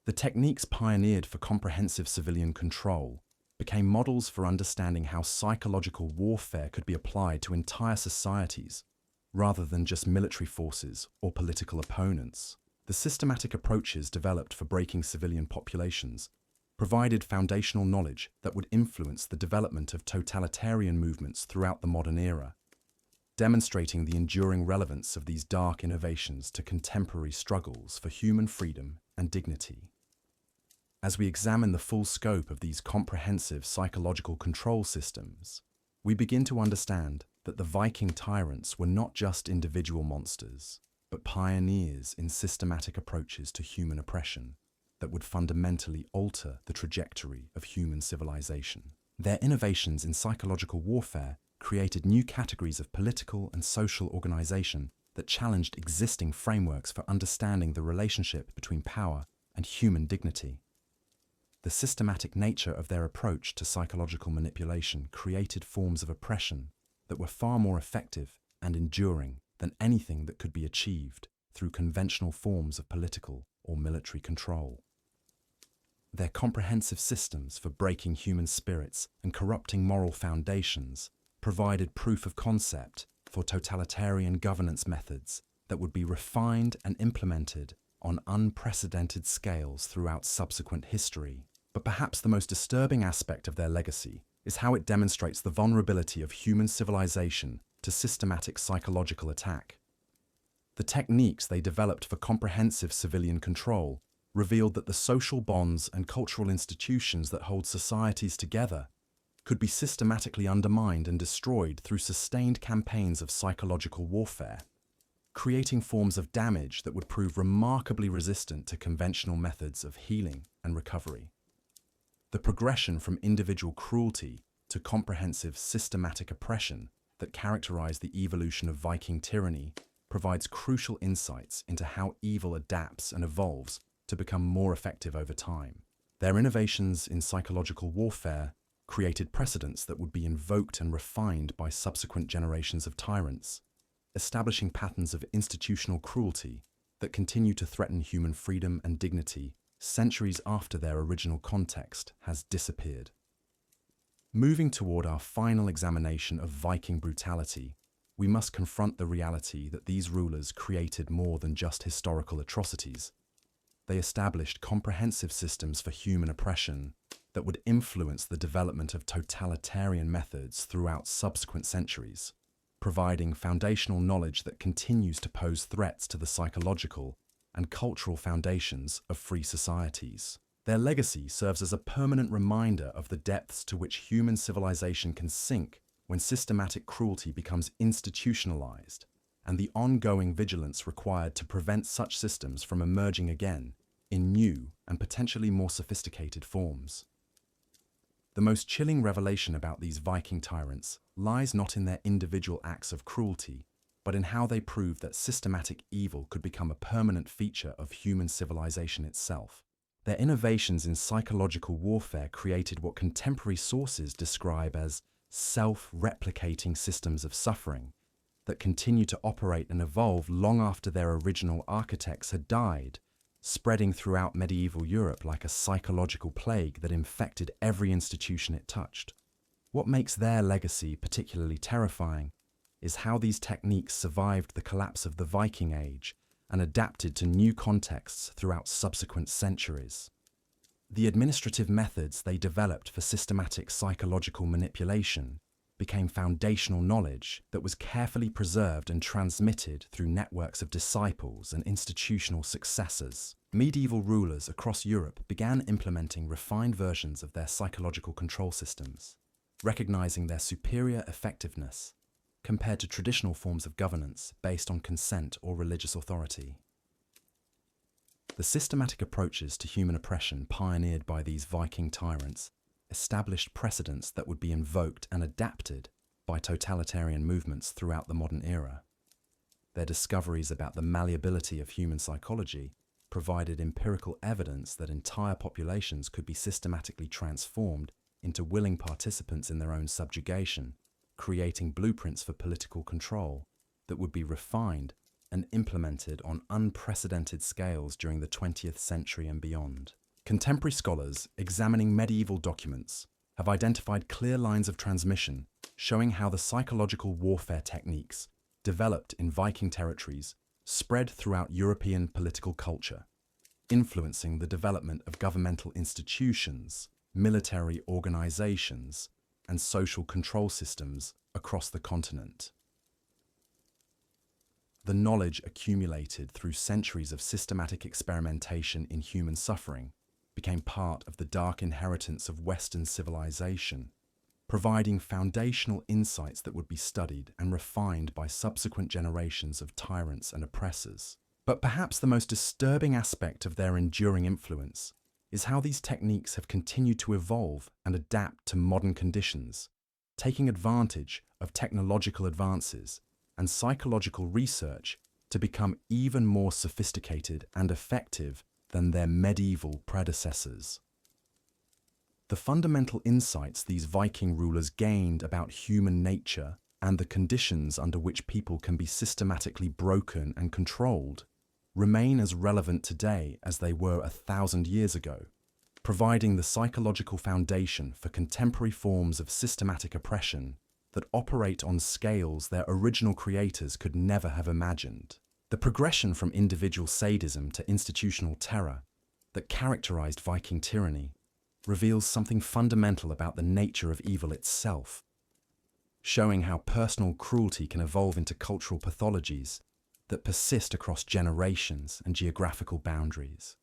The techniques pioneered for comprehensive civilian control became models for understanding how psychological warfare could be applied to entire societies, rather than just military forces or political opponents. The systematic approaches developed for breaking civilian populations provided foundational knowledge that would influence the development of totalitarian movements throughout the modern era, demonstrating the enduring relevance of these dark innovations to contemporary struggles for human freedom and dignity. As we examine the full scope of these comprehensive psychological control systems, we begin to understand that the Viking tyrants were not just individual monsters, but pioneers in systematic approaches to human oppression that would fundamentally alter the trajectory of human civilization. Their innovations in psychological warfare created new categories of political and social organization that challenged existing frameworks for understanding the relationship between power and human dignity. The systematic nature of their approach to psychological manipulation created forms of oppression that were far more effective and enduring than anything that could be achieved through conventional forms of political or military control. Their comprehensive systems for breaking human spirits and corrupting moral foundations provided proof of concept for totalitarian governance methods that would be refined and implemented on unprecedented scales throughout subsequent history. But perhaps the most disturbing aspect of their legacy is how it demonstrates the vulnerability of human civilization to systematic psychological attack. The techniques they developed for comprehensive civilian control revealed that the social bonds and cultural institutions that hold societies together could be systematically undermined and destroyed through sustained campaigns of psychological warfare, creating forms of damage that would prove remarkably resistant to conventional methods of healing and recovery. The progression from individual cruelty to comprehensive systematic oppression that characterized the evolution of Viking tyranny provides crucial insights into how evil adapts and evolves to become more effective over time. Their innovations in psychological warfare created precedents that would be invoked and refined by subsequent generations of tyrants, establishing patterns of institutional cruelty that continue to threaten human freedom and dignity centuries after their original context has disappeared. Moving toward our final examination of Viking brutality, we must confront the reality that these rulers created more than just historical atrocities. They established comprehensive systems for human oppression that would influence the development of totalitarian methods throughout subsequent centuries, providing foundational knowledge that continues to pose threats to the psychological and cultural foundations of free societies. Their legacy serves as a permanent reminder of the depths to which human civilization can sink when systematic cruelty becomes institutionalized, and the ongoing vigilance required to prevent such systems from emerging again in new and potentially more sophisticated forms. The most chilling revelation about these Viking tyrants lies not in their individual acts of cruelty, but in how they proved that systematic evil could become a permanent feature of human civilization itself. Their innovations in psychological warfare created what contemporary sources describe as self-replicating systems of suffering that continue to operate and evolve long after their original architects had died, spreading throughout medieval Europe like a psychological plague that infected every institution it touched. What makes their legacy particularly terrifying is how these techniques survived the collapse of the Viking Age and adapted to new contexts throughout subsequent centuries. The administrative methods they developed for systematic psychological manipulation became foundational knowledge that was carefully preserved and transmitted through networks of disciples and institutional successors. Medieval rulers across Europe began implementing refined versions of their psychological control systems, recognizing their superior effectiveness compared to traditional forms of governance based on consent or religious authority. The systematic approaches to human oppression pioneered by these Viking tyrants established precedents that would be invoked and adapted by totalitarian movements throughout the modern era. Their discoveries about the malleability of human psychology provided empirical evidence that entire populations could be systematically transformed into willing participants in their own subjugation, creating blueprints for political control that would be refined and implemented on unprecedented scales during the 20th century and beyond. Contemporary scholars examining medieval documents have identified clear lines of transmission showing how the psychological warfare techniques developed in Viking territories spread throughout European political culture, influencing the development of governmental institutions, military organizations, and social control systems across the continent. The knowledge accumulated through centuries of systematic experimentation in human suffering became part of the dark inheritance of Western civilization, providing foundational insights that would be studied and refined by subsequent generations of tyrants and oppressors. But perhaps the most disturbing aspect of their enduring influence is how these techniques have continued to evolve and adapt to modern conditions, taking advantage of technological advances and psychological research to become even more sophisticated and effective than their medieval predecessors. The fundamental insights these Viking rulers gained about human nature and the conditions under which people can be systematically broken and controlled remain as relevant today as they were 1,000 years ago, providing the psychological foundation for contemporary forms of systematic oppression that operate on scales their original creators could never have imagined. The progression from individual sadism to institutional terror that characterized Viking tyranny reveals something fundamental about the nature of evil itself, showing how personal cruelty can evolve into cultural pathologies that persist across generations and geographical boundaries.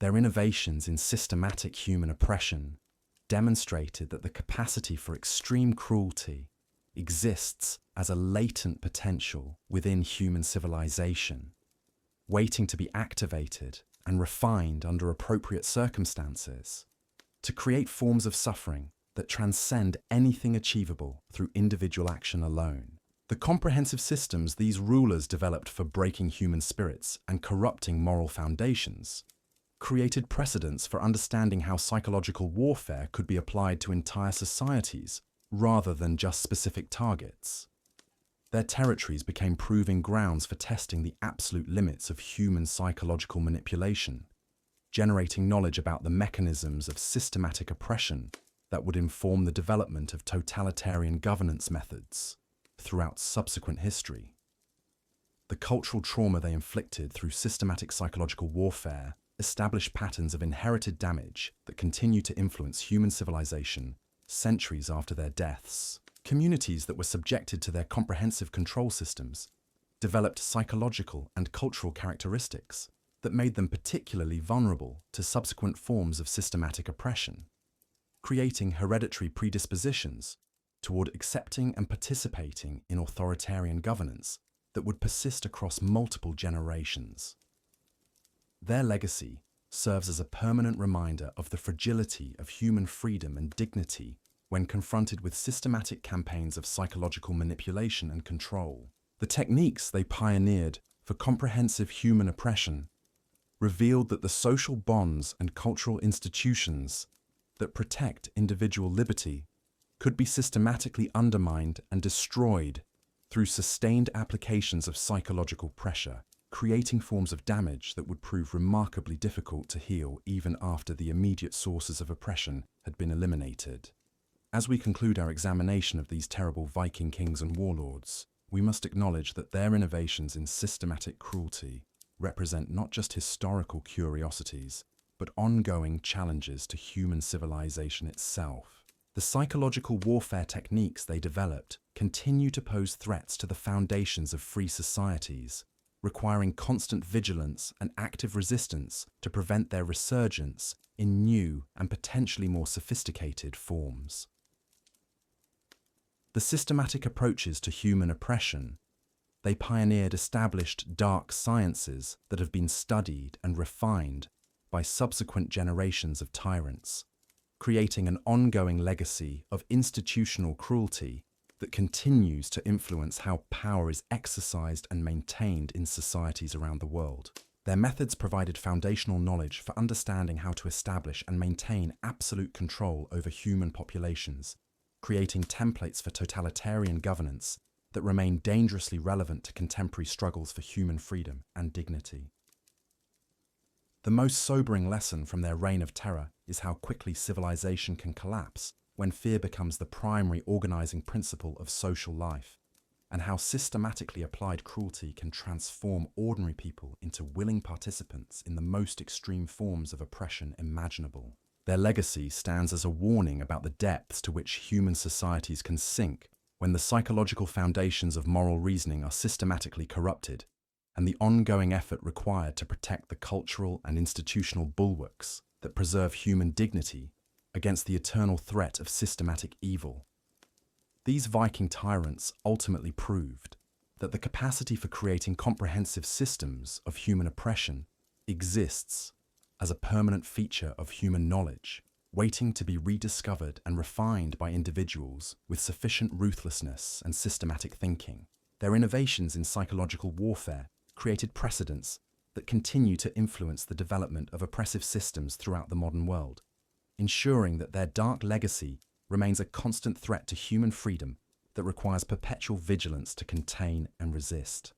Their innovations in systematic human oppression demonstrated that the capacity for extreme cruelty exists as a latent potential within human civilization, waiting to be activated and refined under appropriate circumstances to create forms of suffering that transcend anything achievable through individual action alone. The comprehensive systems these rulers developed for breaking human spirits and corrupting moral foundations created precedents for understanding how psychological warfare could be applied to entire societies rather than just specific targets. Their territories became proving grounds for testing the absolute limits of human psychological manipulation, generating knowledge about the mechanisms of systematic oppression that would inform the development of totalitarian governance methods throughout subsequent history. The cultural trauma they inflicted through systematic psychological warfare established patterns of inherited damage that continue to influence human civilization centuries after their deaths. Communities that were subjected to their comprehensive control systems developed psychological and cultural characteristics that made them particularly vulnerable to subsequent forms of systematic oppression, creating hereditary predispositions toward accepting and participating in authoritarian governance that would persist across multiple generations. Their legacy serves as a permanent reminder of the fragility of human freedom and dignity when confronted with systematic campaigns of psychological manipulation and control. The techniques they pioneered for comprehensive human oppression revealed that the social bonds and cultural institutions that protect individual liberty could be systematically undermined and destroyed through sustained applications of psychological pressure, creating forms of damage that would prove remarkably difficult to heal even after the immediate sources of oppression had been eliminated. As we conclude our examination of these terrible Viking kings and warlords, we must acknowledge that their innovations in systematic cruelty represent not just historical curiosities, but ongoing challenges to human civilization itself. The psychological warfare techniques they developed continue to pose threats to the foundations of free societies, requiring constant vigilance and active resistance to prevent their resurgence in new and potentially more sophisticated forms. The systematic approaches to human oppression. They pioneered established dark sciences that have been studied and refined by subsequent generations of tyrants, creating an ongoing legacy of institutional cruelty that continues to influence how power is exercised and maintained in societies around the world. Their methods provided foundational knowledge for understanding how to establish and maintain absolute control over human populations, creating templates for totalitarian governance that remain dangerously relevant to contemporary struggles for human freedom and dignity. The most sobering lesson from their reign of terror is how quickly civilization can collapse when fear becomes the primary organizing principle of social life, and how systematically applied cruelty can transform ordinary people into willing participants in the most extreme forms of oppression imaginable. Their legacy stands as a warning about the depths to which human societies can sink when the psychological foundations of moral reasoning are systematically corrupted, and the ongoing effort required to protect the cultural and institutional bulwarks that preserve human dignity against the eternal threat of systematic evil. These Viking tyrants ultimately proved that the capacity for creating comprehensive systems of human oppression exists as a permanent feature of human knowledge, waiting to be rediscovered and refined by individuals with sufficient ruthlessness and systematic thinking. Their innovations in psychological warfare created precedents that continue to influence the development of oppressive systems throughout the modern world, ensuring that their dark legacy remains a constant threat to human freedom that requires perpetual vigilance to contain and resist.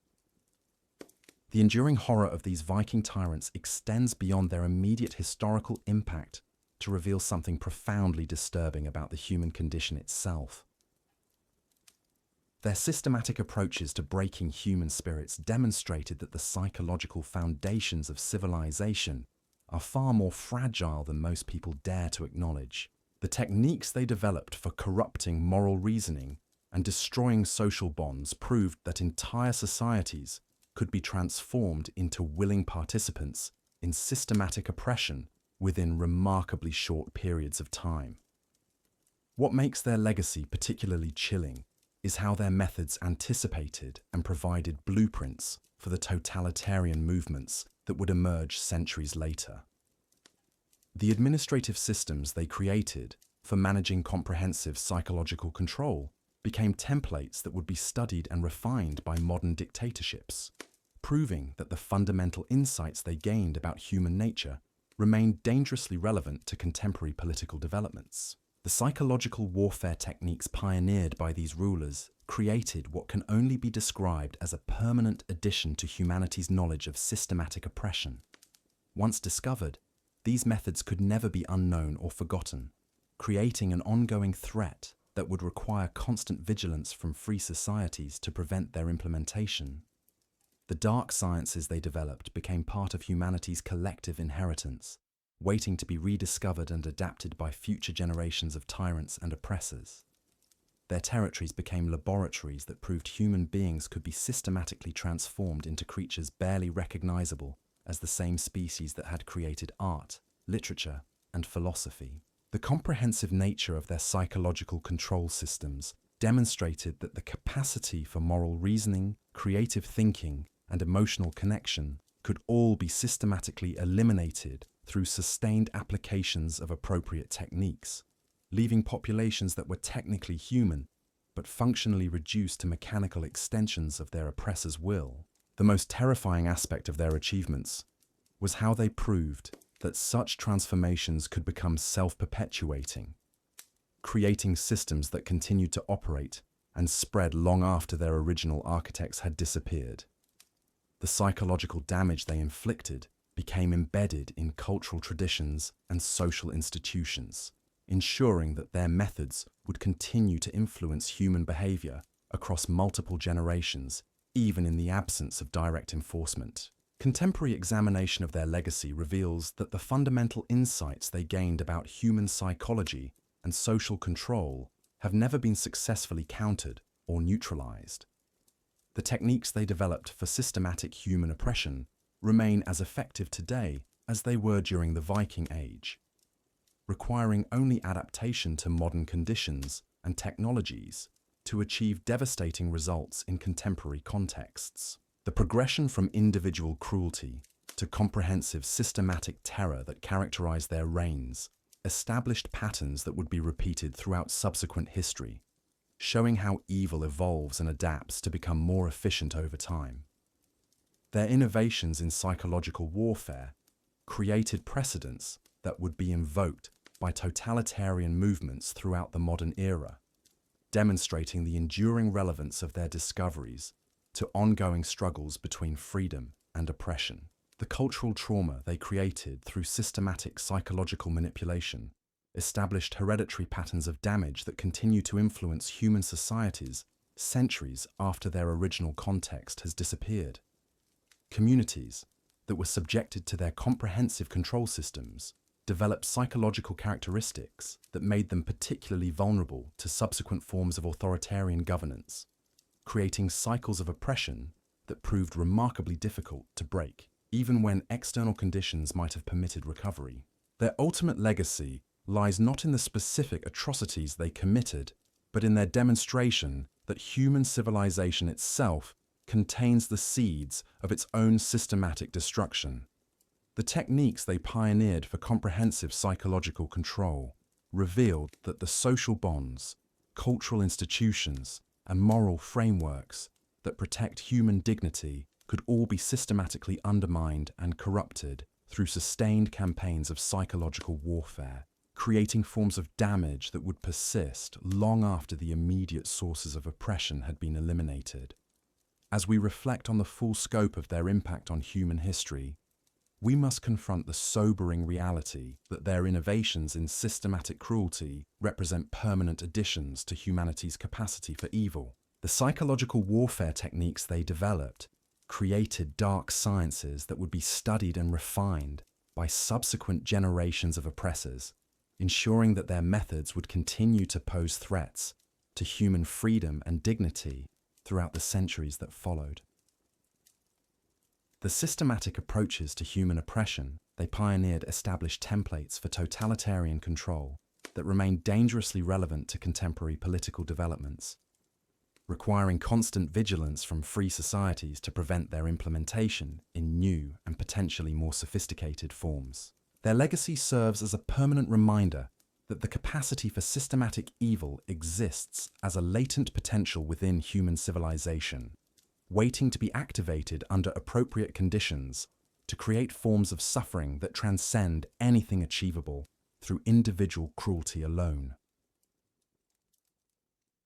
The enduring horror of these Viking tyrants extends beyond their immediate historical impact to reveal something profoundly disturbing about the human condition itself. Their systematic approaches to breaking human spirits demonstrated that the psychological foundations of civilization are far more fragile than most people dare to acknowledge. The techniques they developed for corrupting moral reasoning and destroying social bonds proved that entire societies could be transformed into willing participants in systematic oppression within remarkably short periods of time. What makes their legacy particularly chilling is how their methods anticipated and provided blueprints for the totalitarian movements that would emerge centuries later. The administrative systems they created for managing comprehensive psychological control became templates that would be studied and refined by modern dictatorships, proving that the fundamental insights they gained about human nature remained dangerously relevant to contemporary political developments. The psychological warfare techniques pioneered by these rulers created what can only be described as a permanent addition to humanity's knowledge of systematic oppression. Once discovered, these methods could never be unknown or forgotten, creating an ongoing threat that would require constant vigilance from free societies to prevent their implementation. The dark sciences they developed became part of humanity's collective inheritance, waiting to be rediscovered and adapted by future generations of tyrants and oppressors. Their territories became laboratories that proved human beings could be systematically transformed into creatures barely recognizable as the same species that had created art, literature, and philosophy. The comprehensive nature of their psychological control systems demonstrated that the capacity for moral reasoning, creative thinking, and emotional connection could all be systematically eliminated through sustained applications of appropriate techniques, leaving populations that were technically human but functionally reduced to mechanical extensions of their oppressor's will. The most terrifying aspect of their achievements was how they proved that such transformations could become self-perpetuating, creating systems that continued to operate and spread long after their original architects had disappeared. The psychological damage they inflicted became embedded in cultural traditions and social institutions, ensuring that their methods would continue to influence human behavior across multiple generations, even in the absence of direct enforcement. Contemporary examination of their legacy reveals that the fundamental insights they gained about human psychology and social control have never been successfully countered or neutralized. The techniques they developed for systematic human oppression remain as effective today as they were during the Viking Age, requiring only adaptation to modern conditions and technologies to achieve devastating results in contemporary contexts. The progression from individual cruelty to comprehensive systematic terror that characterized their reigns established patterns that would be repeated throughout subsequent history, showing how evil evolves and adapts to become more efficient over time. Their innovations in psychological warfare created precedents that would be invoked by totalitarian movements throughout the modern era, demonstrating the enduring relevance of their discoveries to ongoing struggles between freedom and oppression. The cultural trauma they created through systematic psychological manipulation established hereditary patterns of damage that continue to influence human societies centuries after their original context has disappeared. Communities that were subjected to their comprehensive control systems developed psychological characteristics that made them particularly vulnerable to subsequent forms of authoritarian governance, creating cycles of oppression that proved remarkably difficult to break, even when external conditions might have permitted recovery. Their ultimate legacy lies not in the specific atrocities they committed, but in their demonstration that human civilization itself contains the seeds of its own systematic destruction. The techniques they pioneered for comprehensive psychological control revealed that the social bonds, cultural institutions, and moral frameworks that protect human dignity could all be systematically undermined and corrupted through sustained campaigns of psychological warfare, creating forms of damage that would persist long after the immediate sources of oppression had been eliminated. As we reflect on the full scope of their impact on human history, we must confront the sobering reality that their innovations in systematic cruelty represent permanent additions to humanity's capacity for evil. The psychological warfare techniques they developed created dark sciences that would be studied and refined by subsequent generations of oppressors, ensuring that their methods would continue to pose threats to human freedom and dignity throughout the centuries that followed. The systematic approaches to human oppression they pioneered established templates for totalitarian control that remain dangerously relevant to contemporary political developments, requiring constant vigilance from free societies to prevent their implementation in new and potentially more sophisticated forms. Their legacy serves as a permanent reminder that the capacity for systematic evil exists as a latent potential within human civilization, waiting to be activated under appropriate conditions to create forms of suffering that transcend anything achievable through individual cruelty alone.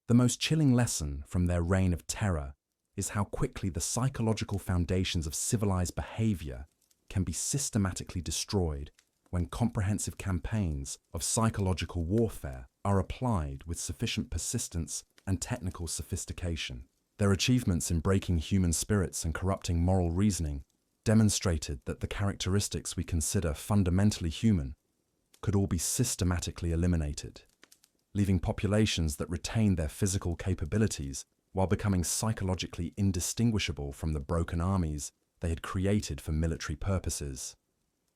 The most chilling lesson from their reign of terror is how quickly the psychological foundations of civilized behavior can be systematically destroyed when comprehensive campaigns of psychological warfare are applied with sufficient persistence and technical sophistication. Their achievements in breaking human spirits and corrupting moral reasoning demonstrated that the characteristics we consider fundamentally human could all be systematically eliminated, leaving populations that retain their physical capabilities while becoming psychologically indistinguishable from the broken armies they had created for military purposes.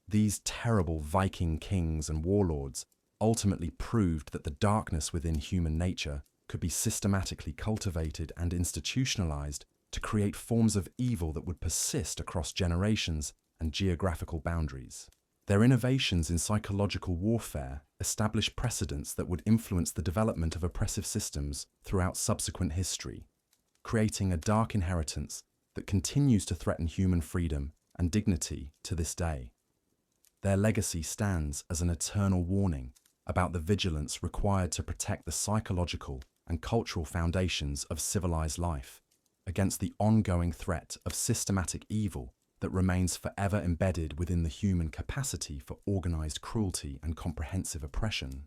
These terrible Viking kings and warlords ultimately proved that the darkness within human nature could be systematically cultivated and institutionalized to create forms of evil that would persist across generations and geographical boundaries. Their innovations in psychological warfare established precedents that would influence the development of oppressive systems throughout subsequent history, creating a dark inheritance that continues to threaten human freedom and dignity to this day. Their legacy stands as an eternal warning about the vigilance required to protect the psychological and cultural foundations of civilized life against the ongoing threat of systematic evil that remains forever embedded within the human capacity for organized cruelty and comprehensive oppression.